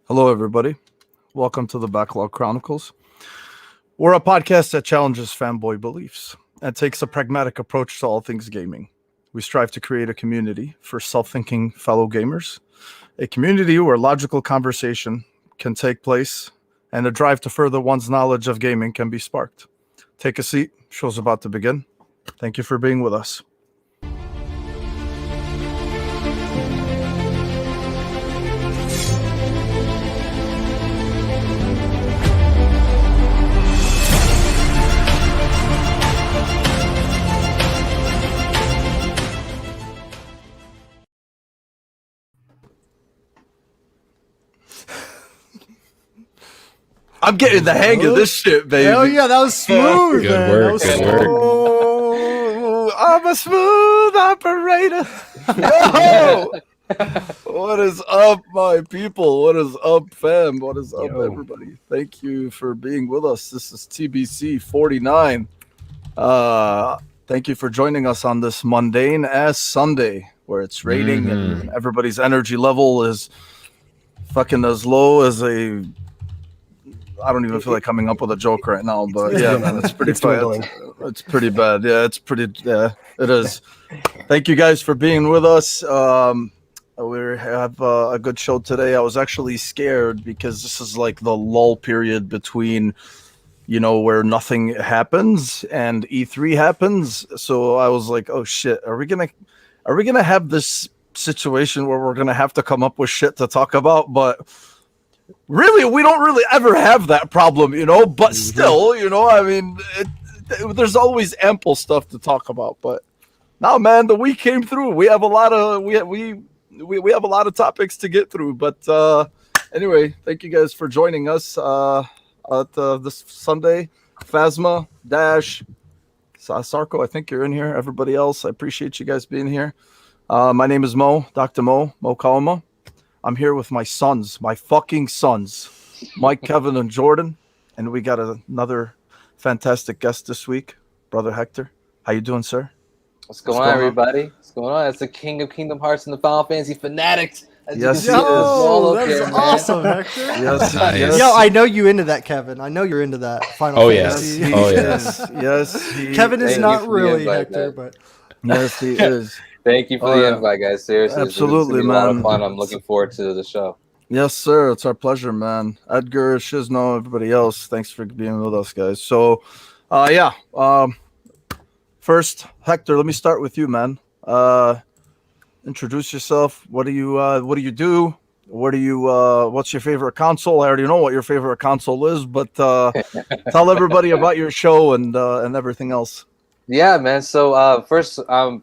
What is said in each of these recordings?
Hello, everybody. Welcome to the Backlog Chronicles. We're a podcast that challenges fanboy beliefs and takes a pragmatic approach to all things gaming. We strive to create a community for self-thinking fellow gamers, a community where logical conversation can take place and a drive to further one's knowledge of gaming can be sparked. Take a seat. Show's about to begin. Thank you for being with us. I'm getting the hang of this shit, baby. Hell yeah, that was smooth. Good man. work, That was good work. Oh, I'm a smooth operator. Yo! What is up, my people? What is up, fam? What is up, everybody? Thank you for being with us. This is TBC 49. Thank you for joining us on this mundane ass Sunday where it's raining and everybody's energy level is fucking as low as a... I don't even feel like coming up with a joke right now, but yeah, man, it's pretty bad. It's pretty bad. Yeah, it is. Thank you guys for being with us. We have a good show today. I was actually scared because this is like the lull period between, where nothing happens and E3 happens. So I was like, oh shit, are we gonna have this situation where we're gonna have to come up with shit to talk about? But really, we don't really ever have that problem, but still, I mean, there's always ample stuff to talk about. But now, man, the week came through. We have a lot of we have a lot of topics to get through. But anyway, thank you guys for joining us at this Sunday. Phasma Dash Sarko, I think you're in here. Everybody else, I appreciate you guys being here. My name is Mo, Dr. Mo Kalama. I'm here with my sons, my fucking sons, Mike, Kevin, and Jordan. And we got another fantastic guest this week, Brother Hector. How you doing, sir? What's going on, everybody? What's going on? It's the King of Kingdom Hearts and the Final Fantasy fanatics. Yes, that's awesome, Hector. Yes, Nice. yes. Yo, I know you into that, Kevin. I know you're into that Final Fantasy. Yes. Kevin is Thank not you for the really invite, Hector, man. but Yes, he is. Thank you for the invite, guys. Seriously, Absolutely, it's gonna be a lot man. of fun. I'm looking forward to the show. Yes, sir. It's our pleasure, man. Edgar, Shizno, everybody else, thanks for being with us, guys. So, first, Hector, let me start with you, man. Introduce yourself. What do you do? What's your favorite console? I already know what your favorite console is, but tell everybody about your show and everything else. Yeah, man. So first,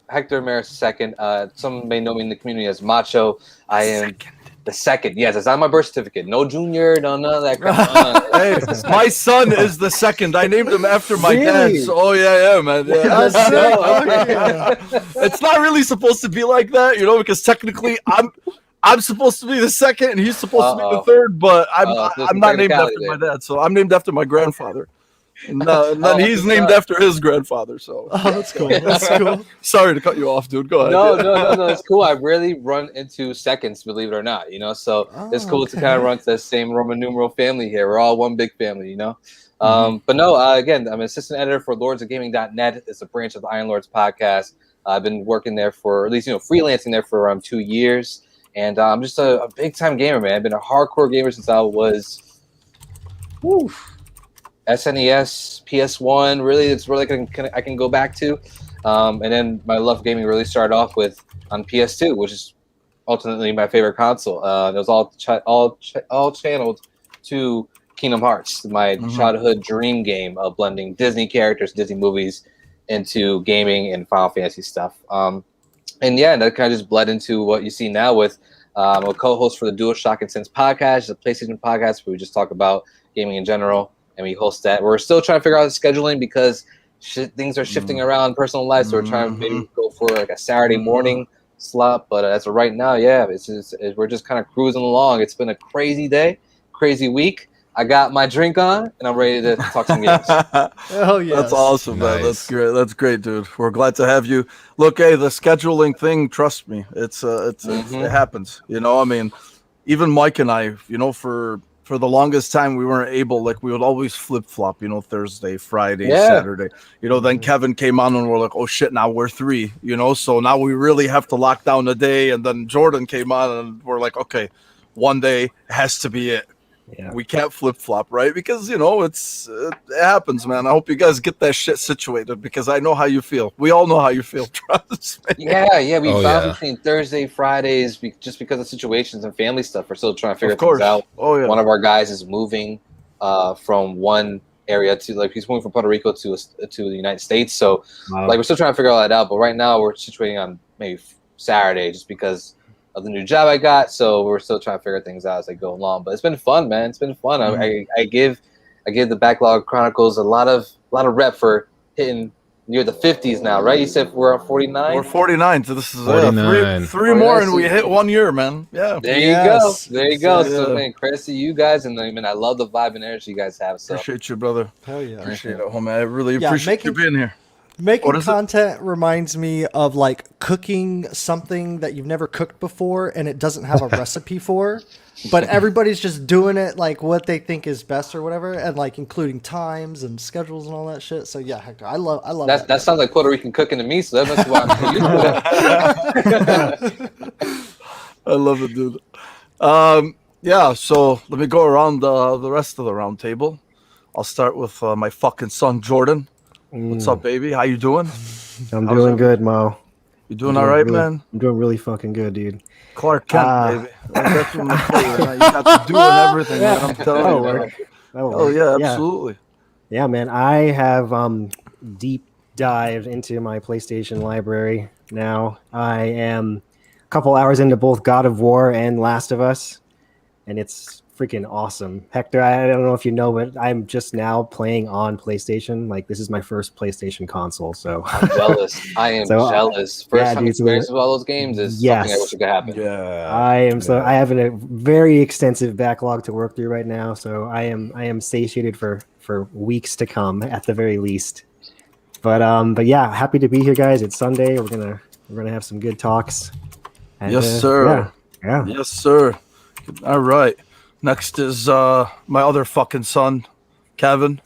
Hector Maris II. Some may know me in the community as Macho. I am the second. Yes, it's on my birth certificate. No junior, no none of that crap. Hey, my son is the second. I named him after my Really? dad. So, yeah, man. Yeah. It's not really supposed to be like that, because technically I'm supposed to be the second and he's supposed to be the third, but I'm not named after my dad. So I'm named after my grandfather. And then he's named after his grandfather. So that's cool. That's cool. Sorry to cut you off, dude. Go ahead. No, it's cool. I really run into seconds, believe it or not. So it's cool to kind of run to the same Roman numeral family here. We're all one big family, But no, again, I'm an assistant editor for lordsofgaming.net. It's a branch of the Iron Lords podcast. I've been working there for, at least, freelancing there for around 2 years. And I'm just a big time gamer, man. I've been a hardcore gamer since I was SNES, PS1. Really, it's really I can go back to. And then my love of gaming really started off with on PS2, which is ultimately my favorite console. It was all channeled to Kingdom Hearts, my childhood dream game of blending Disney characters, Disney movies into gaming and Final Fantasy stuff. And yeah, that kind of just bled into what you see now with I'm a co-host for the DualShock and Sense podcast. It's a PlayStation podcast where we just talk about gaming in general, and we host that. We're still trying to figure out the scheduling because things are shifting around in personal life, so we're trying to maybe go for like a Saturday morning slot. But as of right now, yeah, we're just kind of cruising along. It's been a crazy day, crazy week. I got my drink on, and I'm ready to talk some games. Oh yeah, that's awesome, man. Nice. That's great. That's great, dude. We're glad to have you. Look, hey, the scheduling thing, trust me, it happens. You know, I mean, even Mike and I, for the longest time we weren't able, like we would always flip flop, Thursday, Friday, Saturday. Then Kevin came on and we're like, oh shit, now we're three, so now we really have to lock down a day. And then Jordan came on and we're like, okay, one day has to be it. Yeah. We can't flip flop, right? Because it happens, man. I hope you guys get that shit situated because I know how you feel. We all know how you feel. Trust me. Yeah. We found between Thursday, Fridays, just because of situations and family stuff. We're still trying to figure things out. Oh yeah. One of our guys is moving from one area to he's moving from Puerto Rico to the United States. So we're still trying to figure all that out. But right now we're situating on maybe Saturday just because of the new job I got, so we're still trying to figure things out as I go along. But it's been fun, man. It's been fun. Mm-hmm. I give the Backlog Chronicles a lot of rep for hitting near the 50s now, right? You said we're on 49. We're 49, so this is 3 more, and we hit 1 year, man. Yeah. There you go. There you go. So, man, credit to you guys, and I love the vibe and energy you guys have. So appreciate you, brother. Hell yeah. Appreciate it, homie. I really appreciate you being here. Making content reminds me of cooking something that you've never cooked before and it doesn't have a recipe for, but everybody's just doing it what they think is best or whatever, and including times and schedules and all that shit. So yeah, Hector, I love that. That sounds like Puerto Rican cooking to me, so that must be why I'm used to it. I love it, dude. Yeah, so let me go around the rest of the round table. I'll start with my fucking son Jordan. What's up, baby? How you doing? I'm doing good, Mo. You doing all right, man? I'm doing really fucking good, dude. Clark Kent, baby. That's what I'm saying, man. You got to do everything, man. I'm telling you. Oh, yeah, absolutely. Yeah, man. I have deep dived into my PlayStation library now. I am a couple hours into both God of War and Last of Us, and it's freaking awesome. Hector, I don't know if you know, but I'm just now playing on PlayStation. This is my first PlayStation console, so I'm jealous. I am jealous. First time experience with all those games is something I wish it could happen. Yeah, I am. So I have a very extensive backlog to work through right now. So I am satiated for weeks to come at the very least. But yeah, happy to be here, guys. It's Sunday. We're gonna have some good talks. And, yes, sir. Yeah. Yes, sir. All right. Next is my other fucking son, Kevin.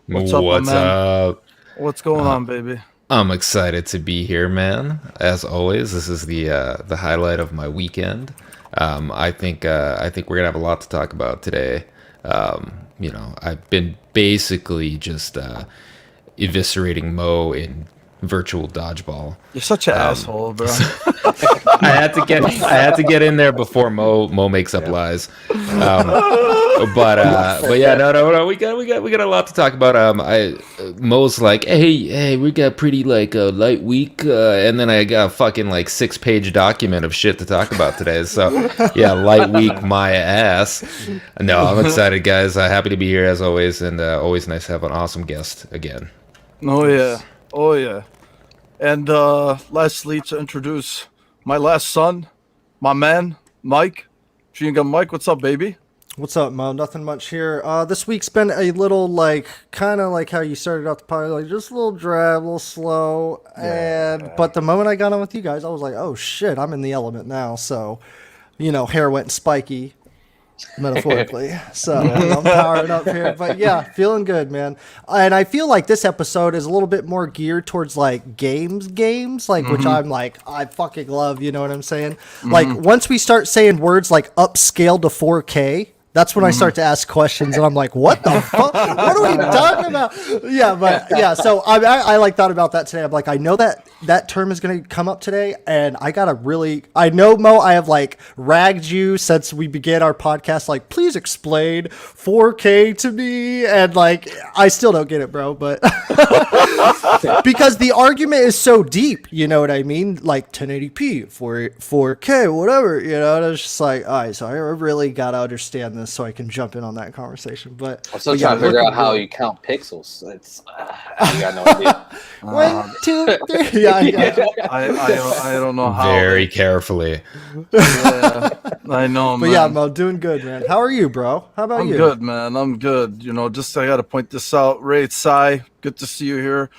What's up, my man? What's going on, baby? I'm excited to be here, man. As always, this is the highlight of my weekend. I think we're gonna have a lot to talk about today. I've been basically just eviscerating Mo in virtual dodgeball. You're such an asshole, bro. I had to get in there before Mo makes up lies. But yeah, no, we got a lot to talk about. Mo's like, hey, we got pretty a light week, and then I got a fucking 6-page document of shit to talk about today. So yeah, light week, my ass. No, I'm excited, guys. Happy to be here as always, and always nice to have an awesome guest again. Oh yeah. And lastly, to introduce my last son, my man, Mike. Chewing Mike, what's up, baby? What's up, Mo? Nothing much here. This week's been a little kind of how you started out the pod, just a little drab, a little slow. But the moment I got on with you guys, I was like, oh shit, I'm in the element now. So, hair went spiky, metaphorically. So I'm powering up here. But yeah, feeling good, man. And I feel like this episode is a little bit more geared towards games, which I'm I fucking love, you know what I'm saying? Once we start saying words upscale to 4K, that's when I start to ask questions, and I'm like, what the fuck? What are we talking about? Yeah, but yeah, so I thought about that today. I'm like, I know that term is going to come up today, and I know, Mo, I have ragged you since we began our podcast, please explain 4K to me, and I still don't get it, bro, but because the argument is so deep, you know what I mean? 1080p, 4K, whatever, and it's just all right, so I really got to understand this so I can jump in on that conversation. But I'm still trying to figure out how you count pixels. I got no idea. 1, 2, 3. Yeah, I don't know how. Very carefully. Yeah, I know, man. But yeah, Mo, doing good, man. How are you, bro? How about you? I'm good, man. I'm good. I got to point this out. Ray, Sai, good to see you here.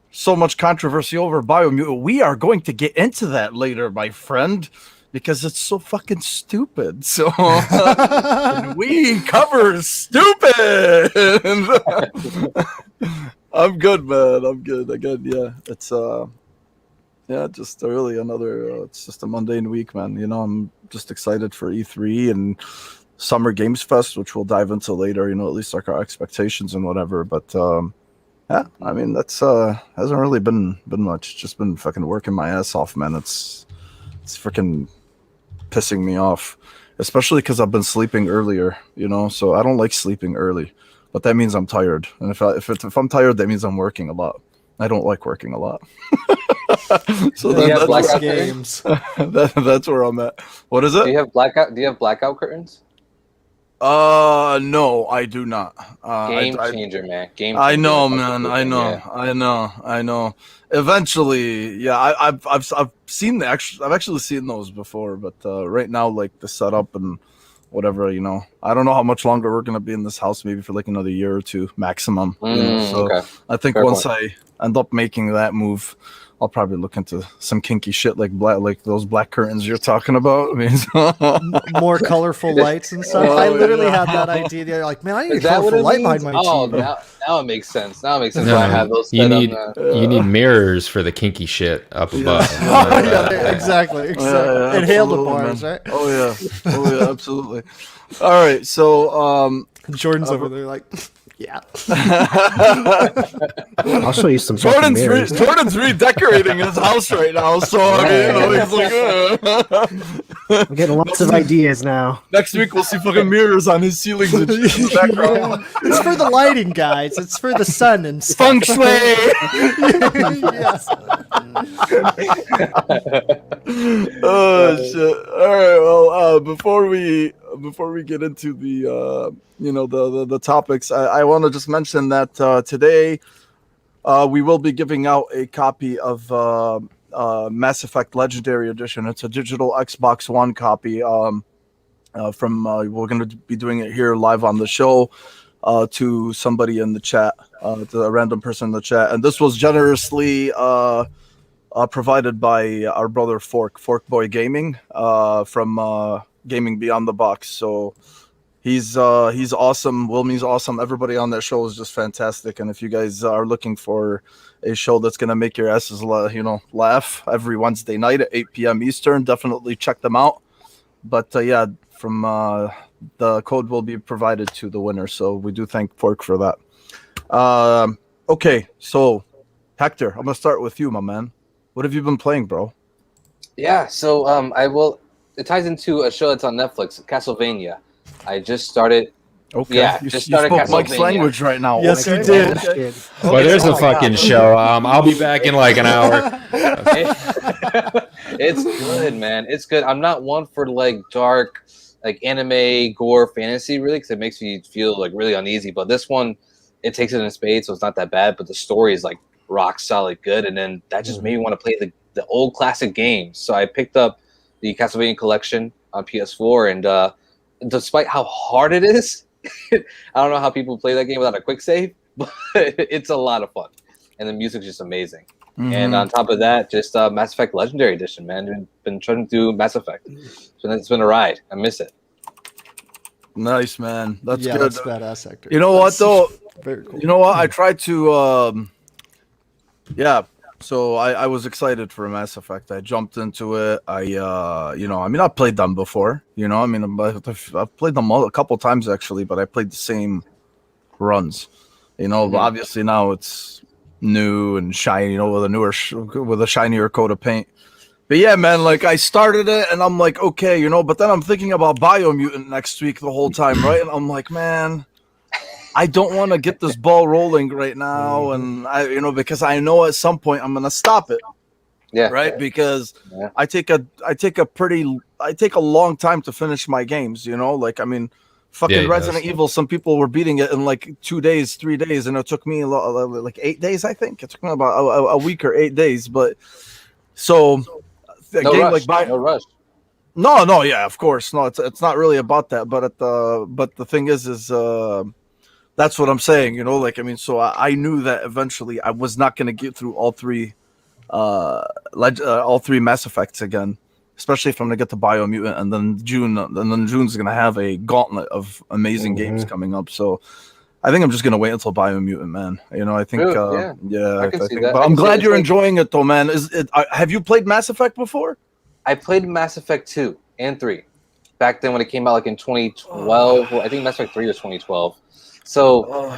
So much controversy over Biomutant. We are going to get into that later, my friend. because it's so fucking stupid. So we cover stupid. I'm good, man. I'm good. Again, yeah. It's just really another. It's just a mundane week, man. You know, I'm just excited for E3 and Summer Games Fest, which we'll dive into later. You know, at least like our expectations and whatever. But yeah, I mean that's hasn't really been much. Just been fucking working my ass off, man. It's freaking pissing me off, especially because I've been sleeping earlier. You know, so I don't like sleeping early, but that means I'm tired. And if I'm tired, that means I'm working a lot. I don't like working a like so that's blackout games. That's where I'm at. What is it? Do you have blackout curtains? No, I do not. Game changer, man. Game changer. I know, man. I know. Eventually, yeah. I've seen I've actually seen those before, but right now, like the setup and whatever, you know, I don't know how much longer we're gonna be in this house. Maybe for like another year or two maximum. You know? So okay. I think Fair once point. I end up making that move, I'll probably look into some kinky shit like those black curtains you're talking about. I mean, More colorful lights and stuff. I literally had that idea. They're like, man, I need a colorful light behind my TV. Now it makes sense. Now it makes sense. No, why I have those you set need up. you need mirrors for the kinky shit up above. Exactly. Yeah, And man. handlebars, right? Oh yeah, absolutely. All right, so Jordan's over there like, yeah. I'll show you some fucking mirrors. Jordan's redecorating his house right now, so I mean, you know, he's like, I'm getting lots of ideas now. next week we'll see fucking mirrors on his ceilings and shit in the background. It's for the lighting, guys. It's for the sun and stuff. Feng shui. Yes. Oh shit! All right, well, before we get into the the topics, I want to just mention that today we will be giving out a copy of Mass Effect Legendary Edition. It's a digital Xbox One copy. From we're going to be doing it here live on the show to somebody in the chat, to a random person in the chat, and this was generously provided by our brother Forkboy Gaming from Gaming Beyond the Box. So he's awesome. Wilmy's awesome. Everybody on that show is just fantastic. And if you guys are looking for a show that's gonna make your asses laugh every Wednesday night at 8 p.m. Eastern, definitely check them out. But yeah, from the code will be provided to the winner. So we do thank Fork for that. Okay, so Hector, I'm gonna start with you, my man. What have you been playing, bro? Yeah, so it ties into a show that's on Netflix, Castlevania. I just started. Okay. Yeah, you just started spoke Mike's Castlevania. language right now. Yes, Okay. you did. Okay. Well, there's a fucking show. I'll be back in like an hour. It's good, man. It's good. I'm not one for like dark, like anime, gore, fantasy, really, because it makes me feel like really uneasy. But this one, it takes it in spades, so it's not that bad. But the story is like rock solid good, and then that just made me want to play the old classic games. So I picked up the Castlevania collection on PS4, and despite how hard it is, I don't know how people play that game without a quick save, but it's a lot of fun, and the music's just amazing. Mm-hmm. And on top of that, just Mass Effect Legendary Edition, man. Been trying to do Mass Effect, so it's been a ride. I miss it. Nice, man. That's good. That's badass, Hector. You know what though? Very cool. You know what? I tried to. Yeah. So I was excited for Mass Effect. I jumped into it. I've played them before. I've played them a couple times actually, but I played the same runs. But obviously now it's new and shiny. With a shinier coat of paint. But yeah, man, like I started it and I'm like, okay, but then I'm thinking about Biomutant next week the whole time, right? And I'm like, man, I don't want to get this ball rolling right now, and because I know at some point I'm gonna stop it. Yeah. Right. Because I take a long time to finish my games. Fucking Resident Evil. Some people were beating it in like 2 days, 3 days, and it took me like 8 days. I think it took me about a week or 8 days. But so a No game rush. like No rush. No, yeah, of course, no. It's not really about that. But the thing is that's what I'm saying, so I knew that eventually I was not going to get through all three Mass Effects again. especially if I'm gonna get the Biomutant, and then June's gonna have a gauntlet of amazing games coming up. So I think I'm just gonna wait until Biomutant, man. You know, I think, I can see that. But I'm glad you're enjoying it, though, man. Have you played Mass Effect before? I played Mass Effect 2 and 3 back then when it came out, like in 2012. Well, I think Mass Effect 3 was 2012. So,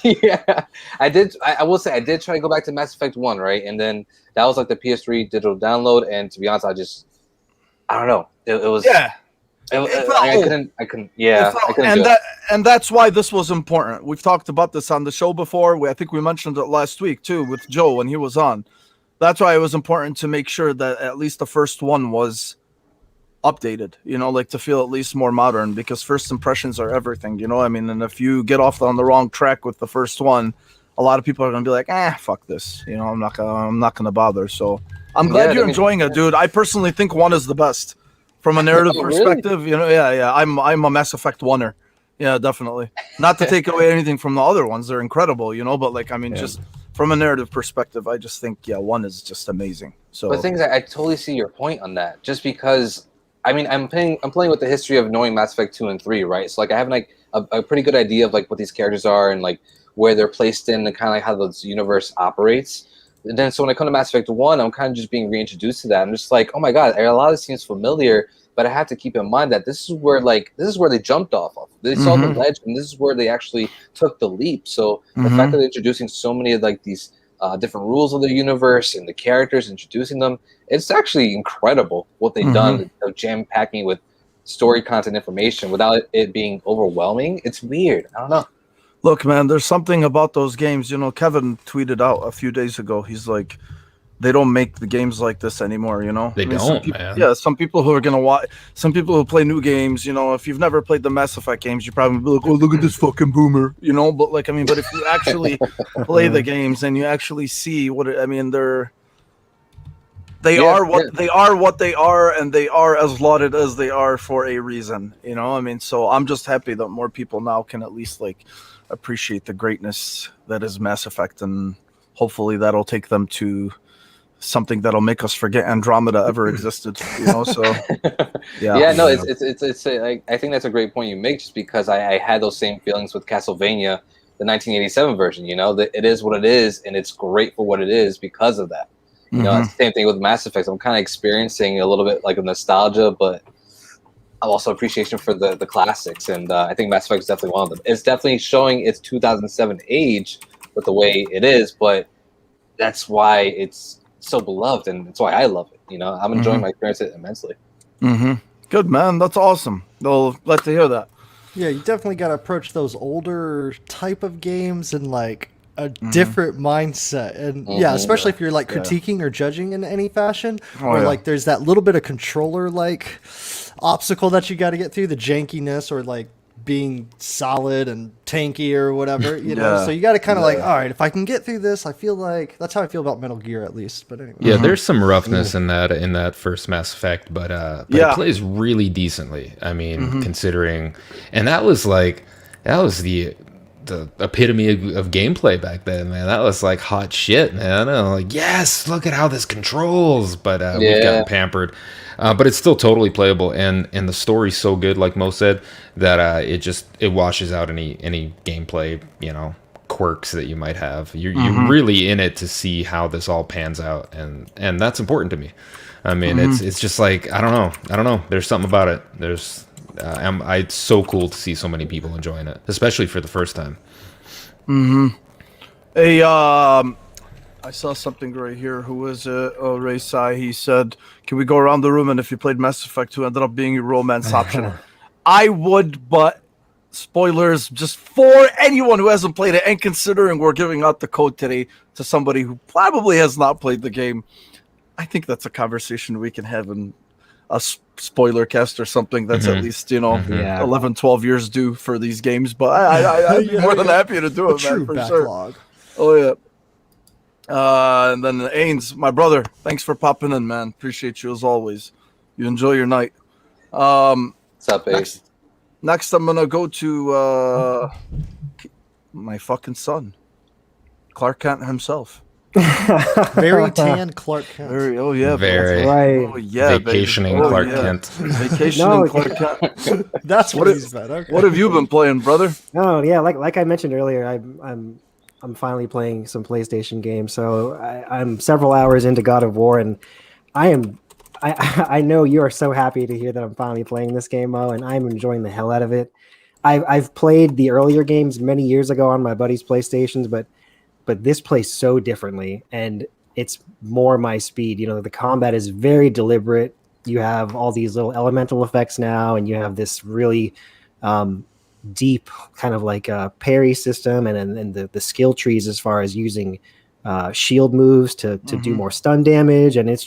yeah, I did. I will say I did try to go back to Mass Effect 1, right? And then that was like the PS3 digital download. And to be honest, I don't know. It was. Yeah. I couldn't. Yeah. And that's why this was important. We've talked about this on the show before. I think we mentioned it last week too with Joe when he was on. That's why it was important to make sure that at least the first one was updated, you know, like to feel at least more modern, because first impressions are everything, you know. I mean, and if you get off on the wrong track with the first one, a lot of people are gonna be like, fuck this, you know, I'm not gonna bother. So I'm glad you're enjoying it, dude. I personally think 1 is the best from a narrative perspective. Really? You know, yeah. I'm a Mass Effect 1er. Yeah, definitely. Not to take away anything from the other ones, they're incredible, you know, but like, I mean, just from a narrative perspective, I just think 1 is just amazing. So but the thing is, I totally see your point on that, just because I mean, I'm playing with the history of knowing Mass Effect 2 and 3, right? So like I have like a pretty good idea of like what these characters are and like where they're placed in and kind of like how this universe operates. And then so when I come to Mass Effect 1, I'm kind of just being reintroduced to that. I'm just like, oh my god, a lot of this seems familiar, but I have to keep in mind that this is where they jumped off of. They saw the ledge, and this is where they actually took the leap. So the fact that they're introducing so many of like these different rules of the universe and the characters, introducing them, it's actually incredible what they've done of jam-packing with story content information without it being overwhelming. It's weird. I don't know. Look, man, there's something about those games. You know, Kevin tweeted out a few days ago. He's like, they don't make the games like this anymore, you know? They don't, man. Yeah, some people who are going to watch, some people who play new games, you know, if you've never played the Mass Effect games, you probably be like, oh, look at this fucking boomer, you know? But like, I mean, but if you actually play the games and you actually see I mean, they are what they are, and they are as lauded as they are for a reason, you know? I mean, so I'm just happy that more people now can at least like appreciate the greatness that is Mass Effect, and hopefully that'll take them to something that'll make us forget Andromeda ever existed, you know. So no, it's I think that's a great point you make, just because I had those same feelings with Castlevania, the 1987 version. You know, that it is what it is, and it's great for what it is because of that. You know, it's the same thing with Mass Effect. I'm kind of experiencing a little bit like a nostalgia, but also appreciation for the classics, and I think Mass Effect is definitely one of them. It's definitely showing its 2007 age with the way it is, but that's why it's so beloved, and that's why I love it. You know, I'm enjoying my experience immensely. Good, man. That's awesome. They'll like to hear that. Yeah, you definitely got to approach those older type of games in like a different mindset, and especially if you're like critiquing or judging in any fashion, or like there's that little bit of controller like obstacle that you got to get through, the jankiness, or like being solid and tanky or whatever, you know. So you got to kind of like, all right, if I can get through this, I feel like that's how I feel about Metal Gear, at least. But anyway, there's some roughness in that first Mass Effect, but it plays really decently. I mean, considering, and that was the epitome of gameplay back then, man. That was like hot shit, man. I'm like, yes, look at how this controls. But we've gotten pampered. But it's still totally playable, and the story's so good, like Mo said, that it washes out any gameplay, you know, quirks that you might have. You're really in it to see how this all pans out, and that's important to me. I mean, it's just like I don't know. There's something about it. It's so cool to see so many people enjoying it, especially for the first time. I saw something right here. Who was it? Oh, Ray Sai. He said, can we go around the room, and if you played Mass Effect 2 ended up being your romance option? I would, but spoilers just for anyone who hasn't played it, and considering we're giving out the code today to somebody who probably has not played the game, I think that's a conversation we can have in a spoiler cast or something that's at least, you know, 11, 12 years due for these games. But I'd be more than happy to do it, man, for Backlog. Sure. Oh, yeah. And then Ains, my brother, thanks for popping in, man. Appreciate you as always. You enjoy your night. What's up, Ace? Next, I'm gonna go to my fucking son, Clark Kent himself. Very tan Clark Kent. Oh yeah, Very. Right. Oh yeah, Vacationing baby. Oh, Clark yeah. Kent. Vacationing No. Clark Kent. That's What what is- he's been. Okay. What have you been playing, brother? No, yeah, like I mentioned earlier, I'm finally playing some PlayStation games. So I'm several hours into God of War, and I know you are so happy to hear that I'm finally playing this game, Mo, and I'm enjoying the hell out of it. I've played the earlier games many years ago on my buddy's PlayStations, but this plays so differently, and it's more my speed. You know, the combat is very deliberate. You have all these little elemental effects now, and you have this really deep kind of like a parry system, and the skill trees as far as using shield moves to do more stun damage, and it's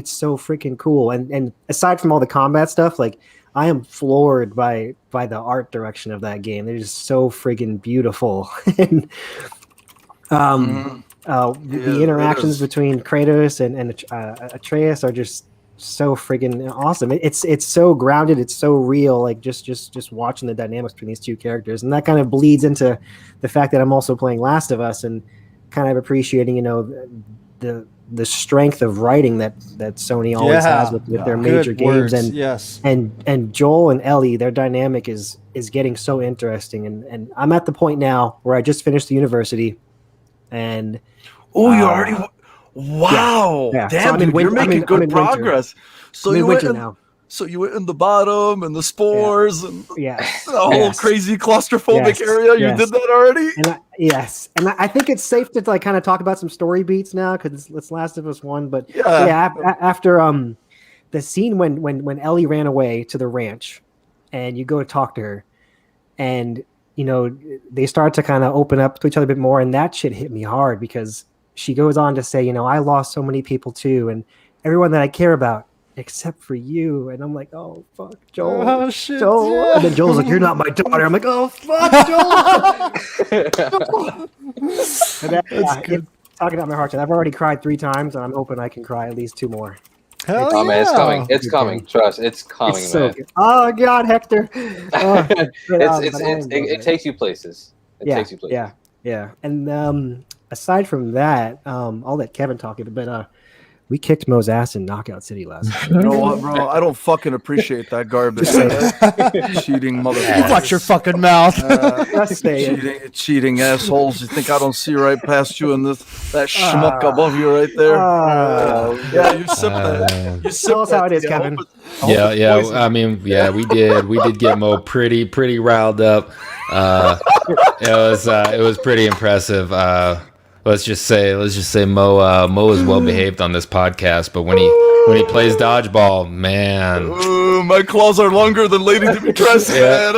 so freaking cool. And aside from all the combat stuff, like I am floored by the art direction of that game. They're just so friggin' beautiful. And the interactions between Kratos and Atreus are just so friggin' awesome. It's so grounded, it's so real, like just watching the dynamics between these two characters. And that kind of bleeds into the fact that I'm also playing Last of Us and kind of appreciating, you know, the strength of writing that Sony always has with their major Good words, games. yes. And Joel and Ellie, their dynamic is getting so interesting. And I'm at the point now where I just finished the university, and Oh, you already. Wow! Yeah. So Damn, I'm in dude, win- you're making I'm in good winter. progress. So I'm in you went winter in, now. so you went in the bottom and the spores and Yes. the whole Yes. crazy claustrophobic Yes. area. You Yes. did that already? And I think it's safe to like kind of talk about some story beats now because it's Last of Us 1. But Yeah. after the scene when Ellie ran away to the ranch, and you go to talk to her, and you know they start to kind of open up to each other a bit more, and that shit hit me hard because she goes on to say, you know, I lost so many people too, and everyone that I care about except for you. And I'm like, oh fuck, Joel. Oh shit. Joel. Yeah. And then Joel's like, you're not my daughter. I'm like, oh fuck, Joel. And then, good. it's talking about my heart. I've already cried 3 times, and I'm hoping I can cry at least 2 more. Hell Oh man, it's coming. yeah. It's coming. Trust, it's coming, It's so man. good. Oh god, Hector. It takes you places. It takes you places. Yeah. And aside from that, I'll let Kevin talk a bit, but we kicked Mo's ass in Knockout City last night. You know what, bro? I don't fucking appreciate that garbage. Cheating You motherfuckers. watch your fucking mouth. Just saying. Cheating assholes. You think I don't see right past you and that schmuck above you right there? Yeah, you sip that. You sip Tell us how that. it is, Yeah, I Kevin. hope I hope it's Yeah. poison. I mean, yeah, we did get Mo pretty riled up. It was pretty impressive. Let's just say Mo is well behaved on this podcast, but when he plays dodgeball, man, Ooh, my claws are longer than Lady Dimitrescu, man.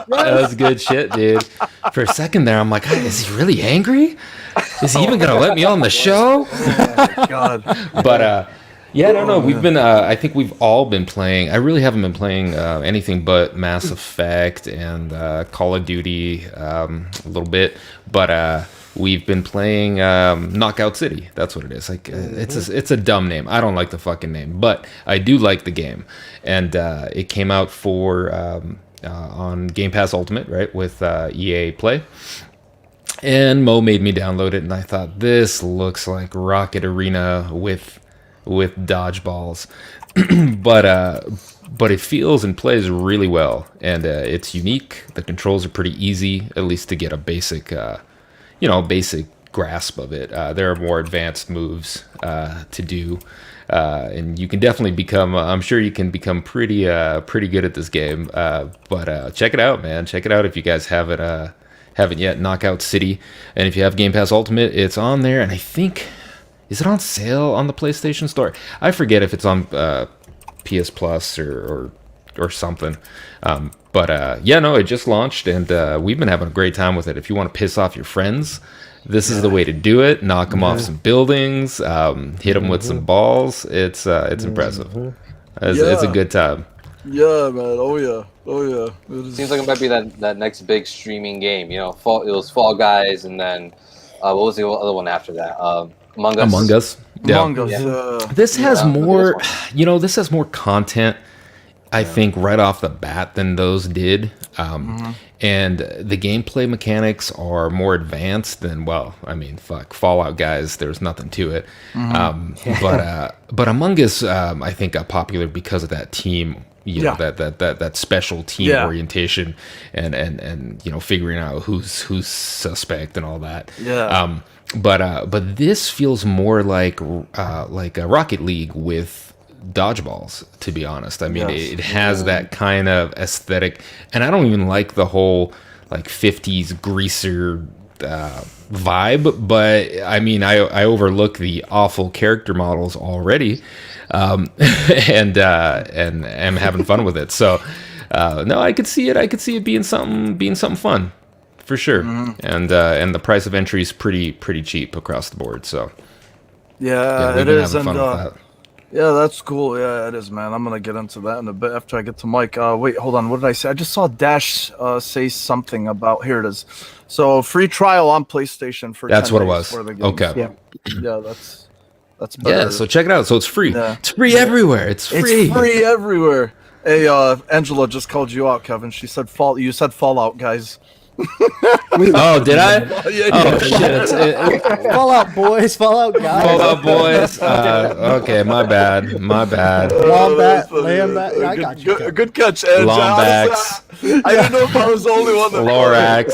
that was good shit, dude. For a second there, I'm like, is he really angry? Is he even gonna let me on the show? Oh my god. But no. We've been. I think we've all been playing. I really haven't been playing anything but Mass Effect and Call of Duty a little bit. But we've been playing Knockout City. That's what it is. Like it's a dumb name. I don't like the fucking name, but I do like the game. And it came out for on Game Pass Ultimate, right, with EA Play. And Mo made me download it, and I thought this looks like Rocket Arena with dodgeballs, but it feels and plays really well, and it's unique. The controls are pretty easy, at least to get a basic grasp of it. There are more advanced moves to do, and you can definitely become. I'm sure you can become pretty good at this game. But check it out, man. Check it out if you guys haven't yet. Knockout City, and if you have Game Pass Ultimate, it's on there, and I think. Is it on sale on the PlayStation Store? I forget if it's on PS Plus or something. It just launched, and we've been having a great time with it. If you want to piss off your friends, this is the way to do it. Knock them off some buildings, hit them with some balls. It's impressive. It's a good time. Yeah, man. Oh yeah. It is. Seems like it might be that next big streaming game. You know, it was Fall Guys, and then what was the other one after that? Among Us. Yeah. Among Us. This has Yeah, more. This has more content. I think, right off the bat than those did. And the gameplay mechanics are more advanced than, well, I mean, fuck, Fallout guys, there's nothing to it. But Among Us, I think, got popular because of that team, you know, that special team orientation and you know, figuring out who's suspect and all that. Yeah. But this feels more like a Rocket League with dodgeballs, to be honest. I mean, it has that kind of aesthetic, and I don't even like the whole like 50s greaser vibe, but I mean, I overlook the awful character models already, and am having fun with it. So no, I could see it being something fun for sure. And the price of entry is pretty cheap across the board. So yeah, we've it been is. having And fun with that. yeah, that's cool. Yeah, it is, man. I'm gonna get into that in a bit after I get to Mike. Wait, hold on. What did I say? I just saw Dash say something about. Here it is. So free trial on PlayStation for. That's 10 what it days was. for the game. Okay. Yeah, that's better. Yeah, so check it out. So it's free. Yeah. It's free everywhere. It's free. It's free everywhere. Hey, Angela just called you out, Kevin. She said You said Fallout, guys. Oh, did I? Yeah, Oh shit! Fallout boys, Fallout guys. Fallout boys. Okay, my bad. Wombat, Lambat. I got you. Good catch, Angela. Lombax. I didn't know if I was the only one that. Lorax.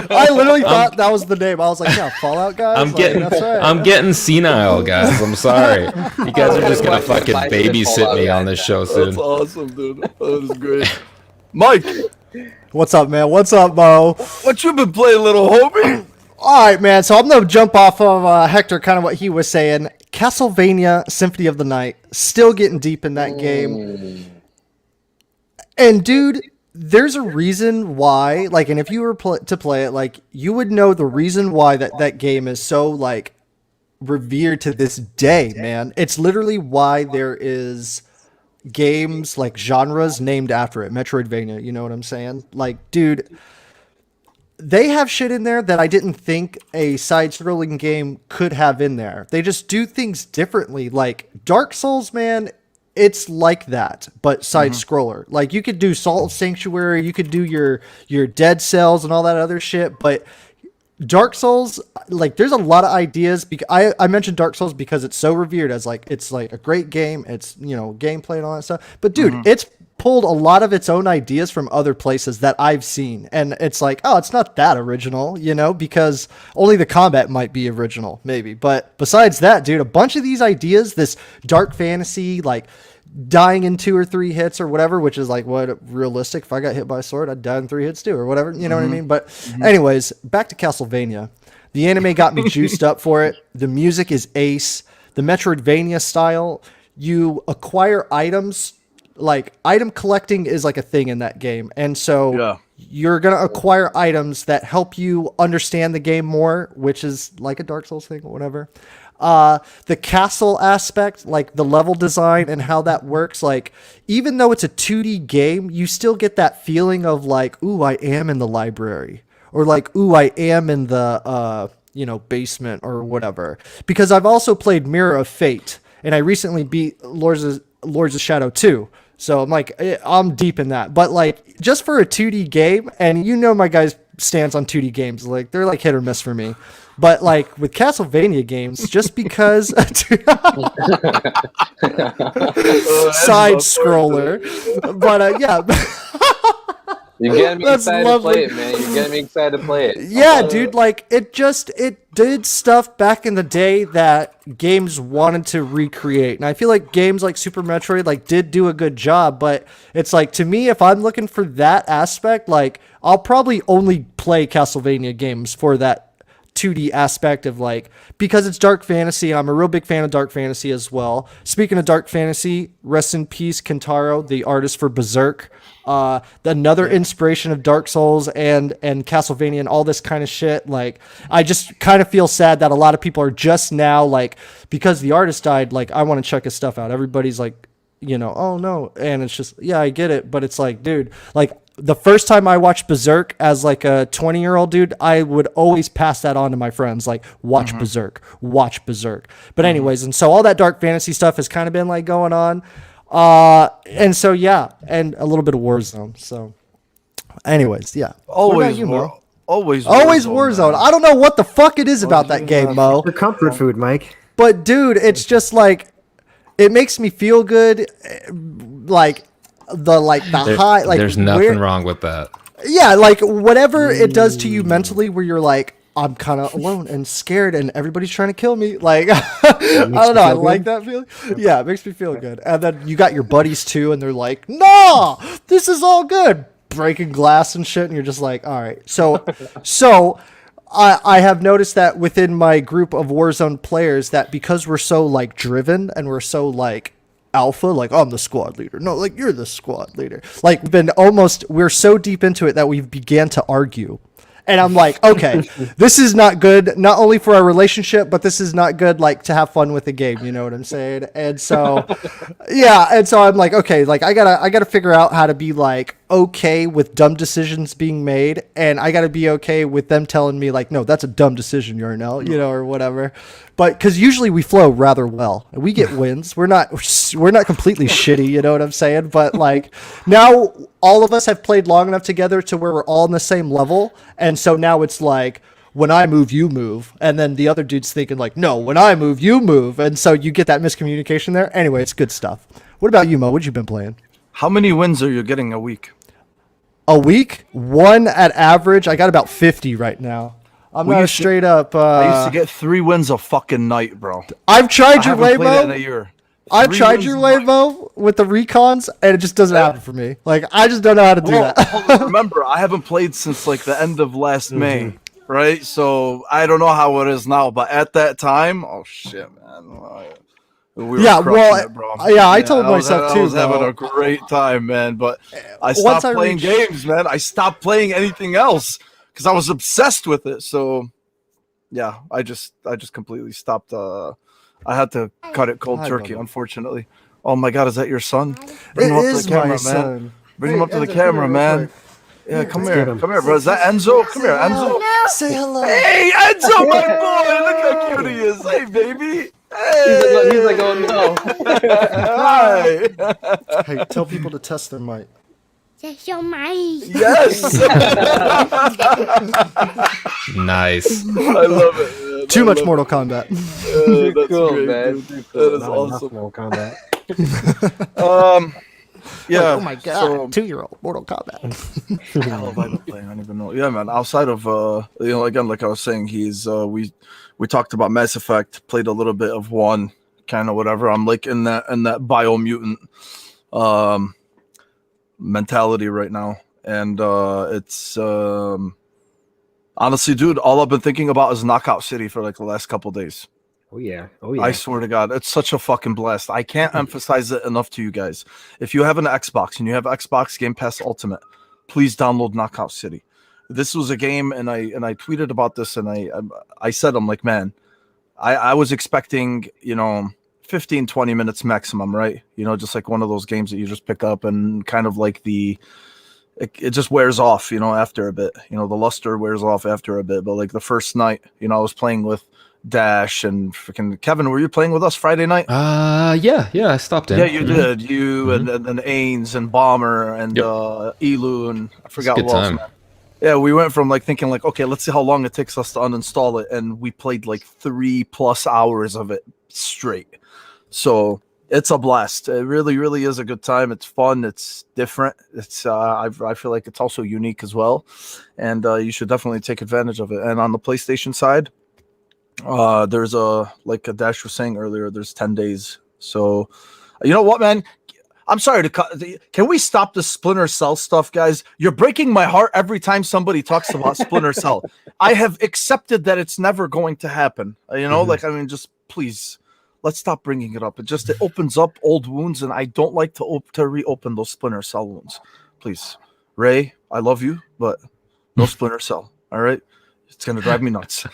I literally thought that was the name. I was like, yeah, Fallout guys. I'm getting senile, guys. I'm sorry. You guys are just gonna fucking babysit me on this show soon. That's awesome, dude. That is great. Mike, What's up, man? What's up, Mo? what you been playing, little homie? All right, man. So I'm gonna jump off of Hector, kind of what he was saying. Castlevania Symphony of the Night, still getting deep in that game. And dude, there's a reason why. Like, and if you were to play it, like, you would know the reason why that game is so like revered to this day, man. It's literally why there is games like genres named after it. Metroidvania, you know what I'm saying? Like, dude, they have shit in there that I didn't think a side-scrolling game could have in there. They just do things differently. Like Dark Souls, man, it's like that, but side-scroller. Like, you could do Salt Sanctuary, you could do your Dead Cells and all that other shit, but Dark Souls, like, there's a lot of ideas. I mentioned Dark Souls because it's so revered as, like, it's like a great game. It's, you know, gameplay and all that stuff. But dude, it's pulled a lot of its own ideas from other places that I've seen. And it's like, oh, it's not that original, you know, because only the combat might be original, maybe. But besides that, dude, a bunch of these ideas, this dark fantasy, like, dying in 2 or 3 hits or whatever, which is like what realistic. If I got hit by a sword, I'd die in 3 hits too, or whatever. You know what I mean? But anyways, back to Castlevania. The anime got me juiced up for it. The music is ace. The Metroidvania style, you acquire items. Like, item collecting is like a thing in that game, and so you're gonna acquire items that help you understand the game more, which is like a Dark Souls thing or whatever. The castle aspect, like the level design and how that works, like, even though it's a 2D game, you still get that feeling of like, ooh, I am in the library, or like, ooh, I am in the, you know, basement or whatever. Because I've also played Mirror of Fate, and I recently beat Lords of Shadow 2. So I'm like, I'm deep in that. But like, just for a 2D game, and you know my guys' stance on 2D games, like, they're like hit or miss for me. But like with Castlevania games, just because side scroller, but yeah. You're getting me That's excited lovely. to play it, man. You're getting me excited to play it. Yeah, dude, like, it did stuff back in the day that games wanted to recreate. And I feel like games like Super Metroid, like, did do a good job, but it's like, to me, if I'm looking for that aspect, like, I'll probably only play Castlevania games for that 2D aspect of, like, because it's dark fantasy. I'm a real big fan of dark fantasy as well. Speaking of dark fantasy, rest in peace, Kentaro, the artist for Berserk. Another inspiration of Dark Souls and Castlevania and all this kind of shit. Like, I just kind of feel sad that a lot of people are just now, like, because the artist died, like, I want to check his stuff out. Everybody's like, you know, oh no. And it's just, yeah, I get it. But it's like, dude, like, the first time I watched Berserk as like a 20-year-old dude, I would always pass that on to my friends, like, watch Berserk. But anyways, and so all that dark fantasy stuff has kind of been like going on. And so yeah, and a little bit of Warzone. So, anyways, yeah. Always you, Mo? Always Warzone. I don't know what the fuck it is about that game, Mo. Your comfort food, Mike. But dude, it's just like it makes me feel good. Like the high. Like there's nothing wrong with that. Yeah, like whatever it does to you mentally, where you're like, I'm kind of alone and scared, and everybody's trying to kill me. Like, I don't know. I like that feeling. Yeah, it makes me feel good. And then you got your buddies too, and they're like, "No, this is all good." Breaking glass and shit, and you're just like, "All right." So, I have noticed that within my group of Warzone players, that because we're so like driven and we're so like alpha, like I'm the squad leader. No, like you're the squad leader. Like we're so deep into it that we've began to argue. And I'm like, okay, this is not good, not only for our relationship, but this is not good, like, to have fun with the game. You know what I'm saying? And so, yeah. And so I'm like, okay, like, I gotta figure out how to be, like, okay with dumb decisions being made. And I gotta be okay with them telling me, like, no, that's a dumb decision, Yarnell, you know, or whatever. But because usually we flow rather well. We get wins. We're not completely shitty, you know what I'm saying? But like now all of us have played long enough together to where we're all on the same level. And so now it's like, when I move, you move. And then the other dude's thinking like, no, when I move, you move. And so you get that miscommunication there. Anyway, it's good stuff. What about you, Mo? What you been playing? How many wins are you getting a week? A week? One at average. I got about 50 right now. I'm not straight up. I used to get 3 wins a fucking night, bro. I've tried your way, played it in Mo. a year. I've tried your way, Mo, with the recons, and it just doesn't happen for me. Like, I just don't know how to do that. Remember, I haven't played since like the end of last May, right? So I don't know how it is now, but at that time, oh shit, man. We were crushing it, bro. I told myself too. I was having a great time, man. But I stopped playing games, man. I stopped playing anything else because I was obsessed with it. So yeah, I just completely stopped. I had to cut it cold turkey, unfortunately. Oh my God, is that your son? Bring him up to the camera, man. Bring him up to the camera, man. Yeah, come here, bro. Is that Enzo? Come here, Enzo. Say hello. Hey, Enzo, my boy. Look how cute he is. Hey, baby. Hey. He's like, oh no. Hi. Hey, tell people to test their mic. Test your mic. Yes. Nice. I love it, man. Too much Mortal Kombat. That's cool, great, man. dude. That is Not awesome. Mortal Kombat. Yeah. Oh my God. 2-year-old Mortal Kombat. Hell have I been playing? I don't even know. Yeah, man. Outside of again, like I was saying, he's we talked about Mass Effect, played a little bit of 1, kind of whatever. I'm like in that biomutant mentality right now, and it's honestly, dude, all I've been thinking about is Knockout City for like the last couple days. Oh yeah. I swear to God, it's such a fucking blast. I can't emphasize it enough to you guys. If you have an Xbox and you have Xbox Game Pass Ultimate, please download Knockout City. This was a game, and I tweeted about this, and I said, I'm like, man, I was expecting, 15, 20 minutes maximum, right? Just like one of those games that you just pick up and kind of like it just wears off, after a bit. The luster wears off after a bit. But like the first night, I was playing with Dash and freaking Kevin. Were you playing with us Friday night? Yeah, I stopped in. Yeah, you did. You and Ains and Bomber and Elu and I forgot what else. Man. Yeah, we went from like thinking like, okay, let's see how long it takes us to uninstall it, and we played like 3+ hours of it straight. So it's a blast. It really, really is a good time. It's fun. It's different. It's I feel like it's also unique as well, and you should definitely take advantage of it. And on the PlayStation side, there's like Dash was saying earlier, there's 10 days. So you know what, man? I'm sorry to cut. Can we stop the Splinter Cell stuff, guys? You're breaking my heart every time somebody talks about Splinter Cell. I have accepted that it's never going to happen. Just please, let's stop bringing it up. It opens up old wounds, and I don't like to reopen those Splinter Cell wounds. Please, Ray, I love you, but no Splinter Cell. All right, it's gonna drive me nuts.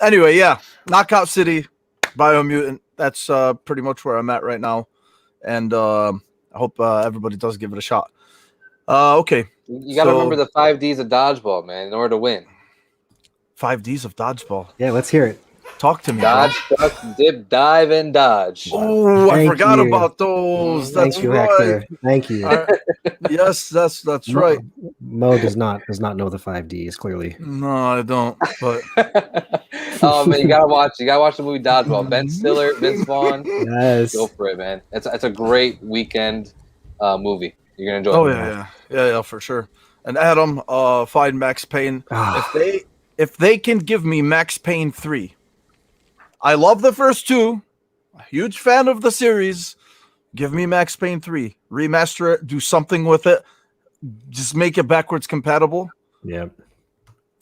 Anyway, yeah, Knockout City, Biomutant. That's pretty much where I'm at right now. And I hope everybody does give it a shot. Okay. You got to remember the 5 Ds of dodgeball, man, in order to win. 5 Ds of dodgeball. Yeah, let's hear it. Talk to me. Dodge, duck, dip, dive, and dodge. Oh, I Thank forgot you. about those. That's Thank you, right. Hector. Thank you. Yes, that's right. Mo does not know the 5Ds clearly. No, I don't. But Oh man, you gotta watch the movie Dodgeball. Ben Stiller, Vince Vaughn. Yes. Go for it, man. It's a great weekend movie. You're gonna enjoy. oh it. yeah, for sure. And Adam, find Max Payne. Ah. If they can give me Max Payne 3, I love the first two. A huge fan of the series. Give me Max Payne 3. Remaster it. Do something with it. Just make it backwards compatible. Yep.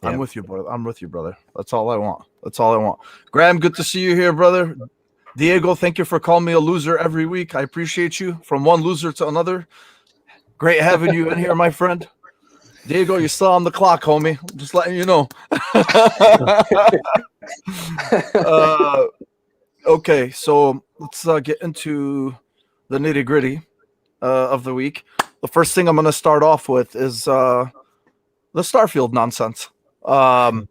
I'm with you, brother. That's all I want. Graham, good to see you here, brother. Diego, thank you for calling me a loser every week. I appreciate you. From one loser to another. Great having you in here, my friend. Diego, you're still on the clock, homie. I'm just letting you know. Okay, so let's get into the nitty gritty of the week. The first thing I'm going to start off with is the Starfield nonsense. And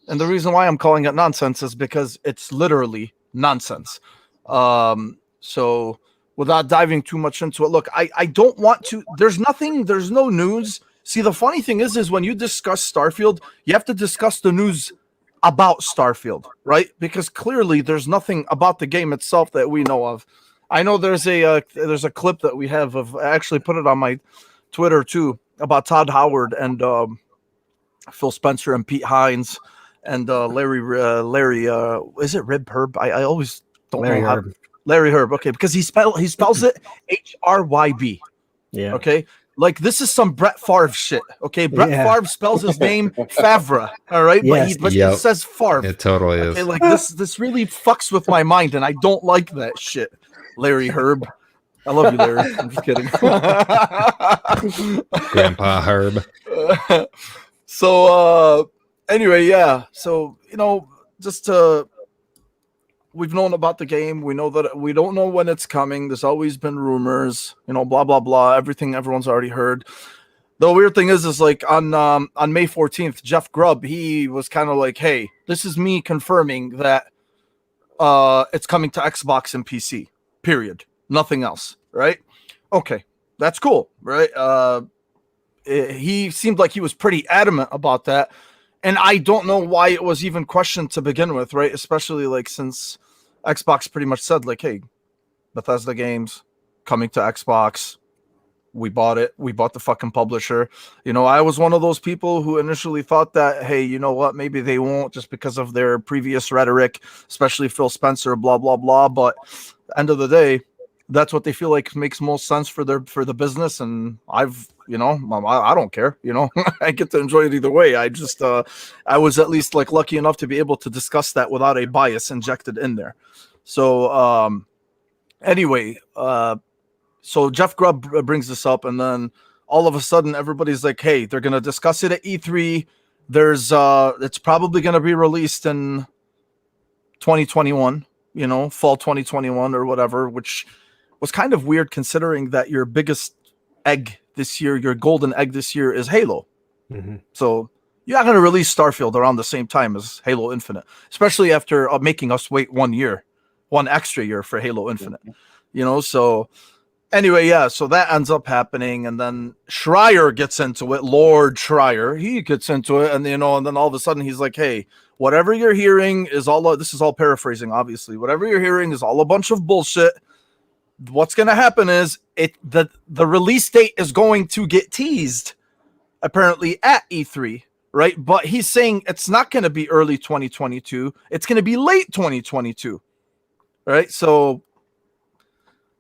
the reason why I'm calling it nonsense is because it's literally nonsense. So without diving too much into it, look, I don't want to. There's no news. See, the funny thing is when you discuss Starfield, you have to discuss the news about Starfield, right? Because clearly there's nothing about the game itself that we know of. I know there's a clip that we have of, I actually put it on my Twitter too, about Todd Howard and Phil Spencer and Pete Hines and Larry is it Rib Herb? I always don't Larry know how. Herb. Larry Herb, okay, because he spells it HRYB. Yeah. Okay. Like this is some Brett Favre shit. Okay. Brett Favre spells his name Favre. All right. Yes. But he Yep. says Favre. It totally is. Okay, like this really fucks with my mind, and I don't like that shit. Larry Herb. I love you, Larry. I'm just kidding. Grandpa Herb. So anyway, yeah. So, just we've known about the game. We know that we don't know when it's coming. There's always been rumors, blah, blah, blah. Everything everyone's already heard. The weird thing is like on May 14th, Jeff Grubb, he was kind of like, hey, this is me confirming that it's coming to Xbox and PC, period. Nothing else, right? Okay, that's cool, right? He seemed like he was pretty adamant about that. And I don't know why it was even questioned to begin with, right? Especially like since Xbox pretty much said like, hey, Bethesda games coming to Xbox. We bought it. We bought the fucking publisher. I was one of those people who initially thought that, hey, you know what? Maybe they won't just because of their previous rhetoric, especially Phil Spencer, blah, blah, blah. But end of the day, that's what they feel like makes most sense for the business. And I don't care, I get to enjoy it either way. I just, I was at least like lucky enough to be able to discuss that without a bias injected in there. So, anyway, so Jeff Grubb brings this up, and then all of a sudden everybody's like, hey, they're going to discuss it at E3. It's probably going to be released in 2021, fall 2021 or whatever, which was kind of weird considering that your biggest egg this year, your golden egg this year is Halo. Mm-hmm. So you're not going to release Starfield around the same time as Halo Infinite, especially after making us wait 1 year, one extra year for Halo Infinite, so anyway, yeah, so that ends up happening. And then Schreier gets into it, Lord Schreier, he gets into it. And, and then all of a sudden he's like, hey, whatever you're hearing is this is all paraphrasing, obviously. Whatever you're hearing is all a bunch of bullshit. What's going to happen is the release date is going to get teased, apparently, at E3, right? But he's saying it's not going to be early 2022. It's going to be late 2022, right? So,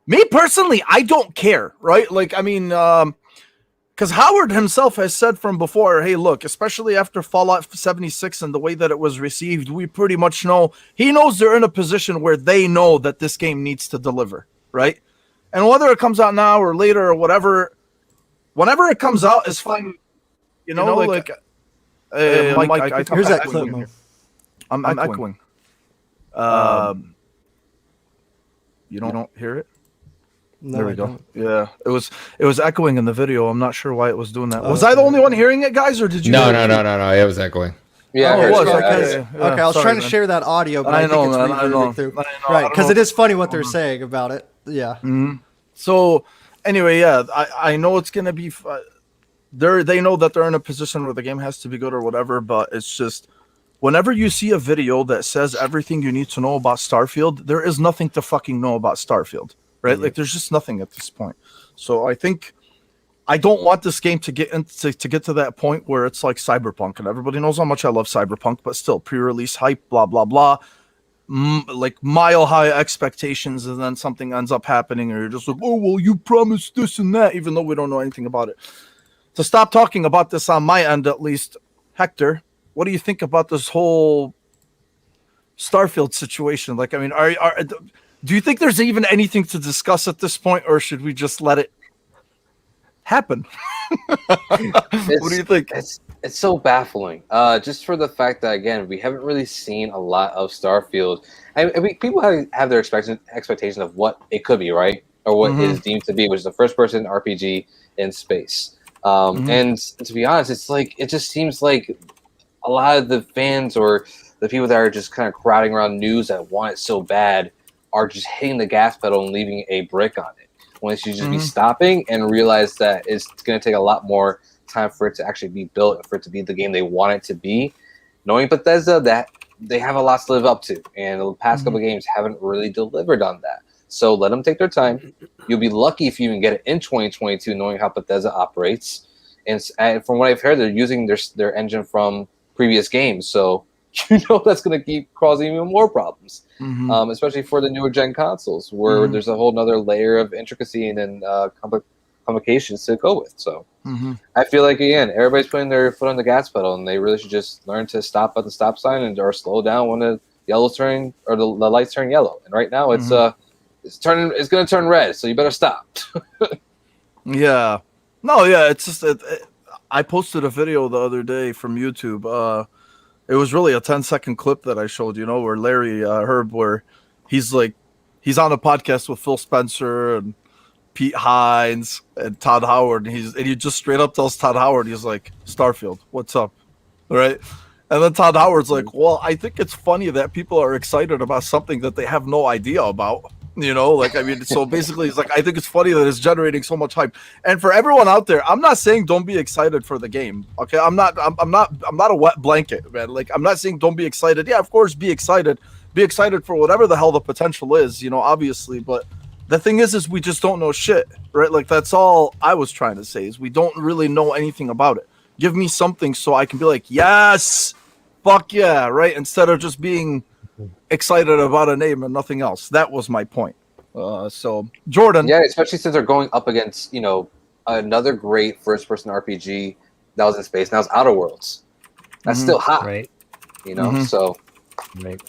me personally, I don't care, right? Like, I mean, because Howard himself has said from before, hey, look, especially after Fallout 76 and the way that it was received, we pretty much know, he knows they're in a position where they know that this game needs to deliver. Right, and whether it comes out now or later or whatever, whenever it comes out is fine. Mike, here's that clip. I'm echoing. You don't hear it? No, There we I go. don't. Yeah, it was echoing in the video. I'm not sure why it was doing that. Was I the only one hearing it, guys, or did you? No. It was echoing. Yeah, Okay, I heard was, about okay. that. Yeah, okay, I was sorry, trying to man. share that audio, but I I, know, think it's man, I know. reverbing through. I know, I Right, don't because know. it is funny what they're saying about it. Yeah. So anyway, yeah, I know it's gonna be. They know that they're in a position where the game has to be good or whatever, but it's just whenever you see a video that says everything you need to know about Starfield, there is nothing to fucking know about Starfield, right? Like there's just nothing at this point. So I think I don't want this game to get to that point where it's like Cyberpunk, and everybody knows how much I love Cyberpunk, but still pre-release hype, blah blah blah. Like mile high expectations, and then something ends up happening, or you're just like, oh well, you promised this and that, even though we don't know anything about it. To stop talking about this on my end, at least, Hector, what do you think about this whole Starfield situation? Like, I mean, do you think there's even anything to discuss at this point, or should we just let it happen? What do you think? It's so baffling. Just for the fact that again, we haven't really seen a lot of Starfield. I mean, people have their expectation of what it could be, right, or what it is deemed to be, which is a first-person RPG in space. And to be honest, it's like it just seems like a lot of the fans or the people that are just kind of crowding around news that want it so bad are just hitting the gas pedal and leaving a brick on it. When it should just be stopping and realize that it's going to take a lot more time for it to actually be built and for it to be the game they want it to be. Knowing Bethesda, that they have a lot to live up to, and the past couple of games haven't really delivered on that. So let them take their time. You'll be lucky if you even get it in 2022, knowing how Bethesda operates. And from what I've heard, they're using their engine from previous games, so you know that's going to keep causing even more problems, especially for the newer gen consoles, where there's a whole nother layer of intricacy and complications to go with. So I feel like, again, everybody's putting their foot on the gas pedal, and they really should just learn to stop at the stop sign or slow down when the yellow's turning or the lights turn yellow. And right now, it's going to turn red, so you better stop. Yeah. No, yeah, it's just I posted a video the other day from YouTube. It was really a 10-second clip that I showed, where Larry Herb, where he's on a podcast with Phil Spencer and Pete Hines and Todd Howard, and he just straight up tells Todd Howard, he's like, Starfield, what's up? Right? And then Todd Howard's like, well, I think it's funny that people are excited about something that they have no idea about. So basically he's like, I think it's funny that it's generating so much hype. And for everyone out there, I'm not saying don't be excited for the game. Okay. I'm not a wet blanket, man. Like, I'm not saying don't be excited. Yeah, of course, be excited for whatever the hell the potential is, obviously. But the thing is we just don't know shit, right? Like, that's all I was trying to say, is we don't really know anything about it. Give me something so I can be like, yes, fuck yeah, right? Instead of just being excited about a name and nothing else. That was my point. So Jordan, yeah, especially since they're going up against another great first-person RPG that was in space. Now it's Outer Worlds. That's still hot, right? So Right.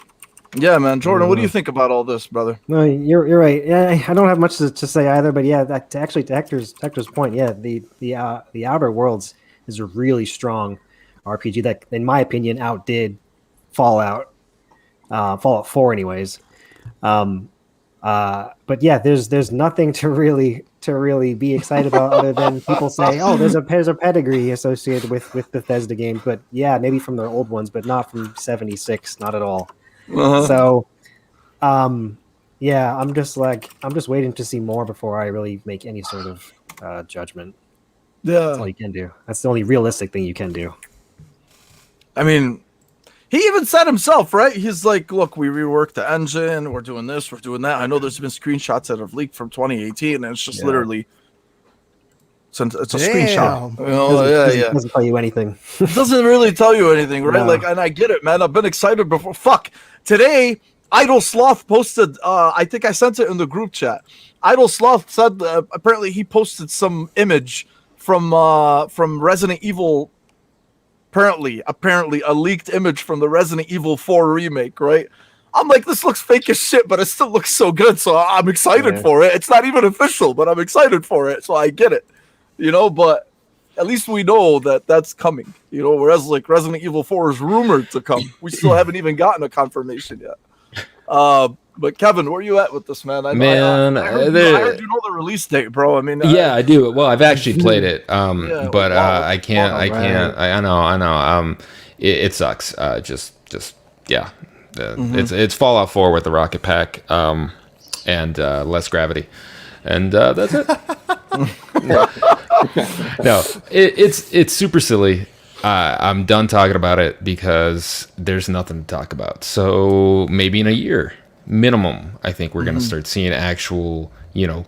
Yeah, man. Jordan, what do you think about all this, brother? No, you're right. Yeah, I don't have much to say either. But yeah, to Hector's point, yeah, the Outer Worlds is a really strong RPG that, in my opinion, outdid Fallout 4, anyways. But yeah, there's nothing to really be excited about other than people say, oh, there's a pedigree associated with Bethesda games. But yeah, maybe from their old ones, but not from 76, not at all. So, yeah, I'm just waiting to see more before I really make any sort of judgment. Yeah, that's all you can do. That's the only realistic thing you can do. I mean, he even said himself, right? He's like, look, we reworked the engine. We're doing this. We're doing that. I know there's been screenshots that have leaked from 2018, and it's just literally, it's a screenshot. It doesn't tell you anything. It doesn't really tell you anything, right? No. Like, and I get it, man. I've been excited before. Fuck. Today, Idle Sloth posted, I think I sent it in the group chat. Idle Sloth said apparently he posted some image from Resident Evil. Apparently a leaked image from the Resident Evil 4 remake, right? I'm like, this looks fake as shit, but it still looks so good, so I'm excited for it. It's not even official, but I'm excited for it, so I get it, but at least we know that that's coming, whereas like Resident Evil 4 is rumored to come. We still haven't even gotten a confirmation yet. But Kevin, where you at with this, man? I Man, I heard you know the release date, bro. I mean, yeah, I do. Well, I've actually played it, Yeah, but wow. I can't. I Wow, can't. I know. It sucks. Just yeah. It's Fallout 4 with the rocket pack, and less gravity, and that's it. No, it's super silly. I'm done talking about it because there's nothing to talk about. So maybe in a year, minimum, I think we're gonna start seeing actual,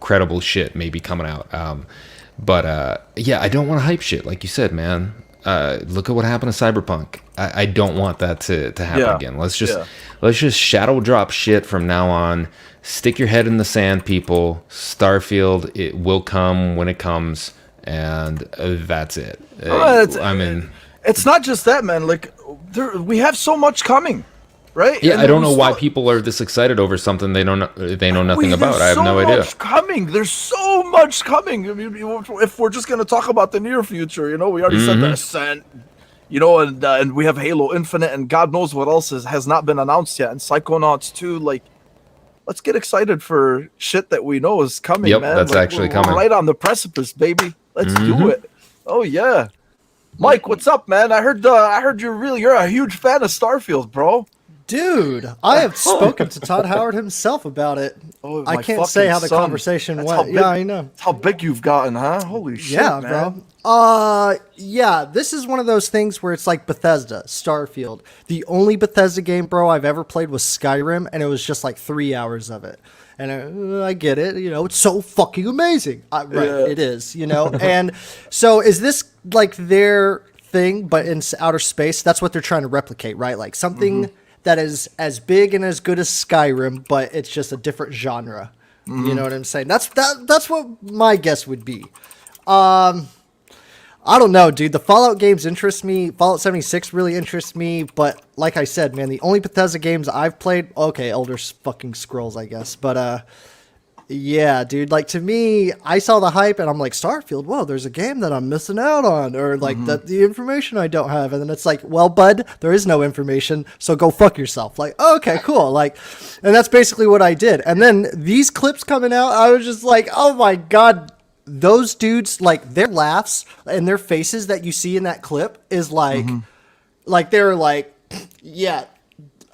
credible shit maybe coming out. But yeah, I don't want to hype shit like you said, man. Look at what happened to Cyberpunk. I don't want that to happen again. Let's just shadow drop shit from now on. Stick your head in the sand, people. Starfield, it will come when it comes, and that's it. It's not just that, man. Like, we have so much coming, right? Yeah, And I don't know why people are this excited over something they know nothing about. I have no idea. There's so much coming. I mean, if we're just gonna talk about the near future, we already said the Ascent, and we have Halo Infinite, and God knows what else has not been announced yet, and Psychonauts 2. Like, let's get excited for shit that we know is coming, Yep, man. that's Like, actually we're coming. right on the precipice, baby. Let's do it. Oh yeah. Mike, what's up, man? I heard you're a huge fan of Starfield, bro. Dude, I have spoken to Todd Howard himself about it. Oh, I my can't say how the fucking son. conversation That's how went. Yeah, I know. That's how big you've gotten, huh? Holy shit, Yeah, man. bro. Yeah, this is one of those things where it's like Bethesda, Starfield. The only Bethesda game, bro, I've ever played was Skyrim, and it was just like 3 hours of it. And I get it, it's so fucking amazing. Right, Yeah. it is, And so is this like their thing, but in outer space? That's what they're trying to replicate, right? Like something that is as big and as good as Skyrim, but it's just a different genre. You know what I'm saying? That's what my guess would be. I don't know, dude. The Fallout games interest me. Fallout 76 really interests me. But like I said, man, the only Bethesda games I've played, okay, Elder fucking Scrolls, I guess. But yeah, dude. Like, to me, I saw the hype and I'm like, Starfield, whoa, there's a game that I'm missing out on, or like the information I don't have. And then it's like, well, bud, there is no information, so go fuck yourself. Like, okay, cool. Like, and that's basically what I did. And then these clips coming out, I was just like, oh my god. Those dudes, like, their laughs and their faces that you see in that clip is like, they're like, yeah,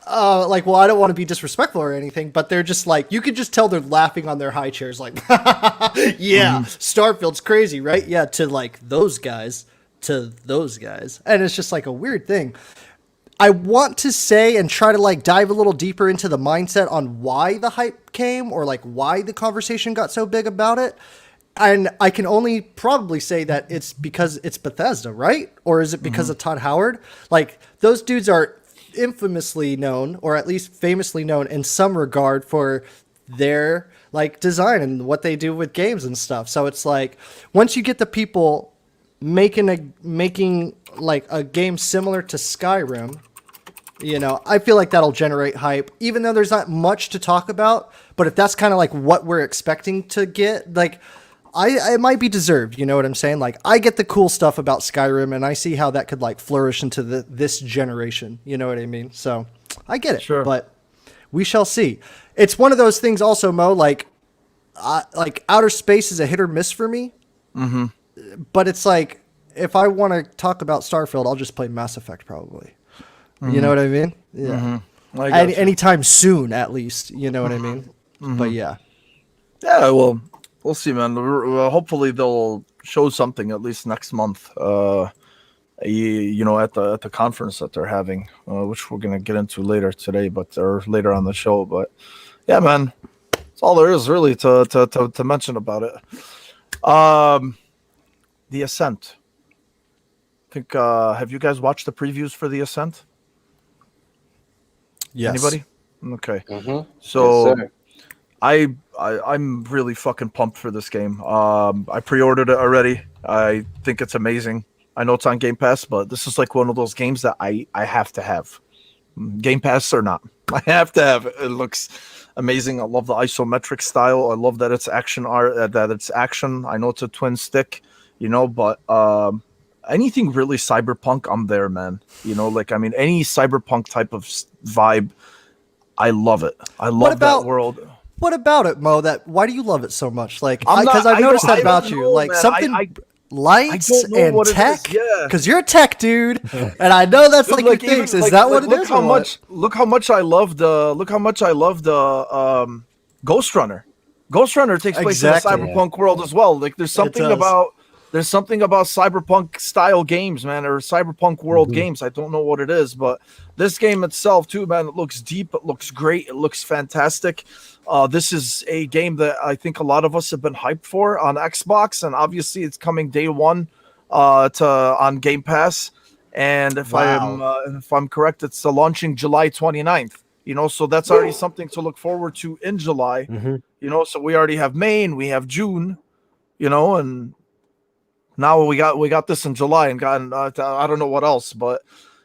like, well, I don't want to be disrespectful or anything, but they're just like, you could just tell they're laughing on their high chairs, like, yeah, Starfield's crazy, right? Yeah, to like those guys, and it's just like a weird thing. I want to say and try to like dive a little deeper into the mindset on why the hype came, or like why the conversation got so big about it. And I can only probably say that it's because it's Bethesda, right? Or is it because of Todd Howard? Like, those dudes are infamously known, or at least famously known in some regard, for their like design and what they do with games and stuff. So it's like, once you get the people making like a game similar to Skyrim, I feel like that'll generate hype, even though there's not much to talk about. But if that's kind of like what we're expecting to get, like, it might be deserved, you know what I'm saying? Like, I get the cool stuff about Skyrim, and I see how that could like flourish into this generation, you know what I mean? So I get it, Sure. But we shall see. It's one of those things also, Mo, like outer space is a hit or miss for me. But it's like, if I want to talk about Starfield, I'll just play Mass Effect probably. You know what I mean? Yeah. Anytime soon, at least, you know what I mean? But yeah. Yeah, well, we'll see, man. Hopefully they'll show something at least next month. At the conference that they're having, which we're gonna get into later today, or later on the show. But yeah, man, that's all there is really to mention about it. The Ascent. I think have you guys watched the previews for the Ascent? Yes. Anybody? Okay. Yes, So sir. I'm really fucking pumped for this game. I pre-ordered it already. I think it's amazing. I know it's on Game Pass, but this is like one of those games that I have to have. Game Pass or not, I have to have it. It looks amazing. I love the isometric style. I love that it's action art. That it's action. I know it's a twin stick, but anything really cyberpunk, I'm there, man. Any cyberpunk type of vibe, I love it. I love that world. What about it, Mo? Why do you love it so much? Like, I'm not- because I've I don't- noticed that I about don't you. know, Like man. something lights don't know and what it is, tech. yeah. Because you're a tech dude, and I know that's Dude, like your things. Is that what it look is? How or what? much? Look how much I love the Ghost Runner. Ghost Runner takes place Exactly. in the cyberpunk world as well. Like there's something does. about cyberpunk style games, man, or cyberpunk world games. I don't know what it is, but this game itself too, man, it looks deep, it looks great, it looks fantastic. This is a game that I think a lot of us have been hyped for on Xbox, and obviously it's coming day one on Game Pass. And if I'm correct, it's launching July 29th. So that's already something to look forward to in July. So we already have May and we have June, and now we got this in July and I don't know what else, but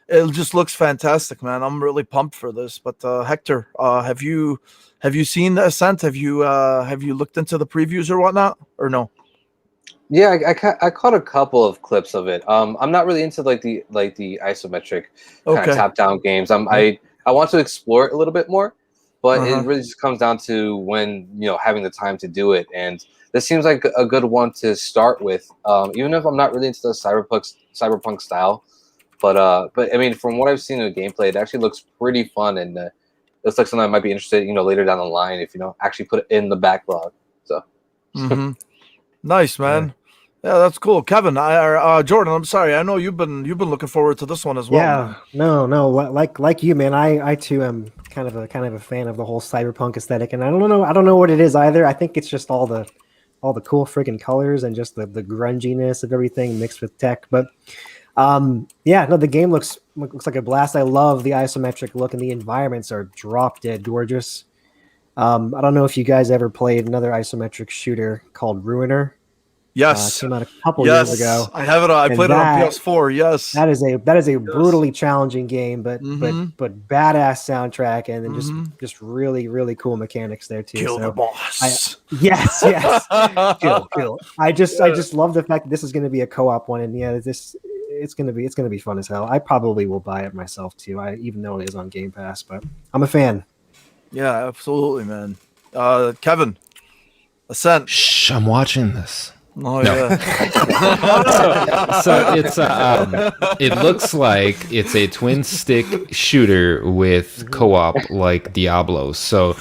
it just looks fantastic, man. I'm really pumped for this. But Hector, have you seen the Ascent? Have you looked into the previews or whatnot, or no? Yeah, I caught a couple of clips of it. I'm not really into like the isometric kind of top-down games. I want to explore it a little bit more, but it really just comes down to when having the time to do it. And this seems like a good one to start with, even if I'm not really into the cyberpunk style. But I mean, from what I've seen in the gameplay, it actually looks pretty fun, and it's like something I might be interested, later down the line if actually put it in the backlog. So nice, man. Yeah, that's cool. Kevin, Jordan, I'm sorry. I know you've been looking forward to this one as well. Yeah, no, like you, man. I too am kind of a fan of the whole cyberpunk aesthetic, and I don't know what it is either. I think it's just all the cool freaking colors and just the grunginess of everything mixed with tech. But the game looks like a blast. I love the isometric look, and the environments are drop dead gorgeous. I don't know if you guys ever played another isometric shooter called Ruiner. Yes, came out a couple years ago. I have it. I played it on PS4. Yes, that is a brutally challenging game, but badass soundtrack, and then just really really cool mechanics there too. Kill the boss. Yes, kill. I just love the fact that this is going to be a co-op one, and it's going to be fun as hell. I probably will buy it myself too. Even though it is on Game Pass, but I'm a fan. Yeah, absolutely, man. Kevin, Ascent. Shh, I'm watching this. Oh No. yeah. So it's it looks like it's a twin stick shooter with co-op like Diablo. So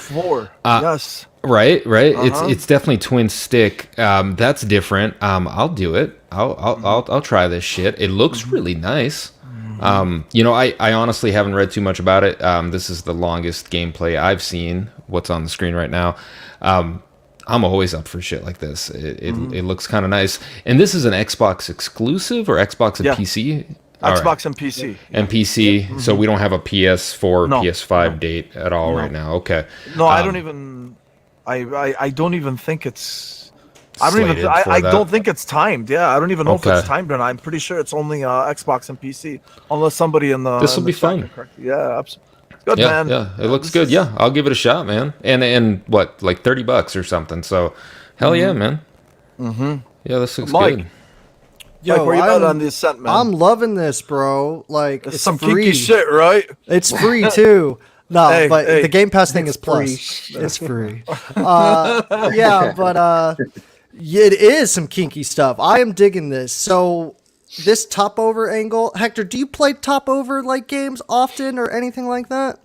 yes. Right. It's definitely twin stick. That's different. I'll do it. I'll try this shit. It looks really nice. I honestly haven't read too much about it. This is the longest gameplay I've seen. What's on the screen right now. I'm always up for shit like this. It looks kind of nice. And this is an Xbox exclusive or Xbox and PC? Xbox and PC. And PC. So we don't have a PS4, PS5 date at all right now. Okay. No, I don't even. I don't even think it's. I don't think it's timed. Yeah, I don't even know if it's timed or not. I'm pretty sure it's only Xbox and PC, unless somebody in the. This will be fun. Yeah, absolutely. Good, yeah, man. Yeah, it looks good. Yeah, I'll give it a shot, man. And what, like $30 or something. So, hell yeah, man. Yeah, this looks good. Yo, Mike, where you at on the Ascent, man? I'm loving this, bro. Like, it's some free. kinky shit, right? It's free too. No, but hey, the Game Pass thing is free. plus. It's free. Yeah, but it is some kinky stuff. I am digging this. So this top over angle, Hector, do you play top over like games often or anything like that?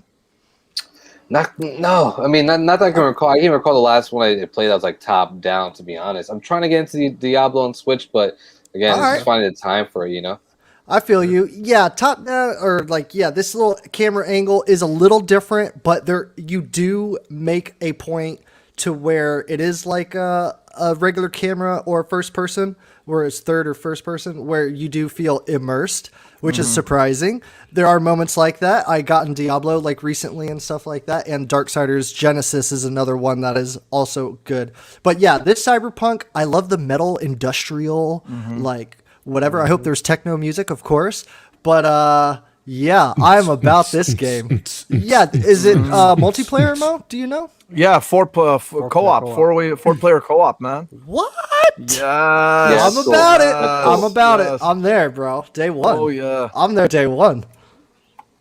No. I mean, not that I can recall. I can't recall the last one I played that was like top down. To be honest, I'm trying to get into the Diablo on Switch, but again, just finding the time for it. I feel you. Yeah, top down or this little camera angle is a little different, but you do make a point to where it is like a regular camera or first person, where it's third or first person, where you do feel immersed, which is surprising. There are moments like that. I got in Diablo like recently and stuff like that, and Darksiders Genesis is another one that is also good. But yeah, this Cyberpunk, I love the metal industrial, like whatever. I hope there's techno music, of course. But yeah, I'm about this game. Yeah, is it multiplayer, Mo? Do you know? Yeah, four-player co-op, man. What? Yeah, I'm about it. I'm about it. I'm there, bro. Day one. Oh yeah, I'm there day one.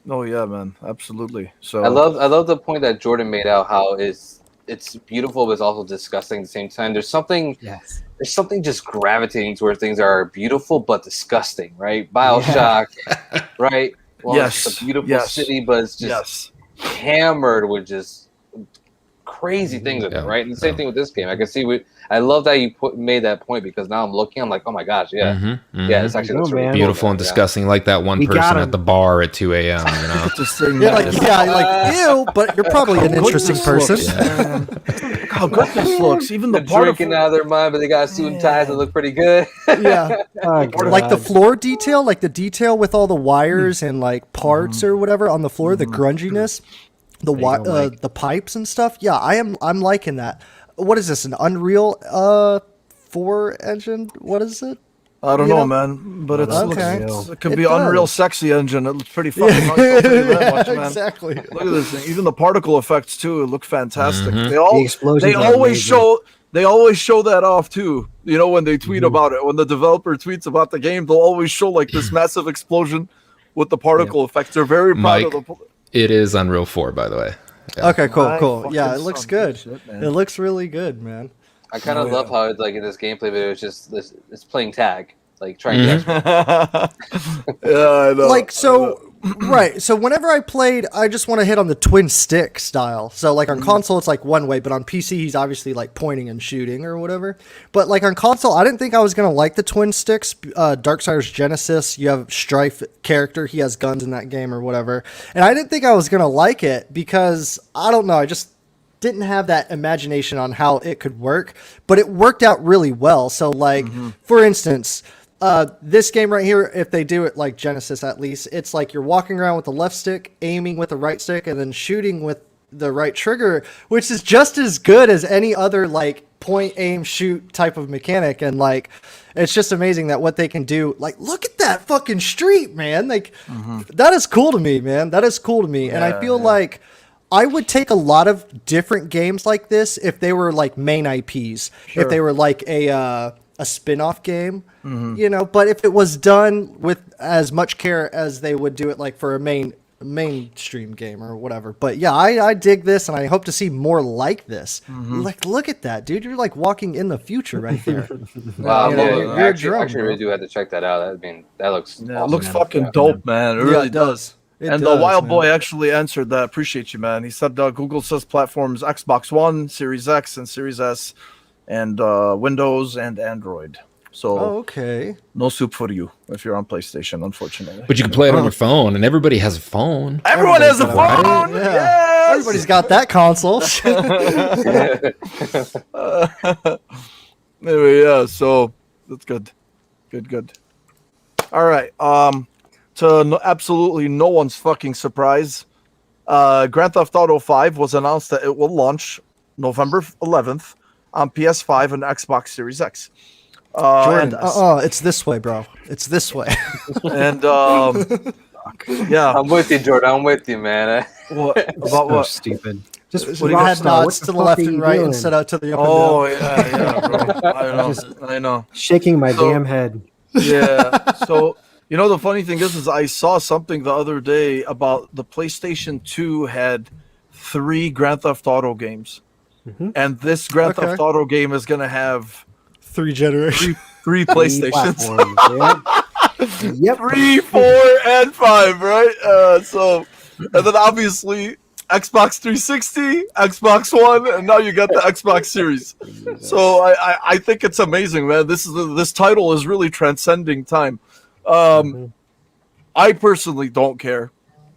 Oh yeah, man, absolutely. So I love the point that Jordan made out how it's beautiful but it's also disgusting at the same time. There's something just gravitating towards things that are beautiful but disgusting, right? BioShock, right? Well, Yes, it's a beautiful city, but it's just hammered with just crazy things in it, right? And the same thing with this game. I can see I love that you made that point because now I'm looking, I'm like, oh my gosh, yeah, it's actually looks really beautiful and disgusing, like that one person at the bar at 2 a.m. You know, just saying, like ew, but you're probably an interesting person. Look how good this looks. Even the they're drinking out of their mind, but they got suit and ties that look pretty good. Yeah, like the floor detail, like the detail with all the wires and like parts or whatever on the floor, the grunginess, the pipes and stuff. Yeah, I'm liking that. What is this? An Unreal 4 engine? What is it? I don't know, man, but it could be Unreal Sexy Engine. It looks pretty fucking nice. I'll tell you that much, man. Exactly. Look at this thing. Even the particle effects too look fantastic. They always show that off too. You know, when they tweet about it, when the developer tweets about the game, they'll always show like this massive explosion with the particle effects. They're very proud of the. It is Unreal 4, by the way. Yeah. Okay, cool. Yeah, it looks good. It looks really good, man. I kind of love how it's like in this gameplay video, it's just it's playing tag, like trying to. Yeah, I know. Like so, right. So whenever I played, I just want to hit on the twin stick style. So like on console, it's like one way, but on PC, he's obviously like pointing and shooting or whatever. But like on console, I didn't think I was gonna like the twin sticks. Darksiders Genesis, you have Strife character, he has guns in that game or whatever, and I didn't think I was gonna like it because I don't know, I just didn't have that imagination on how it could work, but it worked out really well. So like, for instance. This game right here, if they do it like Genesis at least, it's like you're walking around with the left stick, aiming with the right stick, and then shooting with the right trigger, which is just as good as any other like point, aim, shoot type of mechanic. And like, it's just amazing that what they can do. Like, look at that fucking street, man. Like, that is cool to me, man. That is cool to me. And I feel like I would take a lot of different games like this if they were like main IPs, if they were like a spin-off game, you know, but if it was done with as much care as they would do it like for a mainstream game or whatever. But yeah, I dig this and I hope to see more like this. Like, look at that, dude. You're like walking in the future right there. Wow, You know, you're a drone, actually bro. really do have to check that out. I mean, that looks awesome. It looks fucking dope, man. It really does. It The Wild Boy actually answered that. Appreciate you, man. He said Google says platforms Xbox One, Series X, and Series S, and Windows and Android. So okay. No soup for you if you're on PlayStation, unfortunately. But you can play it on your phone, and everybody has a phone. Everyone has a phone. Right? Yeah. Yes! Everybody's got that console. Anyway, yeah. So that's good. Good. All right. Absolutely no one's fucking surprise, Grand Theft Auto 5 was announced that it will launch November 11th on PS5 and Xbox Series X. Jordan, it's this way, bro. It's this way. And yeah, I'm with you, Jordan. I'm with you, man. what about what? Stupid. Just head nods to the left and right instead of to the up and down. Oh yeah, bro. I know. Shaking my damn head. Yeah. So you know the funny thing is I saw something the other day about the PlayStation 2 had 3 Grand Theft Auto games, and this Grand Theft Auto game is gonna have 3 generations. Three PlayStations. Yep. 3, 4, and 5, right? So, and then obviously Xbox 360, Xbox One, and now you got the Xbox Series. So I think it's amazing, man. This title is really transcending time. I personally don't care.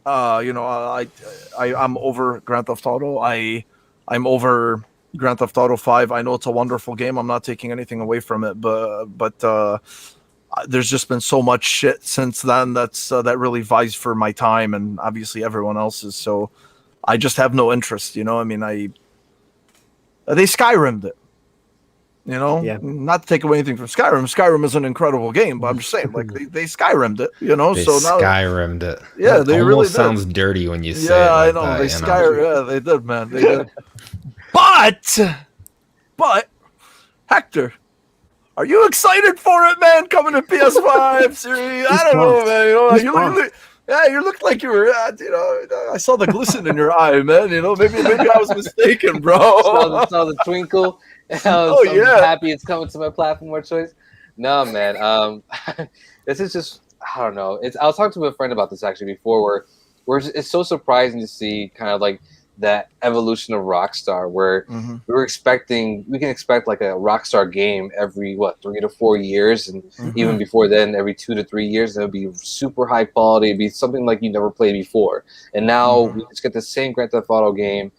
You know, I'm over Grand Theft Auto. I'm over Grand Theft Auto 5. I know it's a wonderful game. I'm not taking anything away from it, but there's just been so much shit since then that really vies for my time and obviously everyone else's. So I just have no interest. You know, I mean, they Skyrim'd it. You know, not to take away anything from Skyrim. Skyrim is an incredible game, but I'm just saying, like they Skyrim'd it. You know, They so now Skyrim'd it. Yeah, they really almost did. sounds dirty when you say it. Yeah, I like know. that, They you know? Skyrim. Yeah, they did, man. They did. But Hector, are you excited for it, man? Coming to PS5 series? I don't know, man. You know, Yeah, you looked like you were, I saw the glisten in your eye, man. Maybe I was mistaken, bro. saw the twinkle. Oh, I'm yeah. happy it's coming to my platform of choice. No, man. This is just, I don't know. I was talking to a friend about this actually before, where it's so surprising to see kind of like that evolution of Rockstar, where we can expect like a Rockstar game every 3 to 4 years, and even before then, every 2 to 3 years, it'll be super high quality. It'd be something like you never played before, and now we just get the same Grand Theft Auto game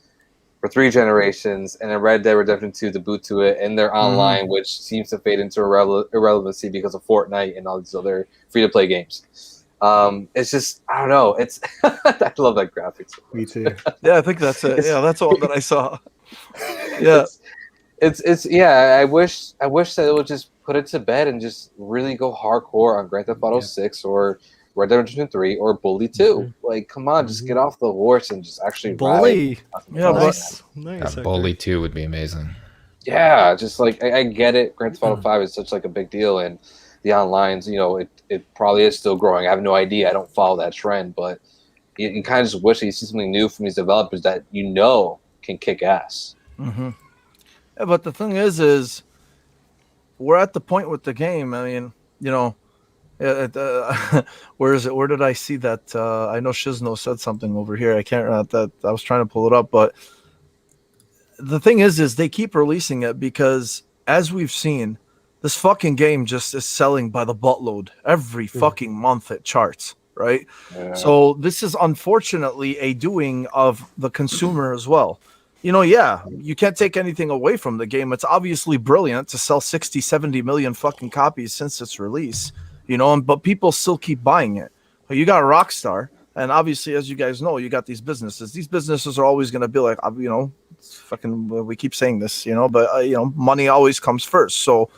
for 3 generations, and then Red Dead Redemption 2 to boot to it, and they're online, which seems to fade into irrelevancy because of Fortnite and all these other free-to-play games. It's just, I don't know. It's I love that graphics. Me too. Yeah, I think that's it. Yeah, that's all that I saw. Yeah, it's I wish that it would just put it to bed and just really go hardcore on Grand Theft Auto 6 or Red Dead Redemption 3 or Bully 2. Like, come on, just get off the horse and just actually Bully. Yeah, Nice. Bully 2 would be amazing. Yeah, just like I get it. Grand Theft Auto 5 is such like a big deal, and the online's, it probably is still growing. I have no idea. I don't follow that trend, but you kind of just wish that you see something new from these developers that can kick ass. Yeah, but the thing is we're at the point with the game. I mean, where is it? Where did I see that? I know Shizno said something over here. I can't remember that. I was trying to pull it up, but the thing is they keep releasing it because, as we've seen, this fucking game just is selling by the buttload every fucking month. It charts, right? Yeah. So this is unfortunately a doing of the consumer as well. You can't take anything away from the game. It's obviously brilliant to sell 60, 70 million fucking copies since its release, but people still keep buying it. You got Rockstar, and obviously, as you guys know, you got these businesses. These businesses are always going to be like, fucking, we keep saying this, but money always comes first. So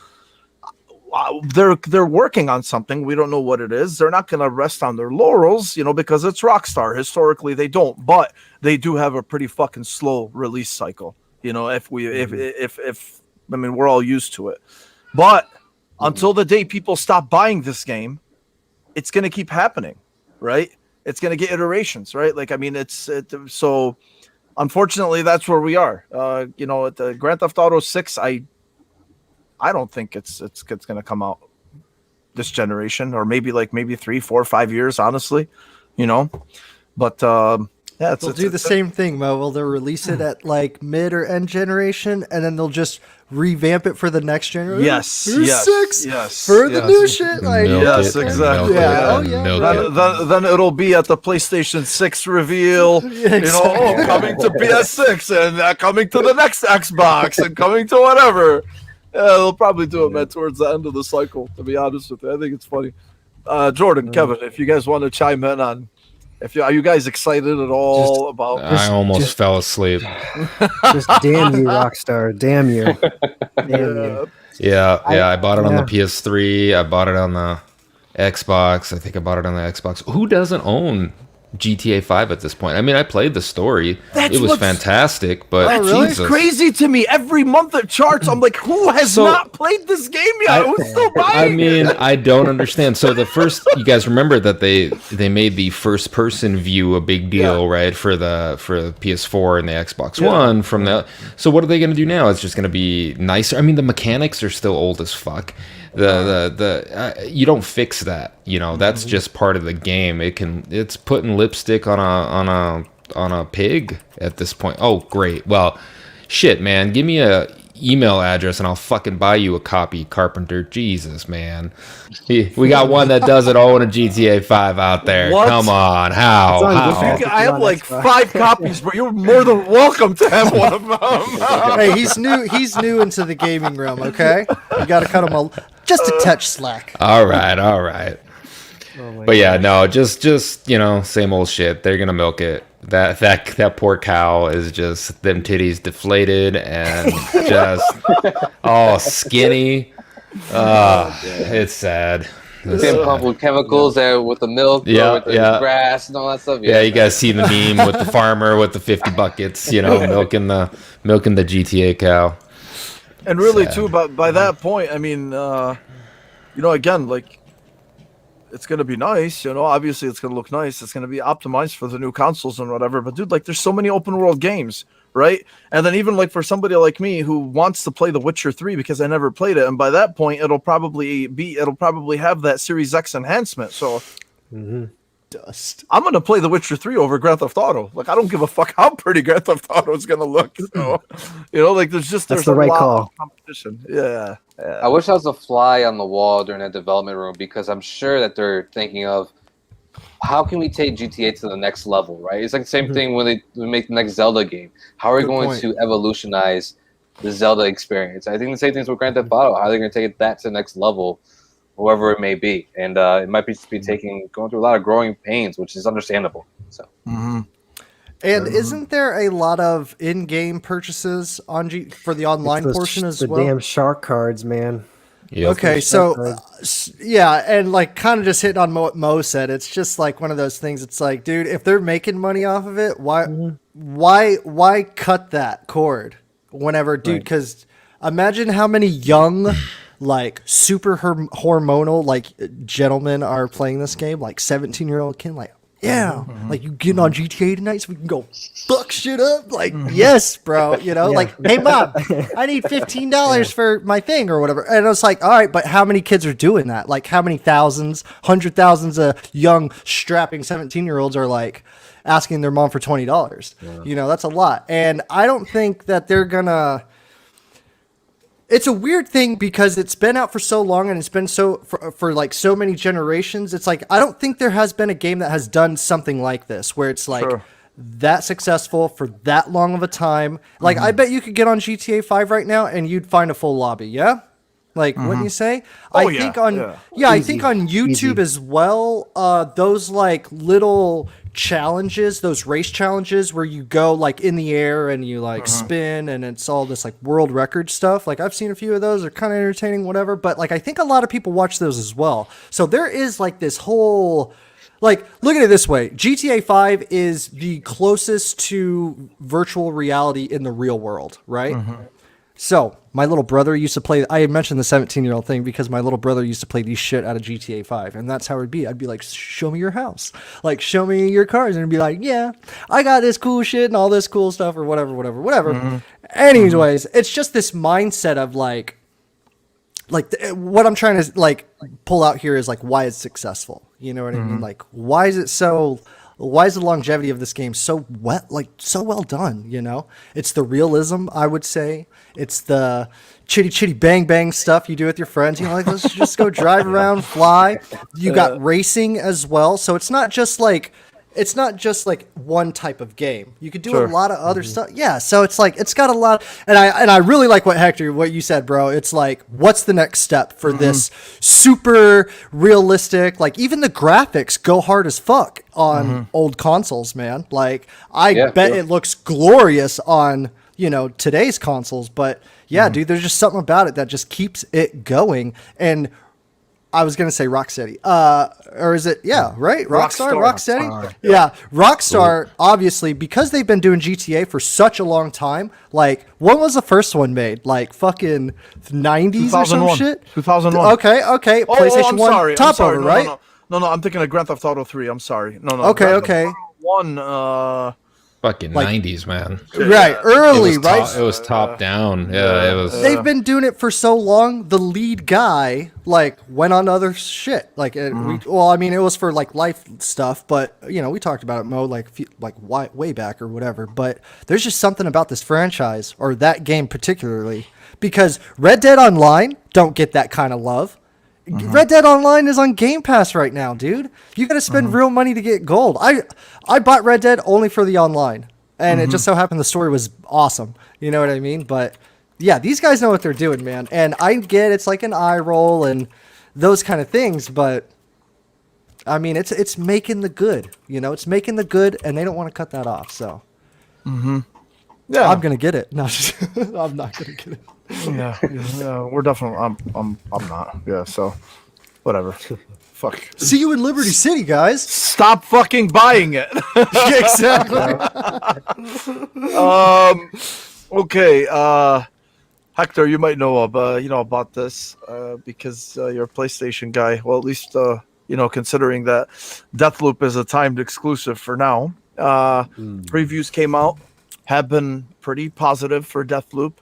they're working on something. We don't know what it is. They're not going to rest on their laurels, because it's Rockstar. Historically, they don't, but they do have a pretty fucking slow release cycle. If we're all used to it, but until the day people stop buying this game, it's going to keep happening, right? It's going to get iterations, right? So unfortunately, that's where we are. At the Grand Theft Auto 6, I don't think it's going to come out this generation, or maybe 3, 4, 5 years, honestly, but they'll do the same thing, Mo. Well, they'll release it at mid or end generation, and then they'll just revamp it for the next generation. Yes, Here's 6 yes, for the new shit. Yes, exactly. Then it'll be at the PlayStation 6 reveal. Exactly. Coming to PS6 and coming to the next Xbox and coming to whatever. Yeah, they'll probably do it, man, towards the end of the cycle, to be honest with you. I think it's funny. Jordan, Kevin, if you guys want to chime in on, are you guys excited at all about this? I almost fell asleep. Just damn you, Rockstar. Damn you. You. Yeah, I bought it on the PS3. I bought it on the Xbox. I think I bought it on the Xbox. Who doesn't own GTA 5 at this point? I mean, I played the story. It was fantastic, but it's crazy to me. Every month it charts. I'm like, who has not played this game yet? Who's still buying it? I don't understand. So the first, you guys remember that they made the first person view a big deal, right? For the PS4 and the Xbox One from the. So what are they going to do now? It's just going to be nicer. I mean, the mechanics are still old as fuck. You don't fix that, that's just part of the game. It's putting lipstick on a pig at this point. Oh, great. Well, shit, man, give me a email address and I'll fucking buy you a copy, Carpenter. Jesus, man. We got one that doesn't own a GTA 5 out there. What? Come on. How? I have 5 copies, but you're more than welcome to have one of them. Hey, he's new into the gaming realm, okay? You got to cut him just a touch slack. All right. But yeah, no, just same old shit. They're gonna milk it. That poor cow is just them titties deflated and just all skinny. It's sad. Same pump with chemicals there with the milk, with the grass and all that stuff. Yeah, you guys see the meme with the farmer with the 50 buckets, milking the GTA cow. And really, too, by that point, I mean, again, it's gonna be nice, you know. Obviously, it's gonna look nice. It's gonna be optimized for the new consoles and whatever. But dude, like, there's so many open world games, right? And then even like for somebody like me who wants to play The Witcher 3 because I never played it, and by that point, it'll probably have that Series X enhancement. So. Dust. I'm gonna play The Witcher 3 over Grand Theft Auto. Like, I don't give a fuck how pretty Grand Theft Auto is gonna look. So, you know, like there's the a right lot call. of competition. Yeah. I wish I was a fly on the wall during that development room, because I'm sure that they're thinking of how can we take GTA to the next level, right? It's like the same thing when they make the next Zelda game. How are we going to evolutionize the Zelda experience? I think the same thing's with Grand Theft Auto. How are they going to take that to the next level, whoever it may be? And it might be going through a lot of growing pains, which is understandable. So. And isn't there a lot of in-game purchases for the online portion as well? The damn shark cards, man. Yep. Okay, so yeah, and like kind of just hitting on what Mo said, it's just like one of those things. It's like, dude, if they're making money off of it, why cut that cord whenever, dude? Because imagine how many young, like super hormonal, like gentlemen are playing this game, like 17-year-old kid, like. Yeah, like you getting on GTA tonight so we can go fuck shit up? Like, yes, bro. You know, like, hey, mom, I need $15 for my thing or whatever. And I was like, all right, but how many kids are doing that? Like, how many thousands, 100,000s of young, strapping 17-year-olds are like asking their mom for $20? Yeah. You know, that's a lot. And I don't think that they're gonna. It's a weird thing because it's been out for so long and it's been for like so many generations. It's like, I don't think there has been a game that has done something like this where it's like that successful for that long of a time. Like, I bet you could get on GTA 5 right now and you'd find a full lobby. Yeah. Like, wouldn't you say? I think on YouTube as well, those like little challenges, those race challenges where you go like in the air and you like spin and it's all this like world record stuff. Like, I've seen a few of those. They're kind of entertaining, whatever. But like, I think a lot of people watch those as well. So there is like this whole, like, look at it this way. GTA 5 is the closest to virtual reality in the real world, right? So my little brother used to play. I had mentioned the 17-year-old thing because my little brother used to play the shit out of GTA 5, and that's how it'd be. I'd be like, "Show me your house, like show me your cars," and it'd be like, "Yeah, I got this cool shit and all this cool stuff or whatever." Anyways, it's just this mindset of like what I'm trying to like pull out here is like why it's successful. You know what I mean? Like, why is the longevity of this game so well done? You know, it's the realism, I would say. It's the chitty bang bang stuff you do with your friends. You know, like, let's just go drive around, fly. You got racing as well, so it's not just like one type of game. You could do a lot of other stuff. Yeah, so it's like it's got a lot. And I really like what you said, bro. It's like, what's the next step for this super realistic? Like, even the graphics go hard as fuck on old consoles, man. Like, I bet it looks glorious on today's consoles. But yeah, dude, there's just something about it that just keeps it going. And I was going to say Rocksteady. Or is it? Yeah, right? Rocksteady? Yeah. Rockstar, obviously, because they've been doing GTA for such a long time. Like, when was the first one made? Like, fucking 90s or some shit? 2001. Okay. PlayStation 1 top over, right? No, I'm thinking of Grand Theft Auto 3. I'm sorry. No. Okay. One, fucking 90s, man. Right, early, right? It was top down. Yeah, it was. They've been doing it for so long. The lead guy, like, went on other shit. Like, it was for like life stuff, but we talked about it, Mo, like way back or whatever. But there's just something about this franchise or that game particularly, because Red Dead Online don't get that kind of love. Red Dead Online is on Game Pass right now, dude. You got to spend real money to get gold. I bought Red Dead only for the online, and it just so happened the story was awesome. You know what I mean? But yeah, these guys know what they're doing, man. And I get it's like an eye roll and those kind of things, but I mean, it's making the good. It's making the good, and they don't want to cut that off. So yeah, I'm gonna get it. No, I'm not gonna get it. Yeah, we're definitely. I'm not. Yeah, so whatever. Fuck. See you in Liberty City, guys. Stop fucking buying it. Exactly. Okay. Hector, you might know about this because you're a PlayStation guy. Well, at least considering that Deathloop is a timed exclusive for now. Previews came out, have been pretty positive for Deathloop.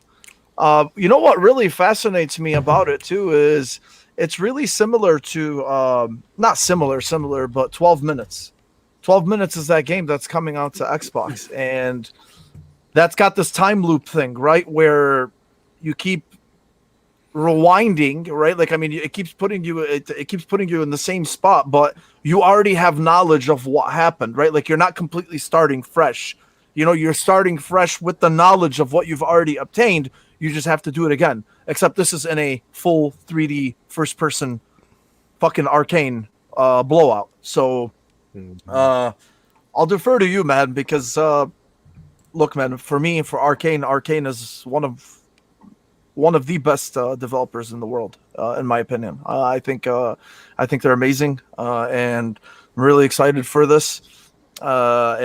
What really fascinates me about it too is it's really similar to not similar, but 12 Minutes. 12 Minutes is that game that's coming out to Xbox, and that's got this time loop thing, right? Where you keep rewinding, right? Like, I mean, it keeps putting you in the same spot, but you already have knowledge of what happened, right? Like, you're not completely starting fresh. You're starting fresh with the knowledge of what you've already obtained. You just have to do it again. Except this is in a full 3D first person fucking Arcane blowout. So I'll defer to you, man, because look, man, for me, for Arcane is one of the best developers in the world, in my opinion. I think they're amazing, and I'm really excited for this. Yeah,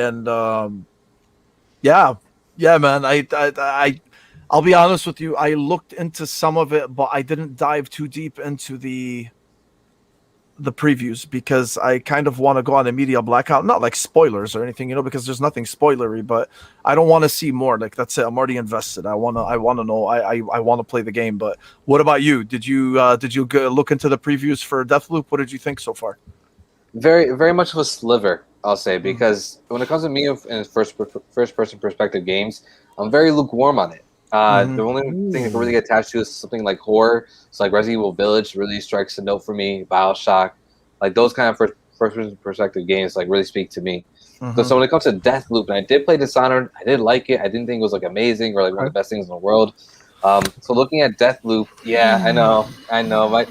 man. I'll be honest with you. I looked into some of it, but I didn't dive too deep into the previews because I kind of want to go on a media blackout, not like spoilers or anything, because there's nothing spoilery, but I don't want to see more. Like, that's it. I'm already invested. I want to know. I want to play the game. But what about you? Did you look into the previews for Deathloop? What did you think so far? Very, very much of a sliver, I'll say, because when it comes to me in first person perspective games, I'm very lukewarm on it. The only thing I can really get attached to is something like horror. So like Resident Evil Village really strikes a note for me. BioShock, like those kind of first person perspective games, like really speak to me. So when it comes to Deathloop, and I did play Dishonored, I did like it. I didn't think it was like amazing or like one of the best things in the world. So looking at Deathloop, yeah, I know. My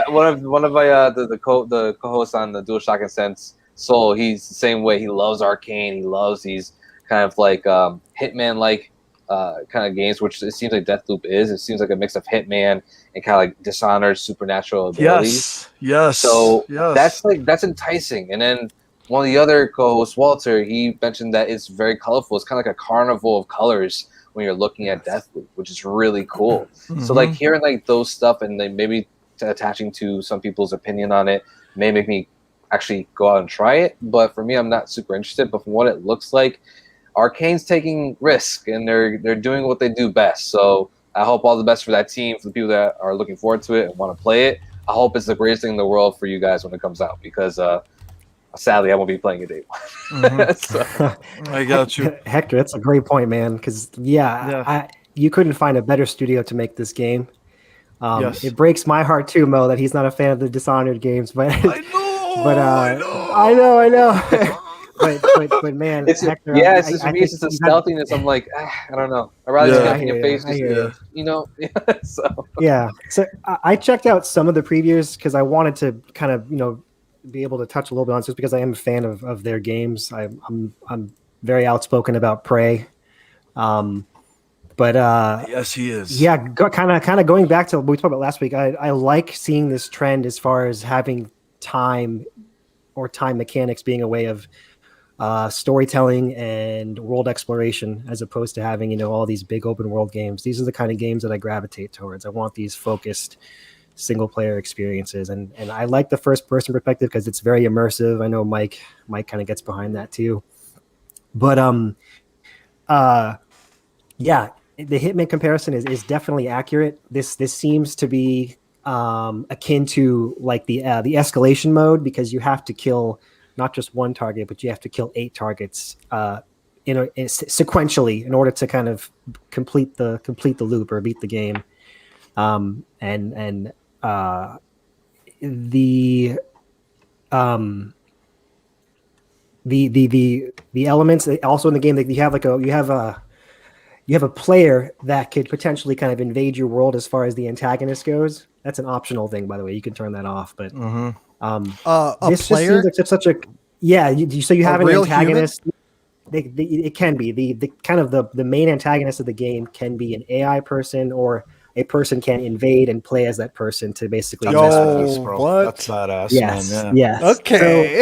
one of my the co-hosts on the DualShock Ascent, Soul, he's the same way. He loves Arcane. He loves these kind of like Hitman like kind of games, which it seems like Deathloop is. It seems like a mix of Hitman and kind of like Dishonored supernatural abilities. Yes. So yes. that's enticing. And then one of the other co-hosts, Walter, he mentioned that it's very colorful. It's kind of like a carnival of colors when you're looking at Deathloop, which is really cool. So like hearing like those stuff and then maybe attaching to some people's opinion on it may make me actually go out and try it. But for me, I'm not super interested. But from what it looks like, Arcane's taking risk and they're doing what they do best. So I hope all the best for that team, for the people that are looking forward to it and want to play it. I hope it's the greatest thing in the world for you guys when it comes out, because sadly I won't be playing it day one. So. I got you, Hector. That's a great point, man. Because you couldn't find a better studio to make this game. Yes. It breaks my heart too, Mo, that he's not a fan of the Dishonored games. But I know. But man, it's Hector, it's just for me. It's just the stealthiness. I'm like, I don't know. I'd rather just get in your face. So I checked out some of the previews because I wanted to kind of be able to touch a little bit on this, just because I am a fan of their games. I'm very outspoken about Prey. But yes, he is. Yeah, kind of going back to what we talked about last week. I like seeing this trend as far as having time or time mechanics being a way of storytelling and world exploration, as opposed to having all these big open world games. These are the kind of games that I gravitate towards. I want these focused single player experiences, and I like the first person perspective because it's very immersive. I know Mike kind of gets behind that too. But the Hitman comparison is definitely accurate. This seems to be akin to like the escalation mode, because you have to kill not just one target, but you have to kill 8 targets sequentially in order to kind of complete the loop or beat the game. The elements also in the game that you have a player that could potentially kind of invade your world as far as the antagonist goes. That's an optional thing, by the way. You can turn that off, but this player? just seems like such a so you have an antagonist. It can be the kind of the main antagonist of the game can be an AI person, or a person can invade and play as that person to basically mess with you. Bro. That's badass. Yes, man, yes. Okay.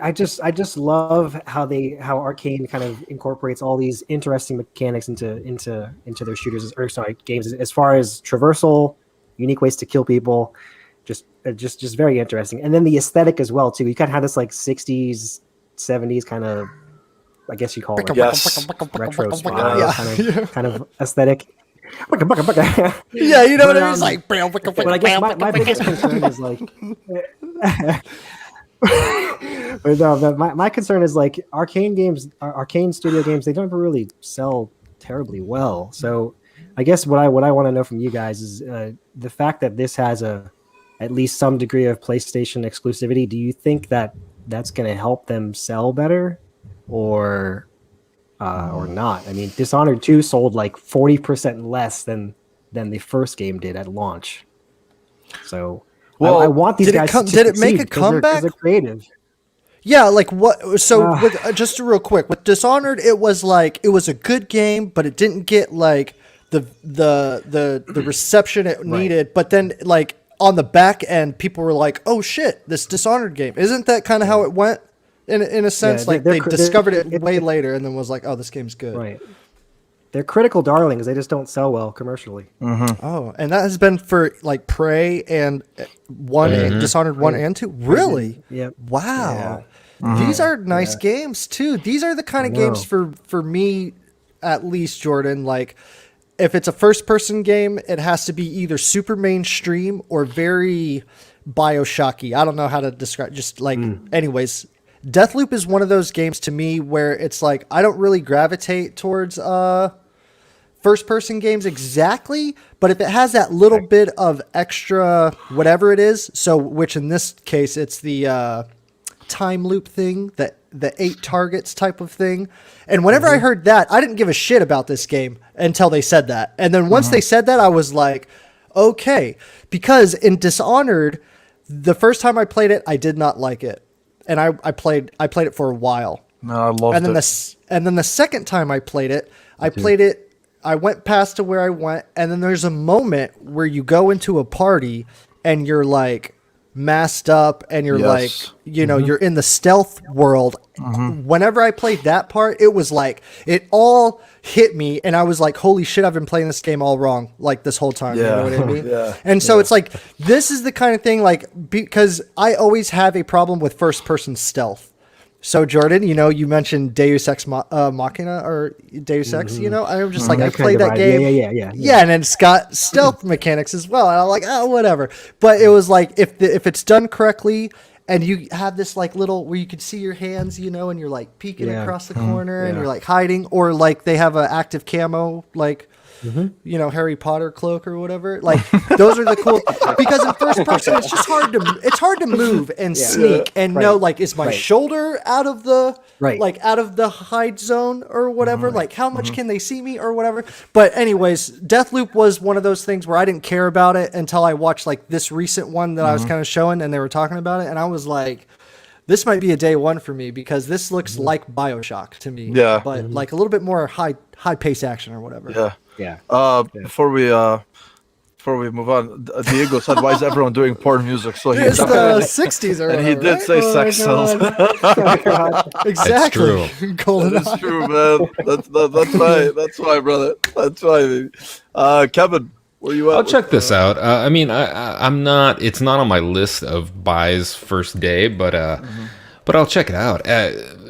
I just love how Arcane kind of incorporates all these interesting mechanics into their shooters, or sorry, games, as far as traversal, unique ways to kill people, just very interesting. And then the aesthetic as well too. You kind of have this like 60s, 70s kind of, I guess you call it like Yes. retro style kind of aesthetic. Yeah, you know what I mean? It's But, like, but I guess my biggest concern is like, but no, but my concern is like arcane studio games. They don't really sell terribly well. So I guess what I want to know from you guys is the fact that this has at least some degree of PlayStation exclusivity. Do you think that that's going to help them sell better, or not? I mean, Dishonored 2 sold like 40% less than the first game did at launch. So Well, I want these guys to did it make a succeed 'cause comeback? they're creative. yeah, like what? So with, just real quick with Dishonored, it was like it was a good game, but it didn't get like the reception it needed. But then like on the back end, people were like, "Oh shit, this Dishonored game!" Isn't that kind of how it went? In a sense, Yeah, like they discovered it way later, and then was like, "Oh, this game's good." Right. They're critical darlings. They just don't sell well commercially. Oh, and that has been for like Prey and Dishonored 1 and 2. Really? Yep. Wow. These are nice games too. These are the kind of games for me, at least, Jordan. Like, if it's a first-person game, it has to be either super mainstream or very Bioshocky. I don't know how to describe. Just like, anyways, Deathloop is one of those games to me where it's like I don't really gravitate towards first-person games exactly, but if it has that little bit of extra whatever it is, so which in this case it's the time loop thing, the 8 targets type of thing. And whenever I heard that, I didn't give a shit about this game until they said that. And then once they said that, I was like, okay, because in Dishonored, the first time I played it, I did not like it, and I played it for a while. No, I loved And then it. and then the second time I played it, I went past to where I went, and then there's a moment where you go into a party and you're like masked up and you're like, you know, you're in the stealth world. Whenever I played that part, it was like it all hit me, and I was like, holy shit, I've been playing this game all wrong like this whole time. You know what I mean? And so it's like this is the kind of thing, like, because I always have a problem with first person stealth. So Jordan, you know, you mentioned Deus Ex Machina or Deus Ex, you know, I'm just like, I played that game. Yeah. And it's got stealth mechanics as well. And I'm like, oh, whatever. But it was like, if it's done correctly and you have this like little, where you can see your hands, you know, and you're like peeking across the corner and you're like hiding, or like they have an active camo, like, you know, Harry Potter cloak or whatever. Like those are the cool, because in first person it's just hard to move and sneak and know, like, is my shoulder out of the like out of the hide zone or whatever, like how much can they see me or whatever. But anyways, Deathloop was one of those things where I didn't care about it until I watched like this recent one that I was kind of showing, and they were talking about it, and I was like, this might be a day one for me, because this looks like BioShock to me. Yeah. But like a little bit more high pace action or whatever. Before we move on, Diego said, "Why is everyone doing porn music?" So It's the 60s or and he whatever, did say sex sells. Exactly. true. Golden That's true, man. That's why, brother. That's why. Kevin, where you at? I'll check this out. I mean, I'm not. It's not on my list of buys first day, but I'll check it out.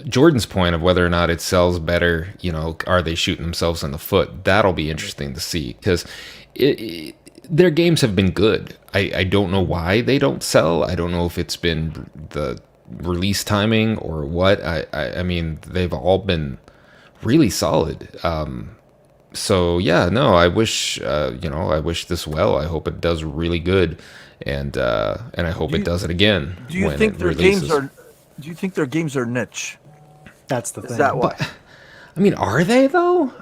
Jordan's point of whether or not it sells better, you know, are they shooting themselves in the foot? That'll be interesting to see, because their games have been good. I don't know why they don't sell. I don't know if it's been the release timing or what. I mean, they've all been really solid. So yeah, no, I wish I wish this well. I hope it does really good, and I hope it does it again. Do you think their games are? Do you think their games are niche? That's the thing. Is that why? I mean, are they though?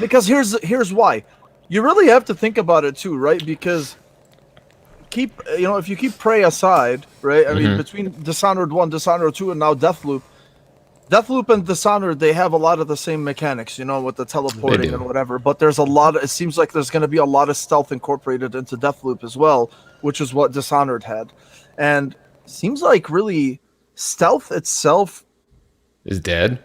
Because here's why. You really have to think about it too, right? Because if you keep Prey aside, right? I mean, between Dishonored 1, Dishonored 2, and now Deathloop and Dishonored, they have a lot of the same mechanics, you know, with the teleporting and whatever. But there's a lot. It seems like there's going to be a lot of stealth incorporated into Deathloop as well, which is what Dishonored had, and seems like really stealth itself is dead.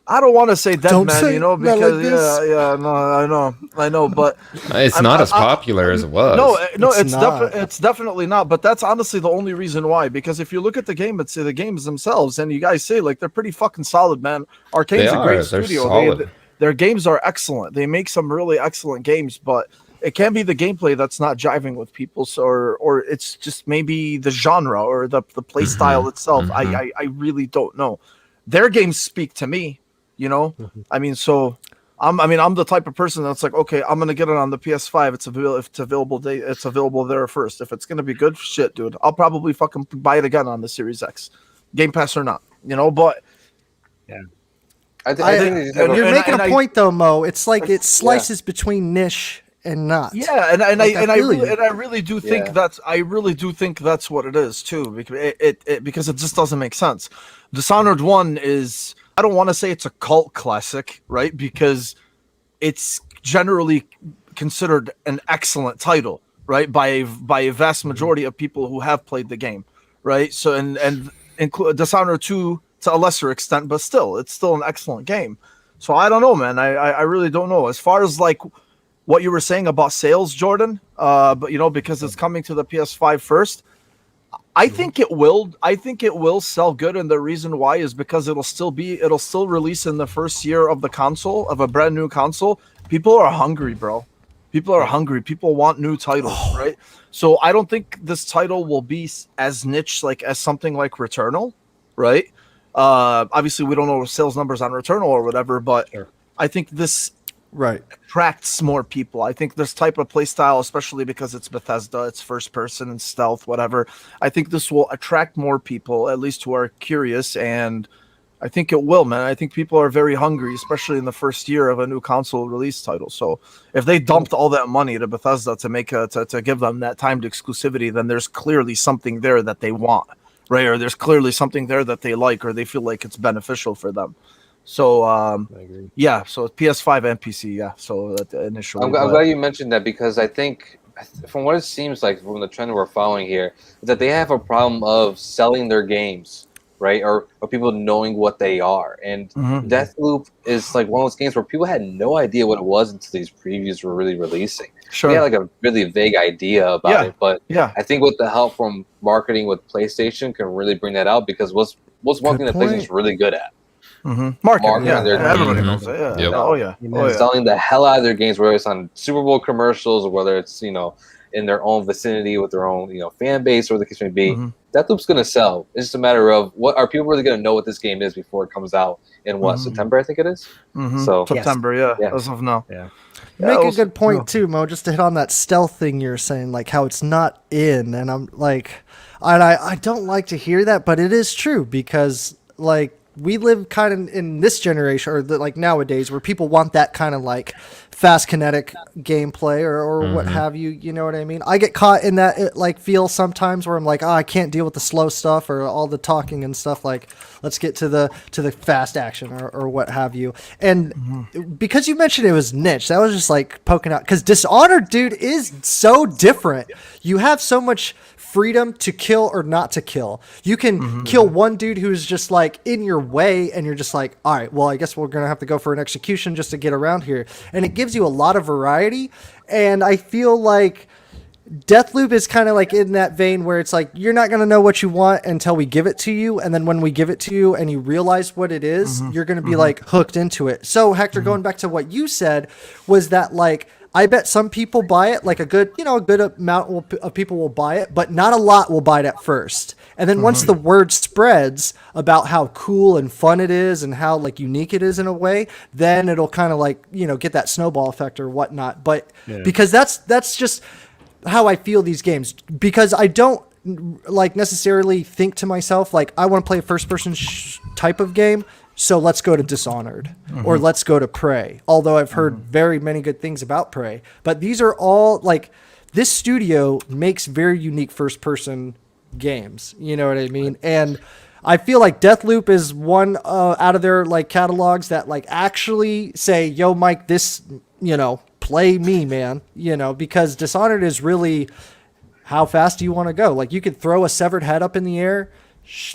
I don't want to say dead Don't man, say you know, it, not because like this. no, I know, but It's not as popular as it was. no, It's not. it's definitely not. But that's honestly the only reason why. Because if you look at the game, it's the games themselves, and you guys say like they're pretty fucking solid, man. Arcane's a great They're studio. solid. Their games are excellent. They make some really excellent games, but it can be the gameplay that's not jiving with people, so, or it's just maybe the genre or the play style itself. I really don't know. Their games speak to me, you know. I mean, so I'm the type of person that's like, okay, I'm gonna get it on the PS5. It's available there first. If it's gonna be good, shit, dude, I'll probably fucking buy it again on the Series X, Game Pass or not, you know. But I think You're making a I- point though, Mo. It's like it slices between niche and not. yeah, and I really do think Yeah. that's what it is too, because it just doesn't make sense. Dishonored 1 is, I don't want to say it's a cult classic, right? Because it's generally considered an excellent title, right? By a vast majority of people who have played the game, right? So and include Dishonored 2 to a lesser extent, but still, it's still an excellent game. So I don't know, man. I really don't know. As far as like what you were saying about sales, Jordan, but you know, because it's coming to the PS5 first, I think it will. I think it will sell good, and the reason why is because it'll still release in the first year of the console, of a brand new console. People are hungry, bro. People are hungry. People want new titles, right? So I don't think this title will be as niche like as something like Returnal, right? Obviously, we don't know sales numbers on Returnal or whatever, but I think this attracts more people. I think this type of play style, especially because it's Bethesda, it's first person and stealth, whatever. I think this will attract more people, at least who are curious, and I think it will, man. I think people are very hungry, especially in the first year of a new console release title. So if they dumped all that money to Bethesda to give them that timed exclusivity, then there's clearly something there that they want, right? Or there's clearly something there that they like, or they feel like it's beneficial for them. So yeah, so PS5 and PC, yeah. So initially, I'm glad you mentioned that, because I think from what it seems like from the trend we're following here is that they have a problem of selling their games, right? Or people knowing what they are. And Deathloop is like one of those games where people had no idea what it was until these previews were really releasing. Sure. They had like a really vague idea about it, but yeah, I think with the help from marketing with PlayStation can really bring that out, because what's one thing that PlayStation's really good at? Marketing, yeah, their everybody games. knows it. Yeah. Yep. Oh yeah. Selling the hell out of their games, whether it's on Super Bowl commercials or whether it's, you know, in their own vicinity with their own, you know, fan base, or the case may be. Deathloop's gonna sell. It's just a matter of what are people really gonna know what this game is before it comes out in September, I think it is. So September, yeah, as of now. You make a good point too, Mo, just to hit on that stealth thing you're saying, like how it's not in, and I'm like, I don't like to hear that, but it is true, because like we live kind of in this generation, or like nowadays, where people want that kind of like fast kinetic gameplay or what have you. You know what I mean? I get caught in that like feel sometimes where I'm like, I can't deal with the slow stuff or all the talking and stuff. Like, let's get to the fast action or what have you. And because you mentioned it was niche, that was just like poking out, because Dishonored, dude, is so different. You have so much freedom to kill or not to kill. You can kill one dude who's just like in your way, and you're just like, all right, well, I guess we're gonna have to go for an execution just to get around here. And it gives you a lot of variety. And I feel like Deathloop is kind of like in that vein where it's like, you're not gonna know what you want until we give it to you, and then when we give it to you and you realize what it is, you're gonna be like hooked into it. So Hector, going back to what you said, was that like, I bet some people buy it, like a good amount of people will buy it, but not a lot will buy it at first. And then once the word spreads about how cool and fun it is and how like unique it is in a way, then it'll kind of like, get that snowball effect or whatnot. But because that's just how I feel these games, because I don't like necessarily think to myself, like, I want to play a first person type of game, so let's go to Dishonored or let's go to Prey. Although I've heard very many good things about Prey, but these are all like, this studio makes very unique first person games. You know what I mean? And I feel like Deathloop is one out of their like catalogs that like actually say, yo, Mike, this, play me, man, because Dishonored is really how fast do you want to go? Like, you could throw a severed head up in the air,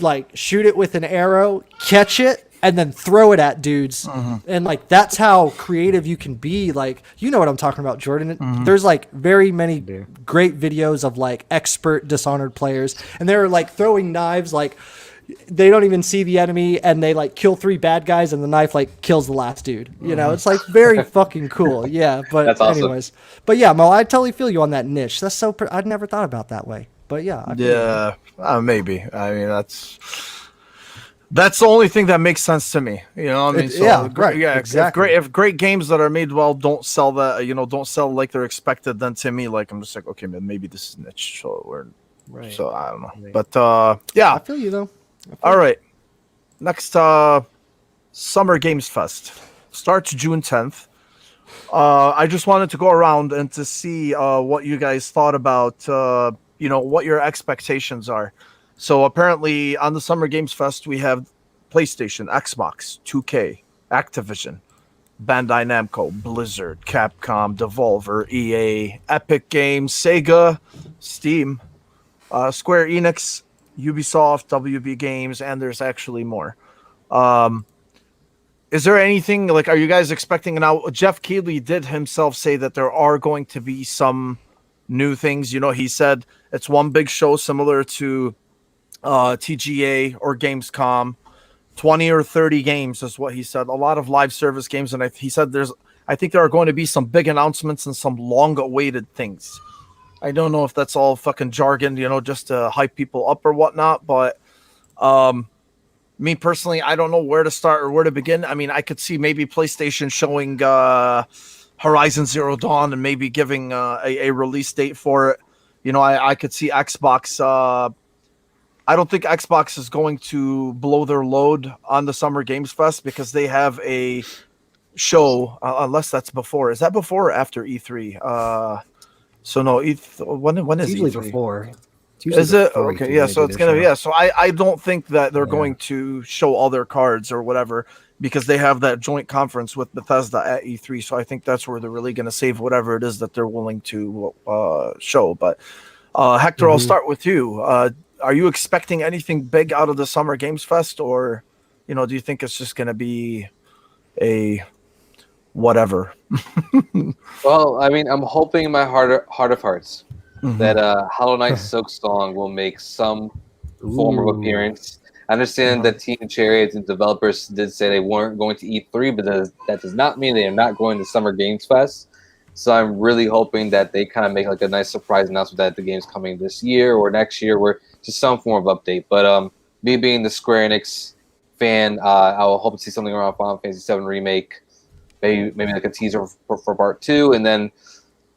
like shoot it with an arrow, catch it, and then throw it at dudes. And like that's how creative you can be. Like, you know what I'm talking about, Jordan. There's like very many great videos of like expert Dishonored players, and they're like throwing knives, like they don't even see the enemy, and they like kill 3 bad guys, and the knife like kills the last dude. You know, it's like very fucking cool. Yeah, but That's awesome. anyways, but yeah, Mo, I totally feel you on that niche. That's so I'd never thought about that way. But yeah, I feel you. Yeah, maybe. I mean, that's the only thing that makes sense to me. You know, what I mean, right. Yeah, Exactly. If great games that are made well don't sell that, don't sell like they're expected, then to me, like I'm just like, okay, man, maybe this is niche. So I don't know, but yeah, I feel you though. All right. Next, Summer Games Fest starts June 10th. I just wanted to go around and to see what you guys thought about, what your expectations are. So apparently on the Summer Games Fest, we have PlayStation, Xbox, 2K, Activision, Bandai Namco, Blizzard, Capcom, Devolver, EA, Epic Games, Sega, Steam, Square Enix, Ubisoft, WB Games, and there's actually more. Is there anything like, are you guys expecting now? Jeff Keighley did himself say that there are going to be some new things. He said it's one big show similar to TGA or Gamescom. 20 or 30 games is what he said. A lot of live service games, and he said I think there are going to be some big announcements and some long-awaited things. I don't know if that's all fucking jargon, just to hype people up or whatnot. But me personally, I don't know where to start or where to begin. I mean, I could see maybe PlayStation showing Horizon Zero Dawn and maybe giving a release date for it. I could see Xbox. I don't think Xbox is going to blow their load on the Summer Games Fest because they have a show, unless that's before. Is that before or after E3? So no, when is usually E3? before. Is it okay? Yeah, so it's gonna be So I don't think that they're going to show all their cards or whatever because they have that joint conference with Bethesda at E3. So I think that's where they're really gonna save whatever it is that they're willing to show. But Hector, I'll start with you. Are you expecting anything big out of the Summer Games Fest, or do you think it's just gonna be a whatever? Well, I mean, I'm hoping in my heart of hearts that Hollow Knight Silksong will make some form of appearance. I understand that Team Chariots and developers did say they weren't going to E3, but that does not mean they are not going to Summer Games Fest. So I'm really hoping that they kind of make like a nice surprise announcement that the game's coming this year or next year, where just some form of update. But me being the Square Enix fan, I will hope to see something around Final Fantasy VII Remake. Maybe like a teaser for part 2, and then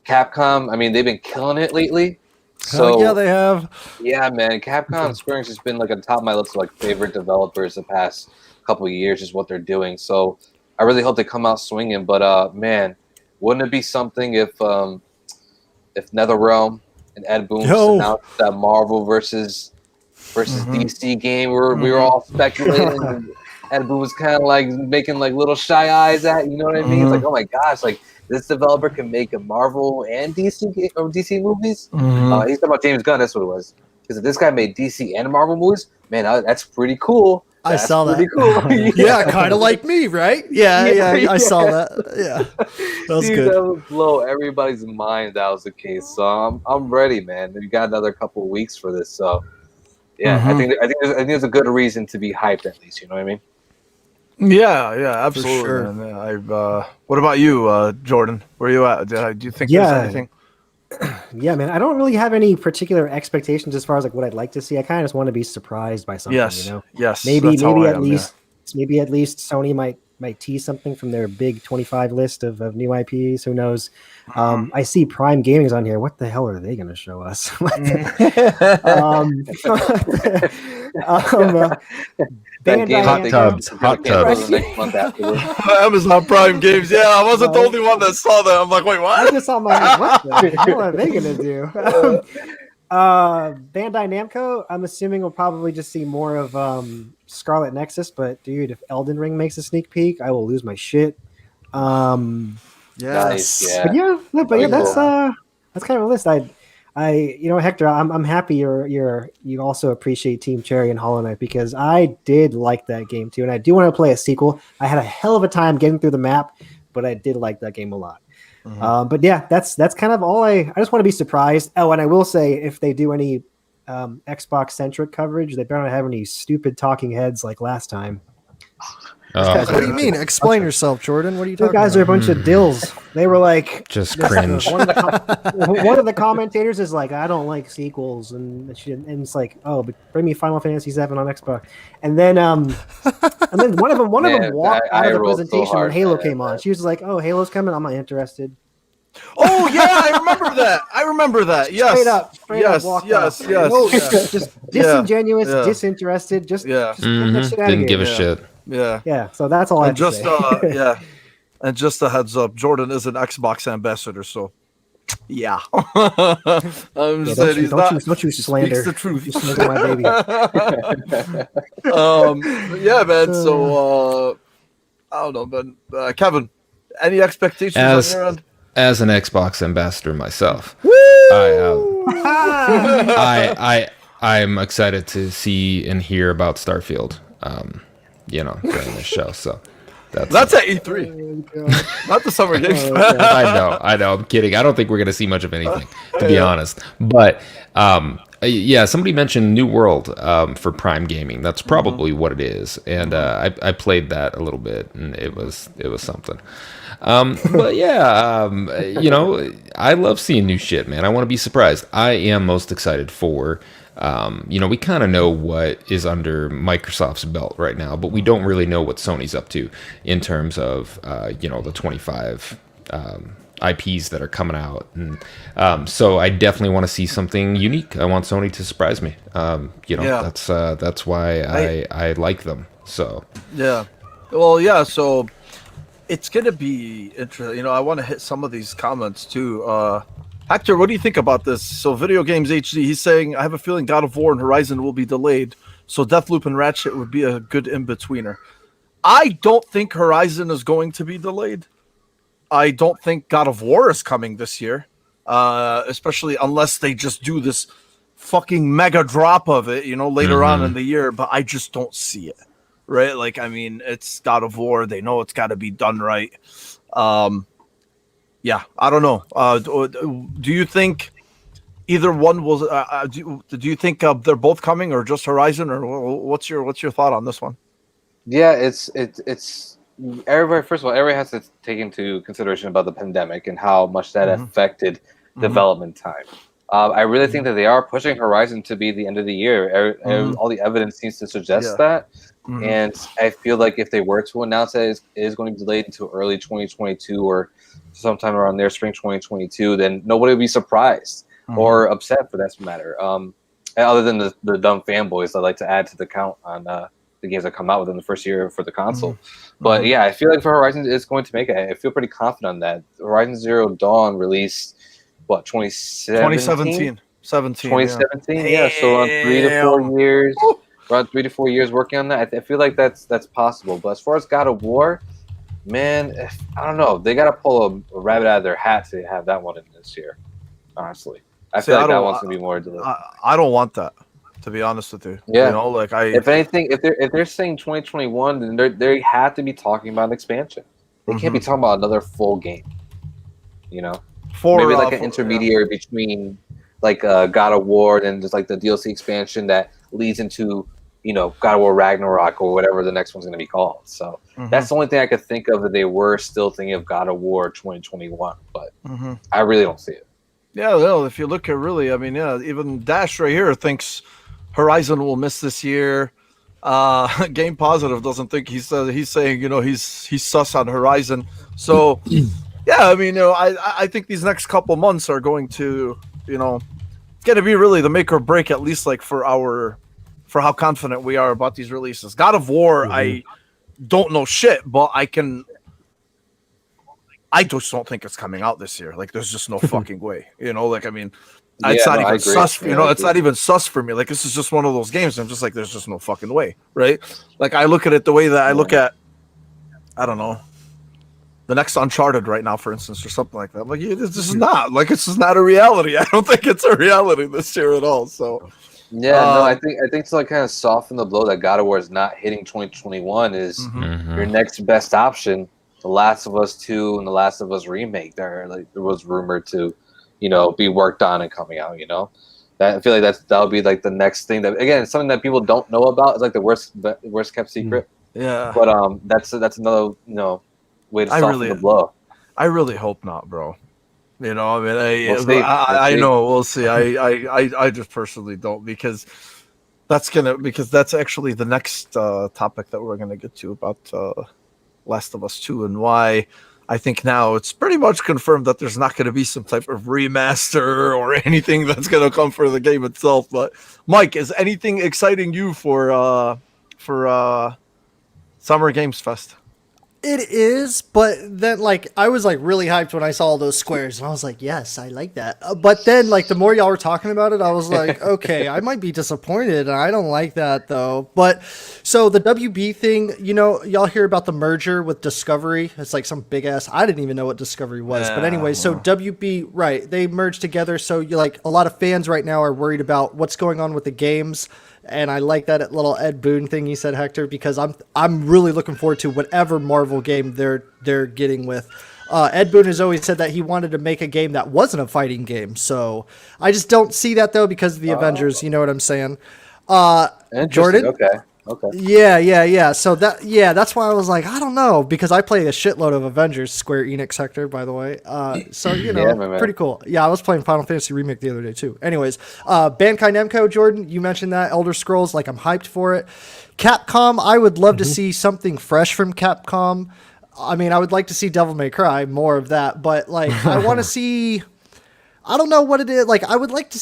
Capcom. I mean, they've been killing it lately. So yeah, they have. Yeah, man, Capcom and Square Enix has been like on top of my list of like favorite developers the past couple of years, just what they're doing. So I really hope they come out swinging. But man, wouldn't it be something if NetherRealm and Ed Boon announced that Marvel versus DC game we were all speculating? And Ed Boon was kind of like making like little shy eyes at, you know what I mean? It's like, oh my gosh, like this developer can make a Marvel and DC movies. He's talking about James Gunn. That's what it was. Because if this guy made DC and Marvel movies, man, that's pretty cool. I saw that. Cool. Yeah, kind of like me, right? Yeah, I saw that. Yeah, that was good. That would blow everybody's mind. That was the case. So I'm ready, man. We got another couple of weeks for this. So yeah, I think there's a good reason to be hyped at least. You know what I mean? Yeah, absolutely. Sure. And, what about you, Jordan? Where are you at? Do you think there's anything? Yeah, man. I don't really have any particular expectations as far as like what I'd like to see. I kind of just want to be surprised by something. Yes, you know? yes. Maybe at least Sony might tease something from their big 25 list of new IPs. Who knows? I see Prime Gaming's on here. What the hell are they going to show us? Hot tubs. Next month afterwards. Amazon Prime Games. Yeah, I wasn't the only one that saw that. I'm like, wait, I what? just saw my head. What the hell are they going to do? Bandai Namco, I'm assuming we'll probably just see more of Scarlet Nexus, but dude, if Elden Ring makes a sneak peek, I will lose my shit. Yes. Nice, yeah. But yeah, that's kind of a list. Hector, I'm happy you also appreciate Team Cherry and Hollow Knight, because I did like that game too, and I do want to play a sequel. I had a hell of a time getting through the map, but I did like that game a lot. But yeah, that's kind of all. I just want to be surprised. Oh, and I will say, if they do any Xbox centric coverage, they better not have any stupid talking heads like last time. What do you mean? Explain yourself, Jordan. What are you talking about? Those guys are a bunch of dills. They were like, just cringe. One of the commentators is like, I don't like sequels, and it's like, oh, but bring me Final Fantasy VII on Xbox. And then one of them walked out of the presentation when Halo came on. She was like, oh, Halo's coming. I'm not interested. Oh yeah, I remember that. Yes. Straight up walked out. Yes. Just disingenuous, disinterested. Just get that shit out Didn't of give here. a shit. Yeah. So that's all I have to say. And just a heads up, Jordan is an Xbox ambassador, so yeah. I'm saying he's not. Don't you slander? Speaks the truth. You slander my baby. Yeah, man. So I don't know, man. Kevin, any expectations on your end? As an Xbox ambassador myself, I'm excited to see and hear about Starfield. During this show, so that's at E3, not the Summer Games. I know. I'm kidding. I don't think we're gonna see much of anything, to be honest. But somebody mentioned New World for Prime Gaming. That's probably what it is, and I played that a little bit, and it was something. But yeah, I love seeing new shit, man. I want to be surprised. I am most excited for. We kind of know what is under Microsoft's belt right now, but we don't really know what Sony's up to in terms of, the 25 IPs that are coming out. And so I definitely want to see something unique. I want Sony to surprise me. That's why I like them. So yeah, well, yeah. So it's gonna be interesting. I want to hit some of these comments too. Hector, what do you think about this? So Video Games HD, he's saying, I have a feeling God of War and Horizon will be delayed, so Deathloop and Ratchet would be a good in-betweener. I don't think Horizon is going to be delayed. I don't think God of War is coming this year, especially unless they just do this fucking mega drop of it, later on in the year, but I just don't see it, right? Like, I mean, it's God of War. They know it's got to be done right. Yeah, I don't know. Do you think either one will? Do you think they're both coming, or just Horizon, or what's your thought on this one? Yeah, it's everybody. First of all, everybody has to take into consideration about the pandemic and how much that affected development time. I really think that they are pushing Horizon to be the end of the year. All the evidence seems to suggest that. And I feel like if they were to announce that it is going to be delayed until early 2022 or sometime around there, spring 2022, then nobody would be surprised or upset for that matter. Other than the dumb fanboys that like to add to the count on the games that come out within the first year for the console. But yeah, I feel like for Horizon, it's going to make it. I feel pretty confident on that. Horizon Zero Dawn released, 2017? 2017, yeah. So around 3 to 4 years. Around 3 to 4 years working on that. I feel like that's possible. But as far as God of War, man, I don't know. They got to pull a rabbit out of their hat to have that one in this year. Honestly, I feel like that one's gonna be more delayed. I don't want that, to be honest with you. Yeah, if anything, if they're saying 2021, then they have to be talking about expansion. They can't be talking about another full game. Maybe like an intermediary between like God of War and just like the DLC expansion that leads into God of War Ragnarok or whatever the next one's going to be called. So that's the only thing I could think of that they were still thinking of God of War 2021, but I really don't see it. Yeah, well, if you look at really, I mean, yeah, even Dash right here thinks Horizon will miss this year. Game Positive doesn't think he's saying he's sus on Horizon. So yeah, I mean, I think these next couple months are going to it's going to be really the make or break, at least like for how confident we are about these releases. God of War, I don't know shit, but I just don't think it's coming out this year. Like, there's just no fucking way. Like, I mean, it's not even sus. It's not even sus for me. Like, this is just one of those games. I'm just like, there's just no fucking way, right? Like, I look at it the way that I look at, I don't know, the next Uncharted right now, for instance, or something like that. I'm like, this is not like this is not a reality. I don't think it's a reality this year at all. So yeah, no, I think to like kind of soften the blow that God of War is not hitting 2021 is your next best option, The Last of Us 2 and The Last of Us remake. There was rumored to, be worked on and coming out. That I feel like that'll be like the next thing that again something that people don't know about. It's like the worst kept secret. yeah, But that's another way to soften the blow. I really hope not, bro. I mean, We'll see. I know we'll see. I just personally don't because that's actually the next topic that we're gonna get to about Last of Us 2 and why I think now it's pretty much confirmed that there's not going to be some type of remaster or anything that's going to come for the game itself. But Mike, is anything exciting you for Summer Games Fest? It is, but then I was really hyped when I saw all those squares, and I was like, yes, I like that. But then the more y'all were talking about it, I was like, okay, I might be disappointed, and I don't like that though. But so the WB thing, y'all hear about the merger with Discovery? It's like some big ass. I didn't even know what Discovery was, but anyway, so WB, right? They merged together, so a lot of fans right now are worried about what's going on with the games. And I like that little Ed Boon thing you said, Hector, because I'm really looking forward to whatever Marvel game they're getting with. Ed Boon has always said that he wanted to make a game that wasn't a fighting game. So I just don't see that though because of the Avengers. You know what I'm saying? Jordan? Okay. Yeah. So that's why I was like, I don't know, because I play a shitload of Avengers, Square Enix, Hector, by the way. So pretty cool. Yeah, I was playing Final Fantasy Remake the other day too. Anyways, Bandai Namco, Jordan, you mentioned that Elder Scrolls, I'm hyped for it. Capcom, I would love to see something fresh from Capcom. I mean, I would like to see Devil May Cry, more of that, but I want to see. I don't know what it is. I would like to,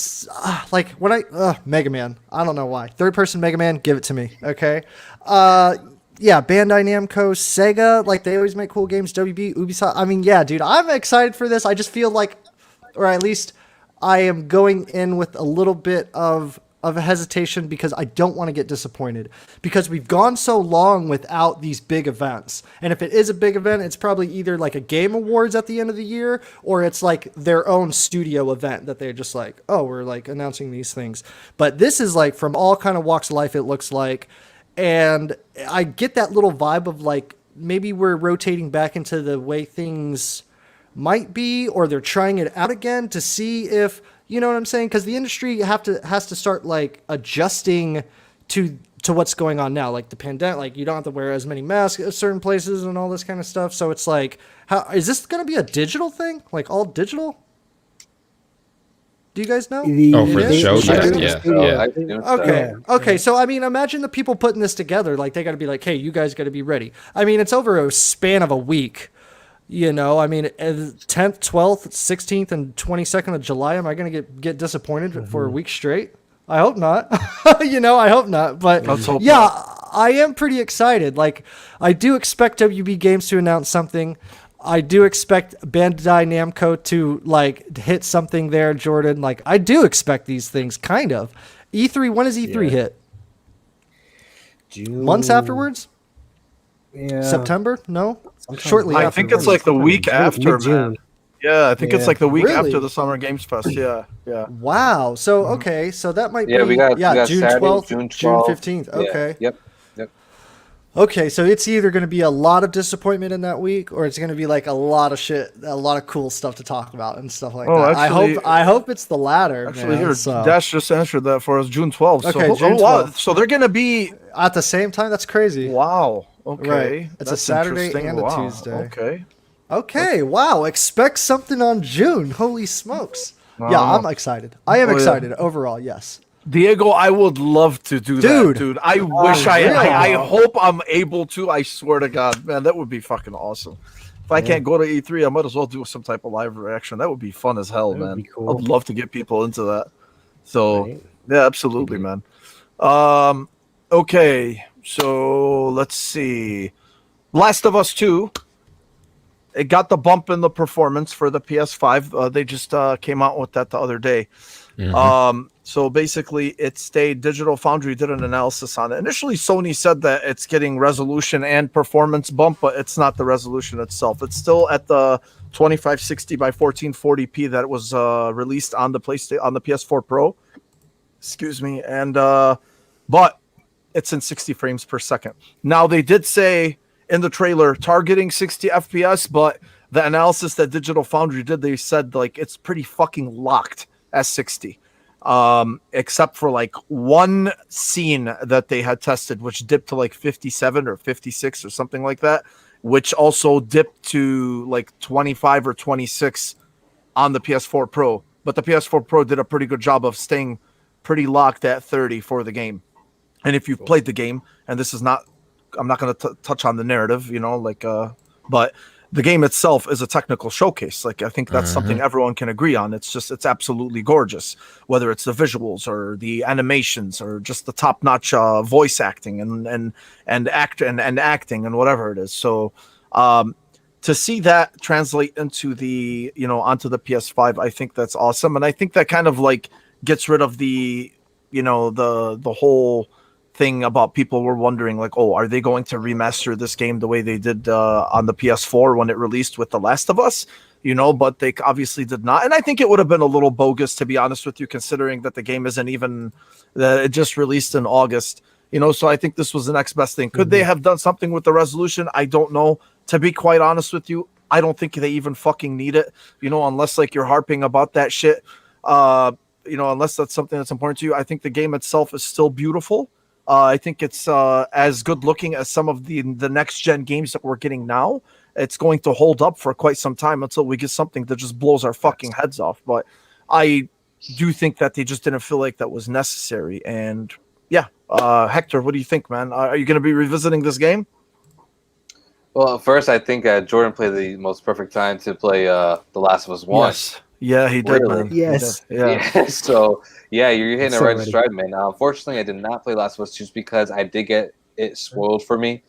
when Mega Man. I don't know why. Third person Mega Man, give it to me. Okay. Yeah, Bandai Namco, Sega, they always make cool games. WB, Ubisoft. I mean, yeah, dude, I'm excited for this. I just feel or at least I am going in with a little bit of a hesitation because I don't want to get disappointed because we've gone so long without these big events. And if it is a big event, it's probably either a Game Awards at the end of the year or it's their own studio event that they're just we're announcing these things. But this is from all kind of walks of life, it looks like. And I get that little vibe of maybe we're rotating back into the way things might be, or they're trying it out again to see if, you know what I'm saying? Because the industry has to start adjusting to what's going on now, the pandemic. You don't have to wear as many masks at certain places and all this kind of stuff. So it's how is this going to be a digital thing? All digital? Do you guys know? For the show, yeah. Okay. So I mean, imagine the people putting this together. They got to be hey, you guys got to be ready. I mean, it's over a span of a week. I mean, 10th, 12th, 16th, and 22nd of July, am I going to get disappointed for a week straight? I hope not. I hope not. But I am pretty excited. I do expect WB Games to announce something. I do expect Bandai Namco to hit something there, Jordan. I do expect these things, kind of. E3, when does E3 hit? June. Months afterwards? Yeah. September? No? Shortly after. I think it's the week after, man. Yeah, I think it's the week Really? after the Summer Games Fest. Yeah. Wow. So, okay. So that might be we got June Saturday, 12th, June June 12th. 15th. Okay. Yep. Okay, so it's either going to be a lot of disappointment in that week, or it's going to be a lot of shit, a lot of cool stuff to talk about and stuff like that. Actually, I hope it's the latter. Actually, man, Dash just answered that for us, June 12th. Okay, so, June wow. 12th. So they're gonna be at the same time. That's crazy. Wow. Okay. Right. It's a Saturday interesting. and a Wow. Tuesday. Okay. Wow. Expect something on June. Holy smokes. Yeah, I'm excited. I am excited overall. Yes. Diego, I would love to do that, dude. I wish I hope I'm able to. I swear to God, man, that would be fucking awesome. If I can't go to E3, I might as well do some type of live reaction. That would be fun as hell, man. Be cool. I'd love to get people into that. So, yeah, absolutely, man. Okay, so let's see. Last of Us 2. It got the bump in the performance for the PS5. They just came out with that the other day. So basically, it stayed. Digital Foundry did an analysis on it. Initially, Sony said that it's getting resolution and performance bump, but it's not the resolution itself. It's still at the 2560 by 1440p that was released on the PS4 Pro. Excuse me, and but it's in 60 frames per second. Now they did say in the trailer targeting 60 FPS, but the analysis that Digital Foundry did, they said like it's pretty fucking locked at 60. Except for like one scene that they had tested, which dipped to like 57 or 56 or something like that, which also dipped to like 25 or 26 on the PS4 Pro. But the PS4 Pro did a pretty good job of staying pretty locked at 30 for the game. And if you've played the game, and this is not, I'm not going to touch on the narrative, you know, like, but the game itself is a technical showcase. Like, I think that's something everyone can agree on. It's absolutely gorgeous, whether it's the visuals or the animations or just the top-notch voice acting and acting and whatever it is. So, to see that translate into onto the PS5, I think that's awesome. And I think that kind of like gets rid of the whole thing about people were wondering like, oh, are they going to remaster this game the way they did on the PS4 when it released with The Last of Us? But they obviously did not. And I think it would have been a little bogus, to be honest with you, considering that the game isn't even that it just released in August. So I think this was the next best thing. Could they have done something with the resolution? I don't know. To be quite honest with you, I don't think they even fucking need it, unless like you're harping about that shit. Unless that's something that's important to you. I think the game itself is still beautiful. I think it's as good looking as some of the next gen games that we're getting now. It's going to hold up for quite some time until we get something that just blows our fucking heads off. But I do think that they just didn't feel like that was necessary. And yeah, Hector, what do you think, man? Are you going to be revisiting this game? Well, first, I think Jordan played the most perfect time to play The Last of Us 1. Yes. Yeah, he did, man. Yes. Yeah. So, yeah, you're hitting So it right in ready. stride, man. Unfortunately, I did not play Last of Us just because I did get it spoiled for me.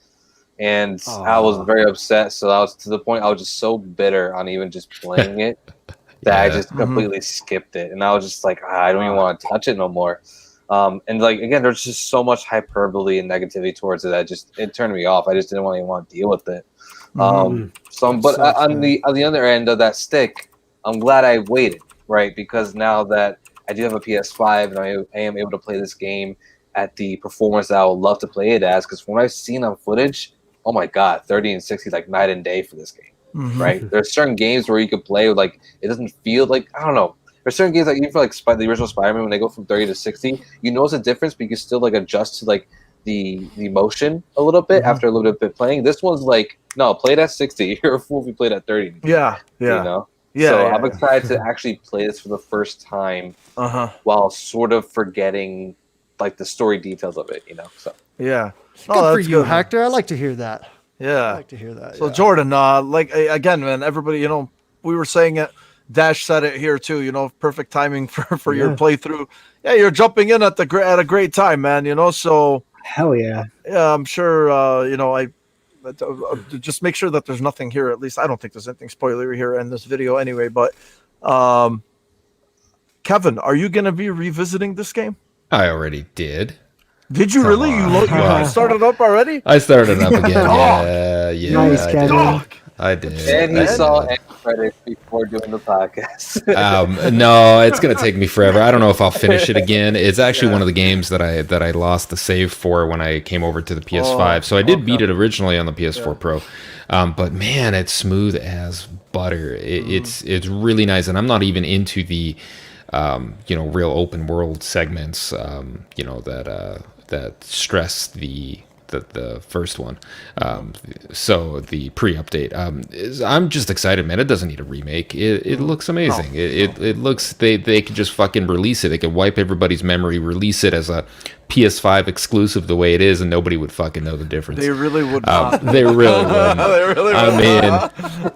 And I was very upset. So I was to the point I was just so bitter on even just playing it that I just completely skipped it. And I was just like, I don't even want to touch it no more. And like, again, there's just so much hyperbole and negativity towards it. It turned me off. I just didn't even want to deal with it. On the other end of that stick, I'm glad I waited, right? Because now that I do have a PS5 and I am able to play this game at the performance that I would love to play it as, because from what I've seen on footage, oh my god, 30 and 60 is like night and day for this game, right? There's certain games where you could play with like it doesn't feel like, I don't know. There's certain games like even for like the original Spider-Man, when they go from 30 to 60, you notice a difference, but you can still like adjust to like the motion a little bit after a little bit playing. This one's like, no, play it at 60. You're a fool if you played at 30. Yeah. So I'm excited to actually play this for the first time while sort of forgetting like the story details of it, So Yeah. Good for you, Hector. I like to hear that. Yeah. I like to hear that. So Jordan, like again, man, everybody, we were saying it. Dash said it here too. Perfect timing for your playthrough. Yeah, you're jumping in at a great time, man. So Hell yeah. yeah, I'm sure. Just make sure that there's nothing here. At least I don't think there's anything spoilery here in this video anyway. But Kevin, are you going to be revisiting this game? I already did. Did you really? You started up already? I started up again. Yeah. Nice, I Kevin. did. I did. And he saw end credits before doing the podcast. No, it's gonna take me forever. I don't know if I'll finish it again. It's actually one of the games that I lost the save for when I came over to the PS5. So I did beat it originally on the PS4 Pro, but man, it's smooth as butter. It's really nice, and I'm not even into the real open world segments. That stress the first one. So the pre-update. I'm just excited, man. It doesn't need a remake. It looks amazing. It looks they could just fucking release it. They could wipe everybody's memory, release it as a PS5 exclusive the way it is, and nobody would fucking know the difference. They really would not. They really wouldn't.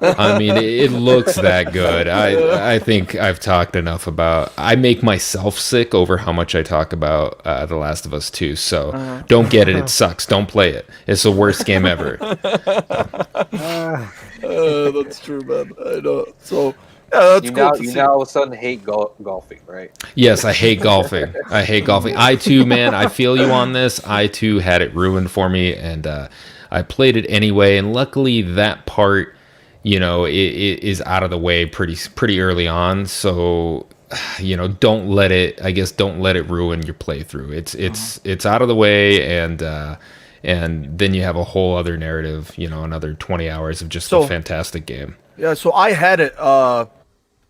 I mean, it looks that good. I think I've talked enough about. I make myself sick over how much I talk about The Last of Us 2. So don't get it. It sucks. Don't play it. It's the worst game ever. That's true, man. I know. So Yeah, that's You cool now to you see. now all of a sudden hate golfing, right? Yes, I hate golfing. I hate golfing. I too, man, I feel you on this. I too had it ruined for me, and I played it anyway. And luckily, that part, it is out of the way pretty early on. So, don't let it. I guess don't let it ruin your playthrough. It's out of the way, and then you have a whole other narrative. Another 20 hours of just a fantastic game. Yeah, so I had it.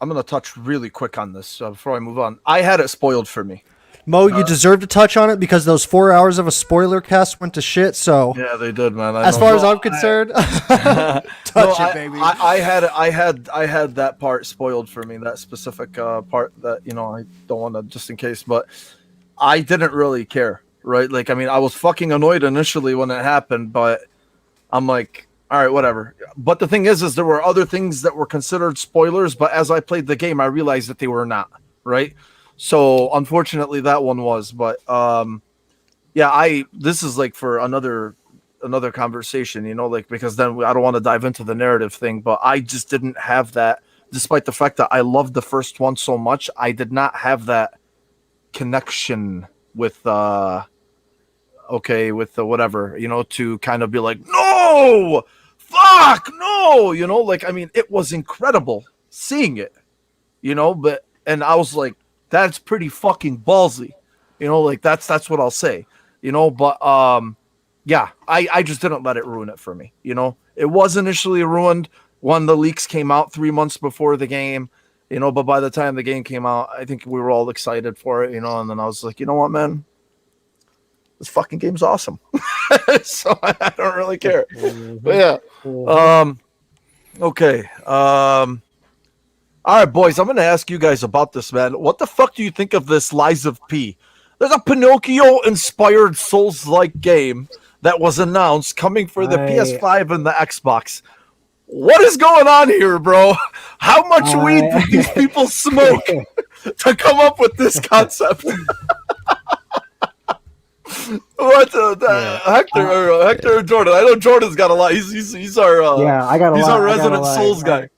I'm gonna touch really quick on this before I move on. I had it spoiled for me. Mo, you deserve to touch on it because those 4 hours of a spoiler cast went to shit. So, Yeah, they did, man. as far as I'm concerned, touch it, baby. I had that part spoiled for me. That specific part that I don't want to, just in case, but I didn't really care, right? Like, I mean, I was fucking annoyed initially when it happened, but I'm like, all right, whatever. But the thing is there were other things that were considered spoilers, but as I played the game, I realized that they were not, right? So unfortunately that one was, but this is like for another conversation, because then I don't want to dive into the narrative thing, but I just didn't have that, despite the fact that I loved the first one so much. I did not have that connection with with the whatever, to kind of be like, no, fuck, no, like, I mean, it was incredible seeing it, but, and I was like, that's pretty fucking ballsy, like that's what I'll say, but, yeah, I just didn't let it ruin it for me, it was initially ruined when the leaks came out 3 months before the game, but by the time the game came out, I think we were all excited for it, and then I was like, you know what, man? This fucking game's awesome. So I don't really care. But yeah. Okay. All right, boys, I'm going to ask you guys about this, man. What the fuck do you think of this Lies of P? There's a Pinocchio-inspired Souls-like game that was announced coming for the PS5 and the Xbox. What is going on here, bro? How much weed did these people smoke to come up with this concept? What Hector or Jordan? I know Jordan's got a lot. He's our I got a lot. He's our resident Souls guy.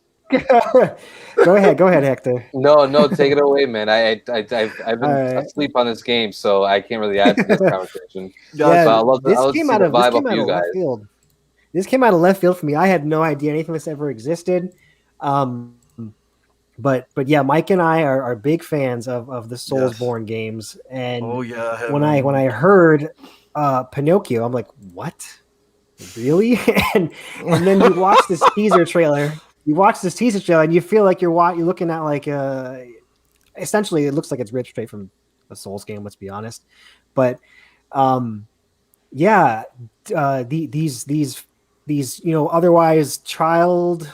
Go ahead, Hector. No, take it away, man. I've been asleep on this game, so I can't really add to this conversation. This came out of left field. This came out of left field for me. I had no idea anything this ever existed. But yeah, Mike and I are big fans of the Soulsborne games, and when I heard Pinocchio, I'm like, what? Really? and then you watch this teaser trailer. You watch this teaser trailer, and you feel like you're looking at like essentially it looks like it's ripped straight from a Souls game. Let's be honest, but these otherwise child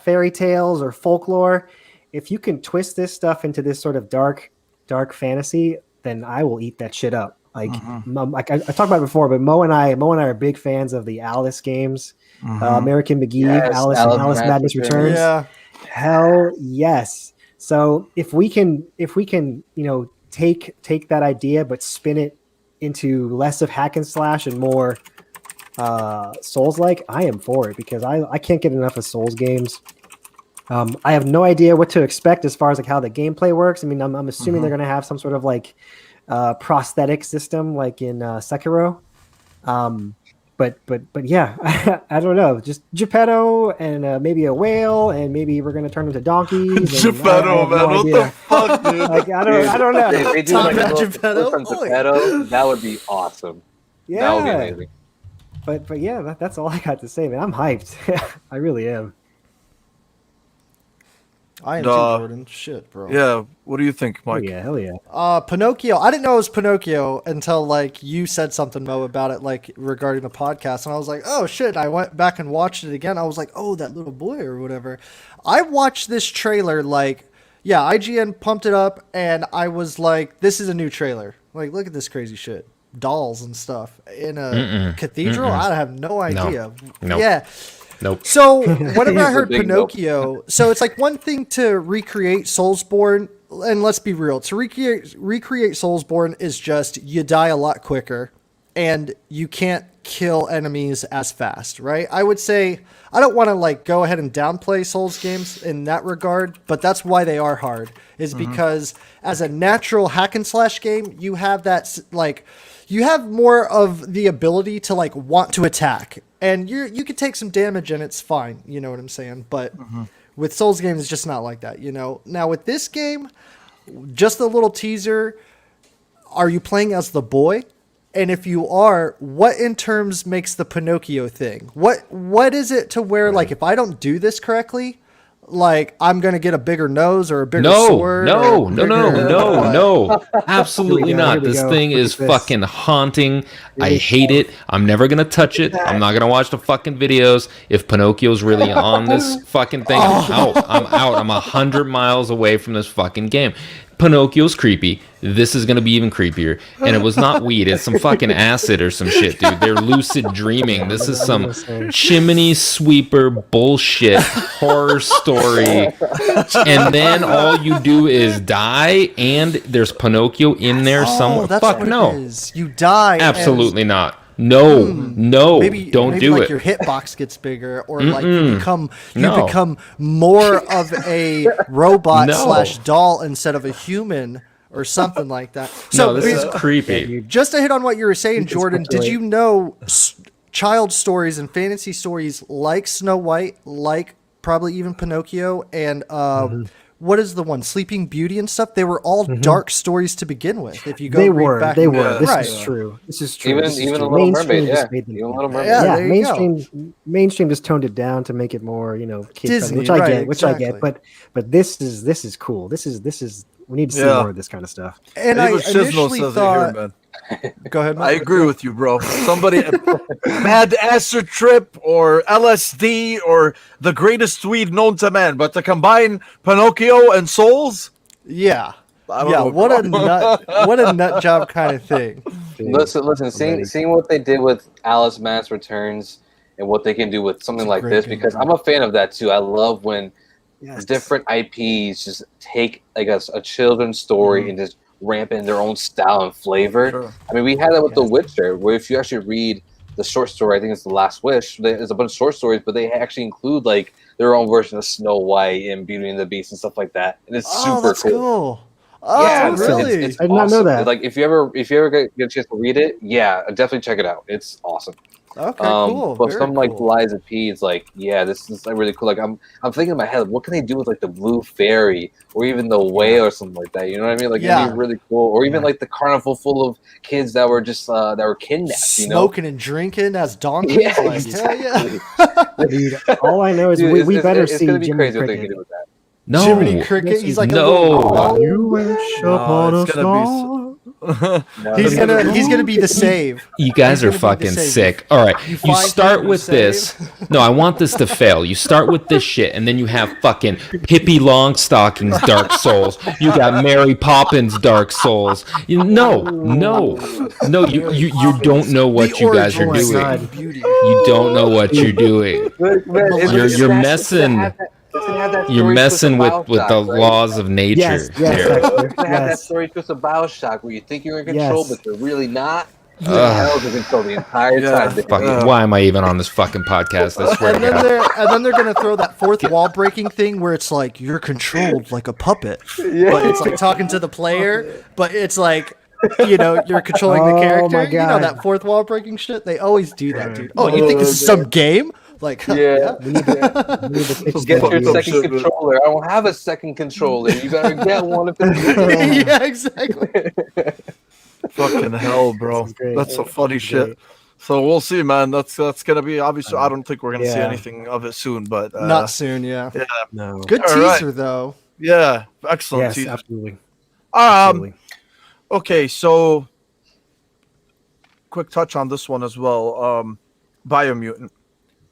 fairy tales or folklore. If you can twist this stuff into this sort of dark fantasy, then I will eat that shit up. Like, like I talked about it before, but Mo and I are big fans of the Alice games, American McGee, Yes, Alice Madness Returns. Yeah. Hell yes. So if we can, take that idea but spin it into less of hack and slash and more Souls-like, I am for it because I can't get enough of Souls games. I have no idea what to expect as far as like how the gameplay works. I mean, I'm assuming they're going to have some sort of like prosthetic system like in Sekiro. But yeah, I don't know. Just Geppetto and maybe a whale, and maybe we're going to turn them to donkeys. Geppetto, man, what the fuck, dude? Like, I don't know. If they do like a little Geppetto? twist on Geppetto, that would be awesome. Yeah, That would be amazing. but yeah, that's all I got to say, man. I'm hyped. I really am. I am too, Jordan. Shit, bro. Yeah, what do you think, Mike? Oh, yeah, hell yeah. Pinocchio. I didn't know it was Pinocchio until like you said something, Mo, about it, like regarding the podcast, and I was like, oh shit. I went back and watched it again. I was like, oh, that little boy or whatever. I watched this trailer IGN pumped it up, and I was like, this is a new trailer. Like, look at this crazy shit. Dolls and stuff in a cathedral. I have no idea. No. Yeah. Nope. So whenever I heard big Pinocchio, so it's like one thing to recreate Soulsborne, and let's be real, to recreate Soulsborne is just you die a lot quicker, and you can't kill enemies as fast, right? I would say I don't want to like go ahead and downplay Souls games in that regard, but that's why they are hard. Is because as a natural hack and slash game, you have that like you have more of the ability to like want to attack, and you can take some damage and it's fine. You know what I'm saying? But with Souls games, it's just not like that. You know. Now with this game, just a little teaser. Are you playing as the boy? And if you are, what in terms makes the Pinocchio thing? What is it to where like if I don't do this correctly, like I'm gonna get a bigger nose or a bigger sword? No, absolutely not. This thing is fucking haunting. I hate it. I'm never gonna touch it. I'm not gonna watch the fucking videos. If Pinocchio's really on this fucking thing, I'm out. I'm 100 miles away from this fucking game. Pinocchio's creepy. This is gonna be even creepier. And it was not weed. It's some fucking acid or some shit, dude. They're lucid dreaming. This is some chimney sweeper bullshit horror story. And then all you do is die, and there's Pinocchio in there somewhere. That's Fuck what no. it is. You die. Absolutely not. No, Maybe don't do like it. Your hitbox gets bigger, or like you become more of a robot / doll instead of a human, or something like that. So this is creepy. Just to hit on what you were saying, Jordan, did you know child stories and fantasy stories like Snow White, like probably even Pinocchio, and what is the one, Sleeping Beauty and stuff? They were all dark stories to begin with. If you go, they read were. back, This is true. This is true. Even this is even true. a Little Mainstream Mermaid, just made them. even Little Mermaid. Yeah, there you go. Mainstream just toned it down to make it more, kid Disney, friendly, which I exactly. get. But this is cool. This is we need to see more of this kind of stuff. And David I Chisnell initially says thought, it here, man. go ahead, I Mike. agree with you, bro. Somebody mad acid trip or LSD or the greatest weed known to man, but to combine Pinocchio and Souls, Yeah. I don't know, What a nut job kind of thing. Listen. Seeing what they did with Alice Mass Returns and what they can do with something like great this, game, because man. I'm a fan of that too. I love when Yes. different IPs just take like a children's story and just ramp in their own style and flavor. Sure. I mean, we had that with The Witcher, where if you actually read the short story, I think it's The Last Wish, there's a bunch of short stories, but they actually include like their own version of Snow White and Beauty and the Beast and stuff like that, and it's super That's cool. Oh, Yeah, really? It's I did not know awesome. that. Like if you ever get a chance to read it, yeah, definitely check it out. It's awesome. Okay, cool. But Very something like cool. Liza P is like, yeah, this is like really cool. Like I'm thinking in my head, what can they do with like the blue fairy or even the whale or something like that? You know what I mean? Like it'd be really cool. Or even like the carnival full of kids that were just that were kidnapped. You know, Smoking and drinking as donkeys. Yeah, Like, exactly. hell yeah. Dude, all I know is Dude, we better it's see gonna be Jimmy crazy what they can Cricket. do with that. No, Jiminy Cricket. He's like No. a little, You wish upon a it's gonna be star. he's gonna be the save. you guys are He's gonna be the fucking save. sick. All right, you find start something with to this. No, I want this to fail. You start with this shit, and then you have fucking Pippi Longstocking's Dark Souls. You got Mary Poppins' Dark Souls. You don't know what The you guys are origins doing. of Beauty. You don't know what you're doing. You're messing. You're messing with the laws of nature. Yes, here. Hector, They have that yes. story twist of Bioshock where you think you're in control, Yes. but you're really not. Ugh. Hell's in control the entire time. Fucking, why am I even on this fucking podcast? I swear to God. And then they're gonna throw that fourth wall breaking thing where it's like you're controlled like a puppet, but it's like talking to the player, but it's like you're controlling the Oh, character. my You know God. that fourth wall breaking shit. They always do that, dude. Oh, you think this is some game? Like Yeah. We need to fix Get that. your second shit, man. controller. I don't have a second controller. You better get one if it's yeah, exactly. Fucking hell, bro. This is great. That's some funny This is shit. great. So we'll see, man. That's gonna be obviously. I don't think we're gonna see Yeah. anything of it soon, but Not soon, yeah. No. Good All right. teaser though. yeah, excellent. Yes, teaser. absolutely. Um, okay, so quick touch on this one as well. Biomutant.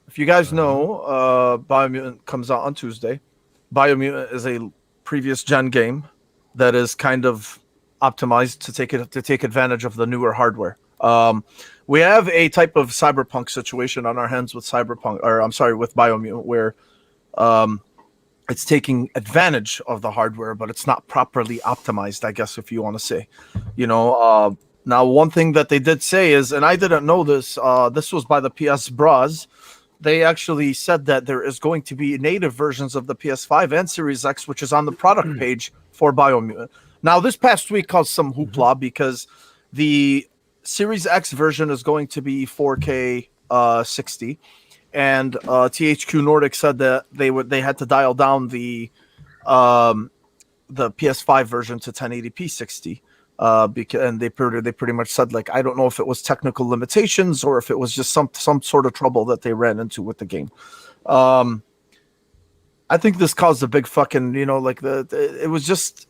If you guys know, Biomutant comes out on Tuesday. Biomutant is a previous gen game that is kind of optimized to take advantage of the newer hardware. We have a type of cyberpunk situation on our hands with with Biomutant, where it's taking advantage of the hardware, but it's not properly optimized, I guess, if you want to say. Now, one thing that they did say is, and I didn't know this, this was by the PS Bras. They actually said that there is going to be native versions of the PS5 and Series X, which is on the product page for Biomutant. Now, this past week caused some hoopla because the Series X version is going to be 4K 60, and THQ Nordic said that they had to dial down the PS5 version to 1080p 60. Because and they pretty much said, like, I don't know if it was technical limitations or if it was just some sort of trouble that they ran into with the game. I think this caused a big fucking, like it was just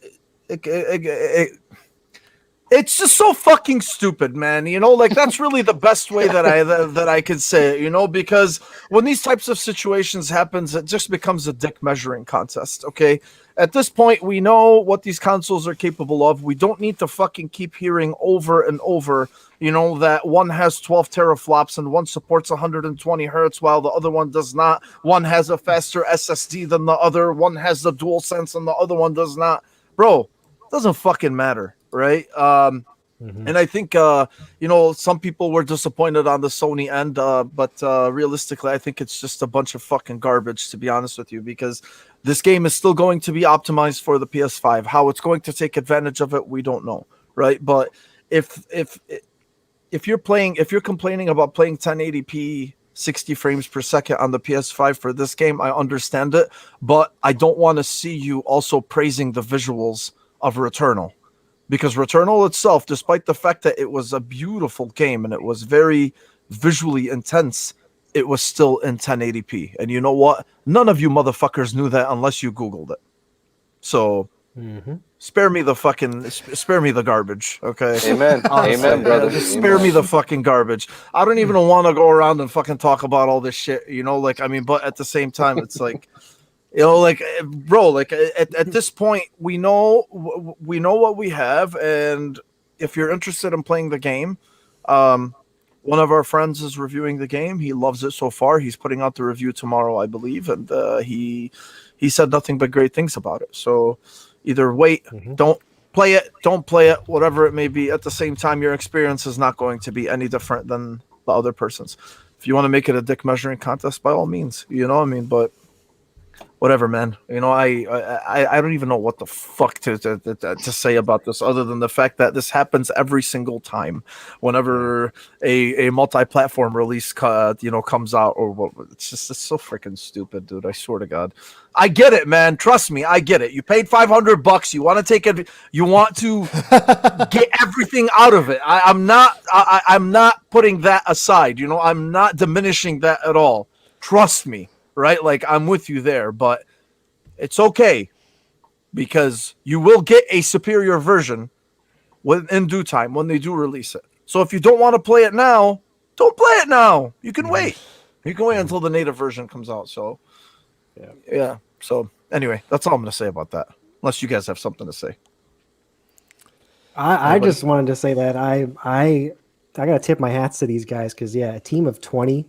it's just so fucking stupid, man. Like that's really the best way that I could say it, because when these types of situations happens, it just becomes a dick measuring contest. Okay. At this point, we know what these consoles are capable of. We don't need to fucking keep hearing over and over, that one has 12 teraflops and one supports 120 hertz while the other one does not. One has a faster SSD than the other. One has the DualSense and the other one does not. Bro, it doesn't fucking matter, right? And I think, some people were disappointed on the Sony end, but realistically, I think it's just a bunch of fucking garbage, to be honest with you, because this game is still going to be optimized for the PS5. How it's going to take advantage of it, we don't know, right? But if you're complaining about playing 1080p 60 frames per second on the PS5 for this game, I understand it, but I don't want to see you also praising the visuals of Returnal. Because Returnal itself, despite the fact that it was a beautiful game and it was very visually intense, it was still in 1080p. And you know what? None of you motherfuckers knew that unless you Googled it. So spare me the garbage, okay? Amen. Amen, brother. Just spare me the fucking garbage. I don't even want to go around and fucking talk about all this shit, but at the same time, it's like... bro, like at this point, we know what we have, and if you're interested in playing the game, one of our friends is reviewing the game. He loves it so far. He's putting out the review tomorrow, I believe, and he said nothing but great things about it. So either wait, don't play it, whatever it may be. At the same time, your experience is not going to be any different than the other person's. If you want to make it a dick measuring contest, by all means, but whatever, man. I don't even know what the fuck to say about this, other than the fact that this happens every single time whenever a multi-platform release comes out, or what. It's so freaking stupid, dude. I swear to God. I get it, man. Trust me, I get it. You paid $500. You want to take it. You want to get everything out of it. I'm not putting that aside. I'm not diminishing that at all. Trust me. Right? Like, I'm with you there, but it's okay because you will get a superior version in due time when they do release it. So if you don't want to play it now, don't play it now. You can wait. You can wait until the native version comes out. So, yeah. So, anyway, that's all I'm going to say about that. Unless you guys have something to say. I just wanted to say that I got to tip my hats to these guys because, a team of 20.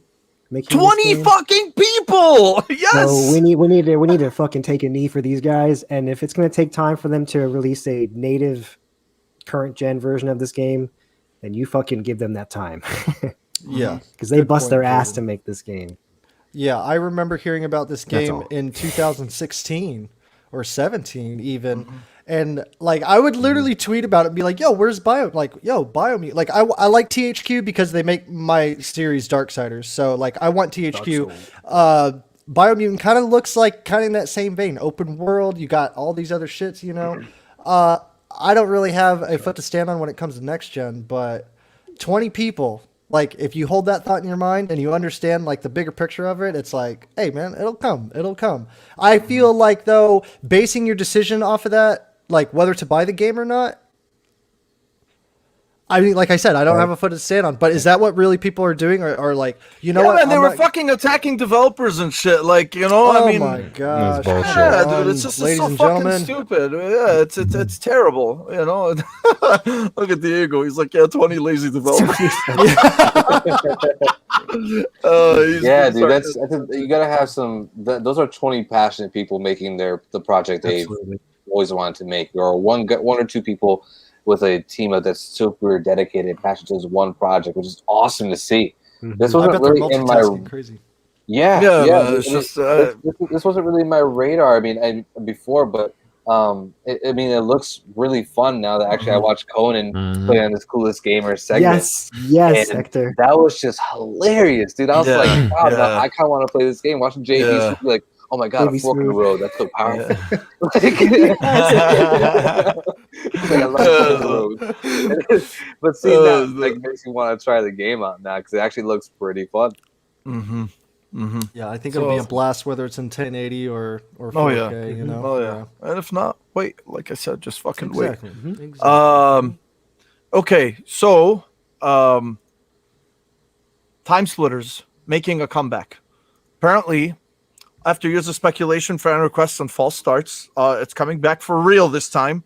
20 fucking people. Yes. So we need to fucking take a knee for these guys. And if it's going to take time for them to release a native current gen version of this game, then you fucking give them that time. Yeah, because they bust their ass to make this game. Yeah, I remember hearing about this game in 2016 or 17 even. And like I would literally tweet about it and be like, yo, where's Biomutant? Like I like THQ because they make my series Darksiders. So like I want THQ. Biomutant kind of looks like kind of in that same vein. Open world, you got all these other shits, I don't really have a foot to stand on when it comes to next gen, but 20 people, like if you hold that thought in your mind and you understand like the bigger picture of it, it's like, hey man, it'll come. I feel like though, basing your decision off of that, like whether to buy the game or not, I mean, like I said, I don't have a foot to stand on, but is that what really people are doing? Or like, what? Man, they were fucking attacking developers and shit. Like, oh my gosh. Yeah, dude, it's just so fucking stupid. Yeah, it's terrible. Look at Diego. He's like, 20 lazy developers. Yeah, dude, that's you gotta have some. Those are 20 passionate people making the project they've always wanted to make, or one or two people with a team that's super dedicated and passionate to this one project, which is awesome to see. This I wasn't bet they're really in my multitasking crazy. yeah. man, it's just This wasn't really in my radar. I mean, before, but it looks really fun now that actually I watched Conan play on this coolest gamer segment. Yes, And Hector. that was just hilarious, dude. I was like, wow, yeah. I kind of want to play this game. Watching JB Yeah. be like, oh my god, a JB fork in the Smooth. road. That's so powerful. Yeah. Like, I love fork in the road. But seeing that like makes me want to try the game out now because it actually looks pretty fun. Yeah, I think it'll be a blast whether it's in 1080 or 4K. Oh yeah. You know. Oh yeah. And if not, wait. Like I said, just fucking Exactly. wait. Exactly. Okay, so Time Splitters making a comeback. Apparently, after years of speculation, fan requests, and false starts, it's coming back for real this time.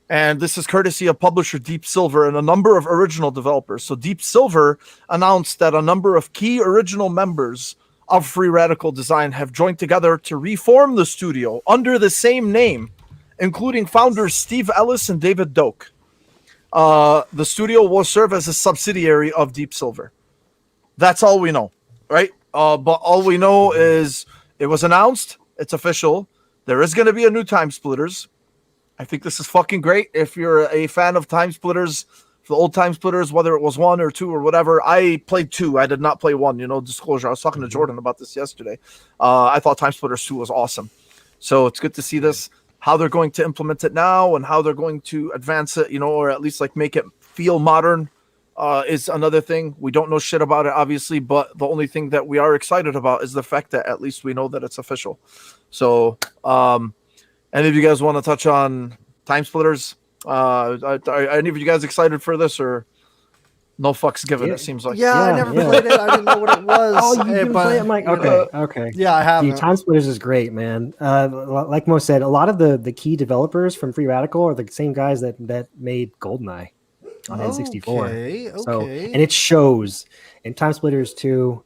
And this is courtesy of publisher Deep Silver and a number of original developers. So Deep Silver announced that a number of key original members of Free Radical Design have joined together to reform the studio under the same name, including founders Steve Ellis and David Doak. The studio will serve as a subsidiary of Deep Silver. That's all we know, right? But all we know is it was announced. It's official. There is going to be a new Time Splitters. I think this is fucking great. If you're a fan of Time Splitters, the old Time Splitters, whether it was 1 or 2 or whatever, I played 2. I did not play 1, disclosure. I was talking to Jordan about this yesterday. I thought Time Splitters 2 was awesome. So it's good to see this, how they're going to implement it now and how they're going to advance it, or at least like make it feel modern is another thing. We don't know shit about it, obviously, but the only thing that we are excited about is the fact that at least we know that it's official. So, any of you guys want to touch on Time Splitters? Are any of you guys excited for this, or no fucks given? Yeah. It seems like I never played it. I didn't know what it was. Oh, you didn't play it, Mike? Okay. Yeah, I have. Dude, Time Splitters is great, man. Like Mo said, a lot of the key developers from Free Radical are the same guys that made GoldenEye on N64. Okay. So, and it shows in Time Splitters 2.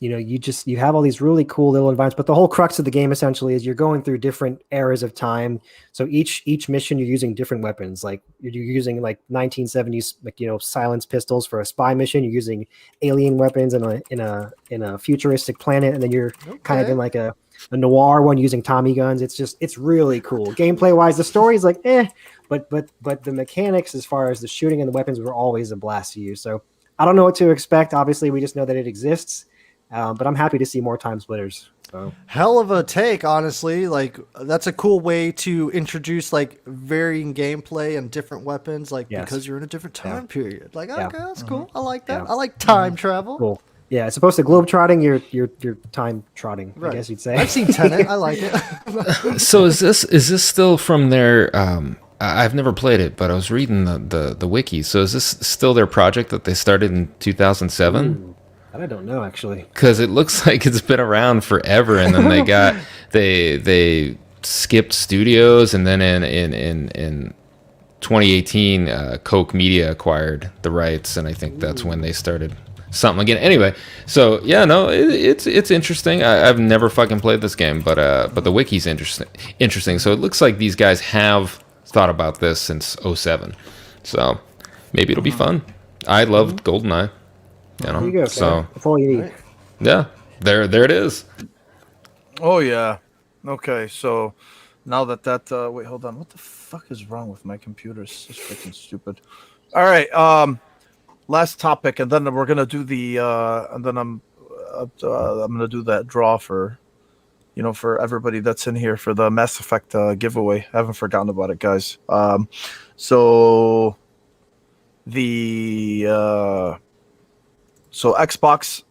You have all these really cool little environments, but the whole crux of the game essentially is you're going through different eras of time. So each mission you're using different weapons. Like you're using like 1970s, silence pistols for a spy mission. You're using alien weapons in a futuristic planet, and then you're kind of in like a noir one using Tommy guns. It's really cool. Gameplay wise, the story is like but the mechanics as far as the shooting and the weapons were always a blast to use. So I don't know what to expect. Obviously, we just know that it exists. But I'm happy to see more Time Splitters. So. Hell of a take, honestly. Like that's a cool way to introduce like varying gameplay and different weapons, because you're in a different time period. Like, okay, that's cool. I like that. I like time travel. Cool. Yeah, it's supposed to globe trotting. You're time trotting. Right. I guess you'd say. I've seen Tenet. I like it. So is this still from their? I've never played it, but I was reading the wiki. So is this still their project that they started in 2007? I don't know, actually. Because it looks like it's been around forever, and then they skipped studios, and then in 2018, Koch Media acquired the rights, and I think that's when they started something again. Anyway, so yeah, no, it's interesting. I've never fucking played this game, but the wiki's interesting. So it looks like these guys have thought about this since 2007. So maybe it'll be fun. I loved GoldenEye. There you go. So that's all you need. Yeah, there it is. Oh yeah. Okay, so now that wait, hold on. What the fuck is wrong with my computer? It's just freaking stupid. All right. Last topic, and then we're gonna do the and then I'm gonna do that draw for for everybody that's in here for the Mass Effect giveaway. I haven't forgotten about it, guys. So Xbox,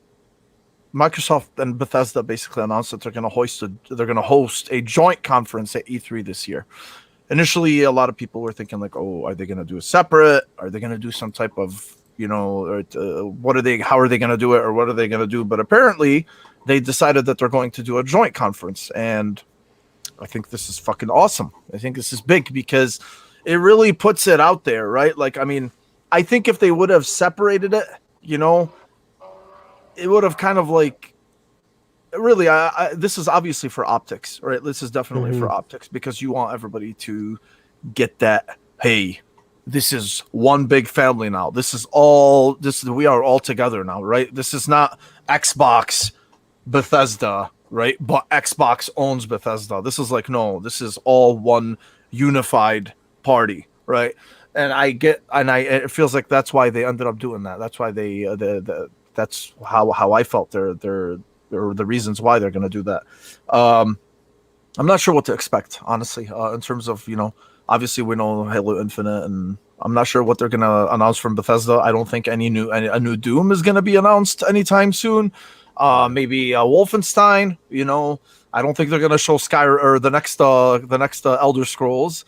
Microsoft, and Bethesda basically announced that they're going to host a joint conference at E3 this year. Initially, a lot of people were thinking like, "Oh, are they going to do a separate? Are they going to do some type of, how are they going to do it, or what are they going to do?" But apparently, they decided that they're going to do a joint conference, and I think this is fucking awesome. I think this is big because it really puts it out there, right? Like, I mean, I think if they would have separated it, it would have kind of like really this is obviously for optics, right? This is definitely for optics because you want everybody to get that, hey, this is one big family now. We are all together now, right? This is not Xbox, Bethesda, right? But Xbox owns Bethesda. This is like, no, this is all one unified party, right? And it feels like that's why they ended up doing that. That's why that's how I felt. They're the reasons why they're going to do that. I'm not sure what to expect, honestly, in terms of, obviously we know Halo Infinite, and I'm not sure what they're going to announce from Bethesda. I don't think a new Doom is going to be announced anytime soon. Maybe Wolfenstein, I don't think they're going to show Skyrim or the next Elder Scrolls.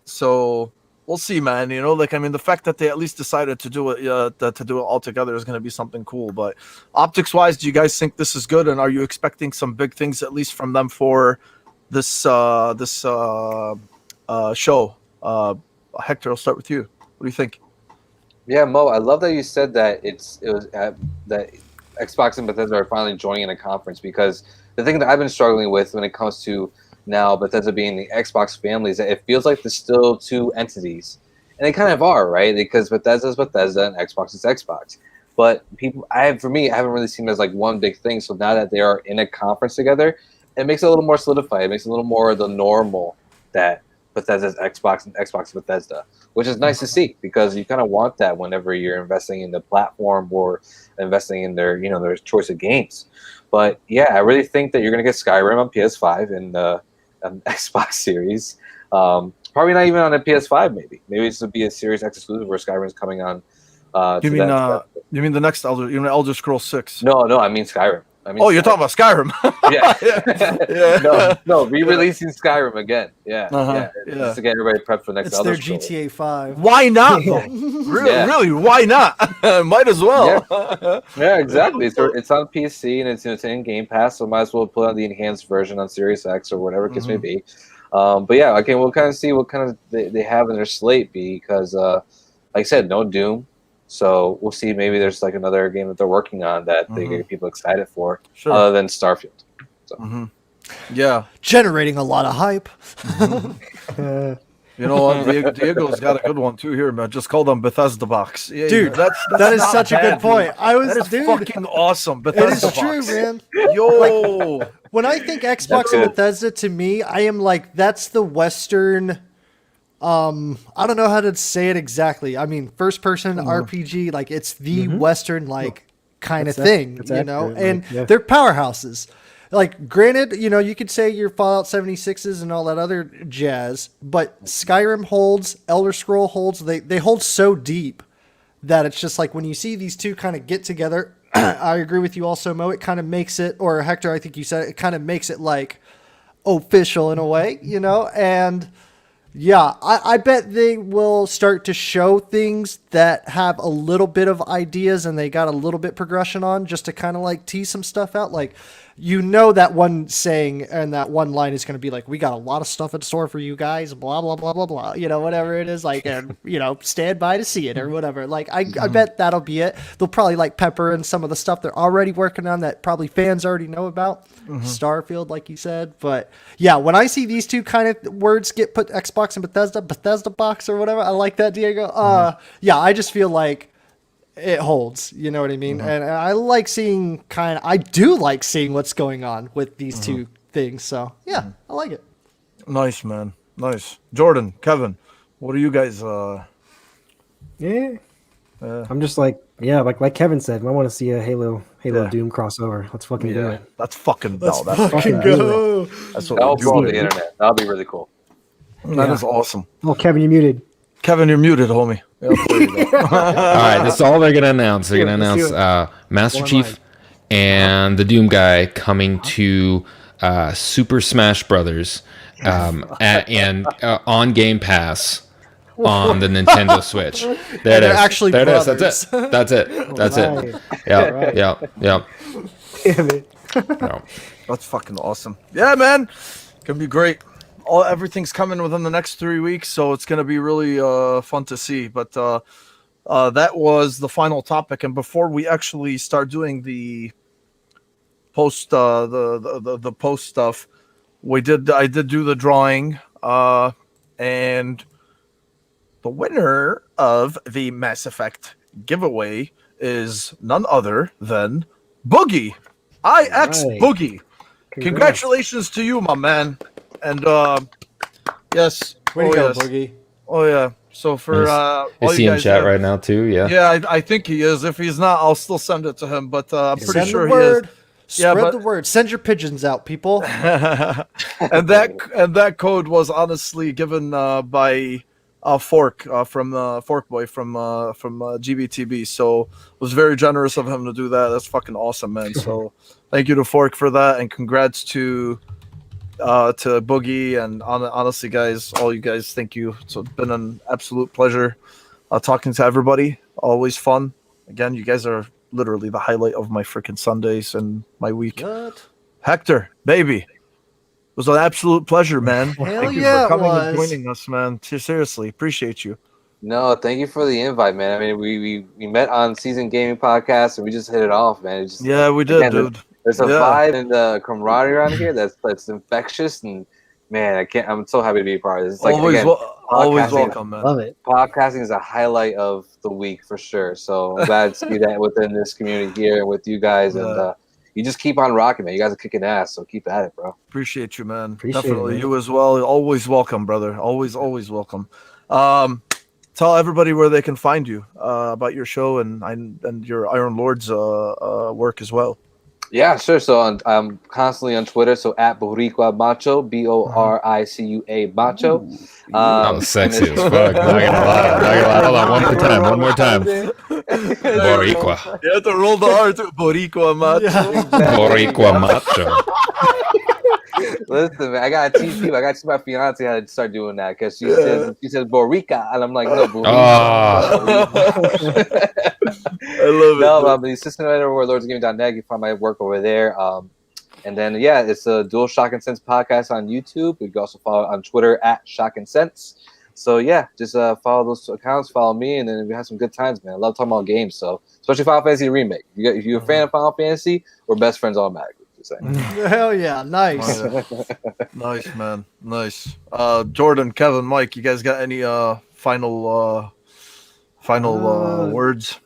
So we'll see, man. The fact that they at least decided to do it all together is going to be something cool. But optics wise, do you guys think this is good? And are you expecting some big things at least from them for this show? Hector, I'll start with you. What do you think? Yeah, Mo, I love that you said that that Xbox and Bethesda are finally joining in a conference, because the thing that I've been struggling with when it comes to now Bethesda being the Xbox family is that it feels like there's still two entities, and they kind of are, right? Because Bethesda is Bethesda and Xbox is Xbox. But I haven't really seen it as like one big thing. So now that they are in a conference together, it makes it a little more solidified. It makes it a little more the normal that Bethesda's Xbox and Xbox is Bethesda, which is nice to see, because you kind of want that whenever you're investing in the platform or investing in their choice of games. But yeah, I really think that you're going to get Skyrim on PS5 and Xbox Series. Probably not even on a PS5. Maybe it's to be a Series X exclusive where Skyrim is coming on. You mean the next Elder Scrolls 6? No, I mean Skyrim. You're talking about Skyrim. Yeah. No, re-releasing Skyrim again. Yeah. Just to get everybody prepped for the next. It's Elder their Scrolls. GTA 5. Why not? Really? Why not? Might as well. Yeah, exactly. It's on PC and it's in Game Pass, so might as well put on the enhanced version on Series X or whatever the case may be. But yeah, okay, we'll kind of see what kind of they have in their slate, because like I said, no Doom. So we'll see. Maybe there's like another game that they're working on that they get people excited for, other than Starfield. So. Yeah, generating a lot of hype. You know what? Diego's got a good one too here, man. Just call them Bethesda box. Yeah, dude, that is such a good point. That is fucking awesome. Bethesda box. It is true, man. Yo, when I think Xbox and Bethesda, to me, I am like, that's the Western. I don't know how to say it exactly. I mean, first person RPG, like it's the Western kind of thing, and they're powerhouses. Like, granted, you could say your Fallout 76s and all that other jazz, but Skyrim holds, Elder Scroll holds, they hold so deep that it's just like when you see these two kind of get together, I agree with you also, Mo, it kind of makes it, or Hector, I think you said it kind of makes it like official in a way, and yeah, I bet they will start to show things that have a little bit of ideas and they got a little bit progression on, just to kind of like tease some stuff out. Like, that one saying and that one line is going to be like, we got a lot of stuff in store for you guys, blah, blah, blah, blah, blah, whatever it is, like, and, stand by to see it or whatever. Like, I bet that'll be it. They'll probably like pepper in some of the stuff they're already working on that probably fans already know about. Starfield, like you said. But yeah, when I see these two kind of words get put, Xbox and Bethesda box or whatever, I like that, Diego. Yeah, I just feel like it holds, you know what I mean? And I like seeing I do like seeing what's going on with these two things. So yeah, I like it. Nice, man. Nice. Jordan, Kevin, what are you guys? I'm just like Kevin said, I want to see a Halo Doom crossover. Let's fucking do it. That's fucking Let's fucking go. That's what that'll blow the internet. That'll be really cool. That is awesome. Oh, Kevin, you're muted. Kevin, you're muted, homie. Yep, there you go. All right, that's all they're gonna announce. They're gonna announce Master Chief and the Doom guy coming to Super Smash Brothers on Game Pass on the Nintendo Switch. There it is. Actually, there it is. That's it. That's it. Yep. Damn it. No. That's fucking awesome. Yeah, man. Gonna be great. Everything's coming within the next 3 weeks, so it's gonna be really fun to see. But that was the final topic, and before we actually start doing the post the post stuff, I did do the drawing, and the winner of the Mass Effect giveaway is none other than Boogie. IX Right. Boogie. Congrats. Congratulations to you, my man. And yes. Way to oh, go, yes. Boogie. Oh yeah. So for all Is he you in guys chat have- right now too? Yeah. Yeah, I think he is. If he's not, I'll still send it to him. But I'm pretty Send sure the he is. word. Yeah, Spread but- the word. Send your pigeons out, people. and that code was honestly given by Fork from Fork Boy from GBTB. So it was very generous of him to do that. That's fucking awesome, man. So thank you to Fork for that, and congrats to Boogie and honestly, guys, all you guys. Thank you. It's been an absolute pleasure talking to everybody. Always fun. Again, you guys are literally the highlight of my freaking Sundays and my week. What? Hector, baby, it was an absolute pleasure, man. Hell Thank you yeah, for it coming and was. joining us, man. Seriously, appreciate you. No, thank you for the invite, man. I mean, we met on Season Gaming Podcast, and we just hit it off, man. It's just, Yeah, we did, again, dude. There's a Yeah. vibe and camaraderie around here that's infectious, and man, I'm so happy to be a part of this. It's like, Always, again, always podcasting- welcome, man. Love it. podcasting is a highlight of the week for sure. So I'm glad to see that within this community here and with you guys, and Yeah. you just keep on rocking, man. You guys are kicking ass, so keep at it, bro. Appreciate you, man. Appreciate it, Definitely, man. you as well. Always welcome, brother. Always welcome. Tell everybody where they can find you about your show and your Iron Lords work as well. Yeah, sure. So I'm constantly on Twitter. So at Boricua Macho, BORICUA Macho. Oh, sexy as fuck. Not gonna lie. Hold on, one more time. Boricua. You have to roll the R to Boricua, macho. Boricua macho. Listen, man, I gotta teach you. I gotta teach my fiance how to start doing that because she says Borica, and I'm like, no, Borica. I love it. No, dude. I'm the assistant editor over at lordsgaming.net. You can find my work over there. And then, yeah, it's a DualShock and Sense podcast on YouTube. You can also follow on Twitter at Shock and Sense. So, yeah, just follow those accounts, follow me, and then we have some good times, man. I love talking about games, so especially Final Fantasy Remake. If you're a fan of Final Fantasy, we're best friends automatically. Just saying. Hell yeah. Nice. Oh, yeah. Nice, man. Nice. Jordan, Kevin, Mike, you guys got any final words?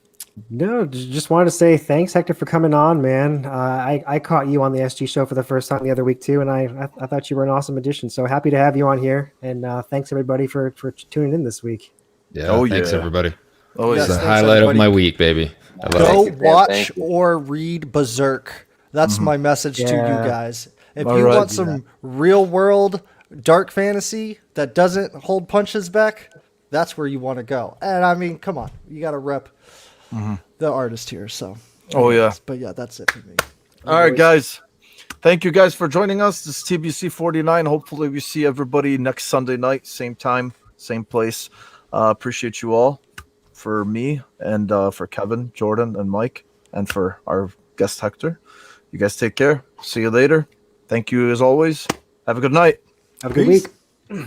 No, just wanted to say thanks, Hector, for coming on, man. I caught you on the SG show for the first time the other week too, and I thought you were an awesome addition. So happy to have you on here, and thanks everybody for tuning in this week. Yeah. Oh, Thanks yeah. everybody. Oh, Yes, It's yeah. the thanks, highlight of everybody. my week, baby. I love Go it. Thank you, man. watch Thank you. or read Berserk. That's my message to you Yeah. guys. If All you right, want some real world dark fantasy that doesn't hold punches back, that's where you want to go. And I mean, come on, you got to rep the artist here. So, Oh, yeah. But yeah, that's it for me. All right, guys. Thank you guys for joining us. This is TBC 49. Hopefully, we see everybody next Sunday night, same time, same place. Appreciate you all for me and for Kevin, Jordan, and Mike, and for our guest Hector. You guys take care. See you later. Thank you as always. Have a good night. Have a good Peace. week.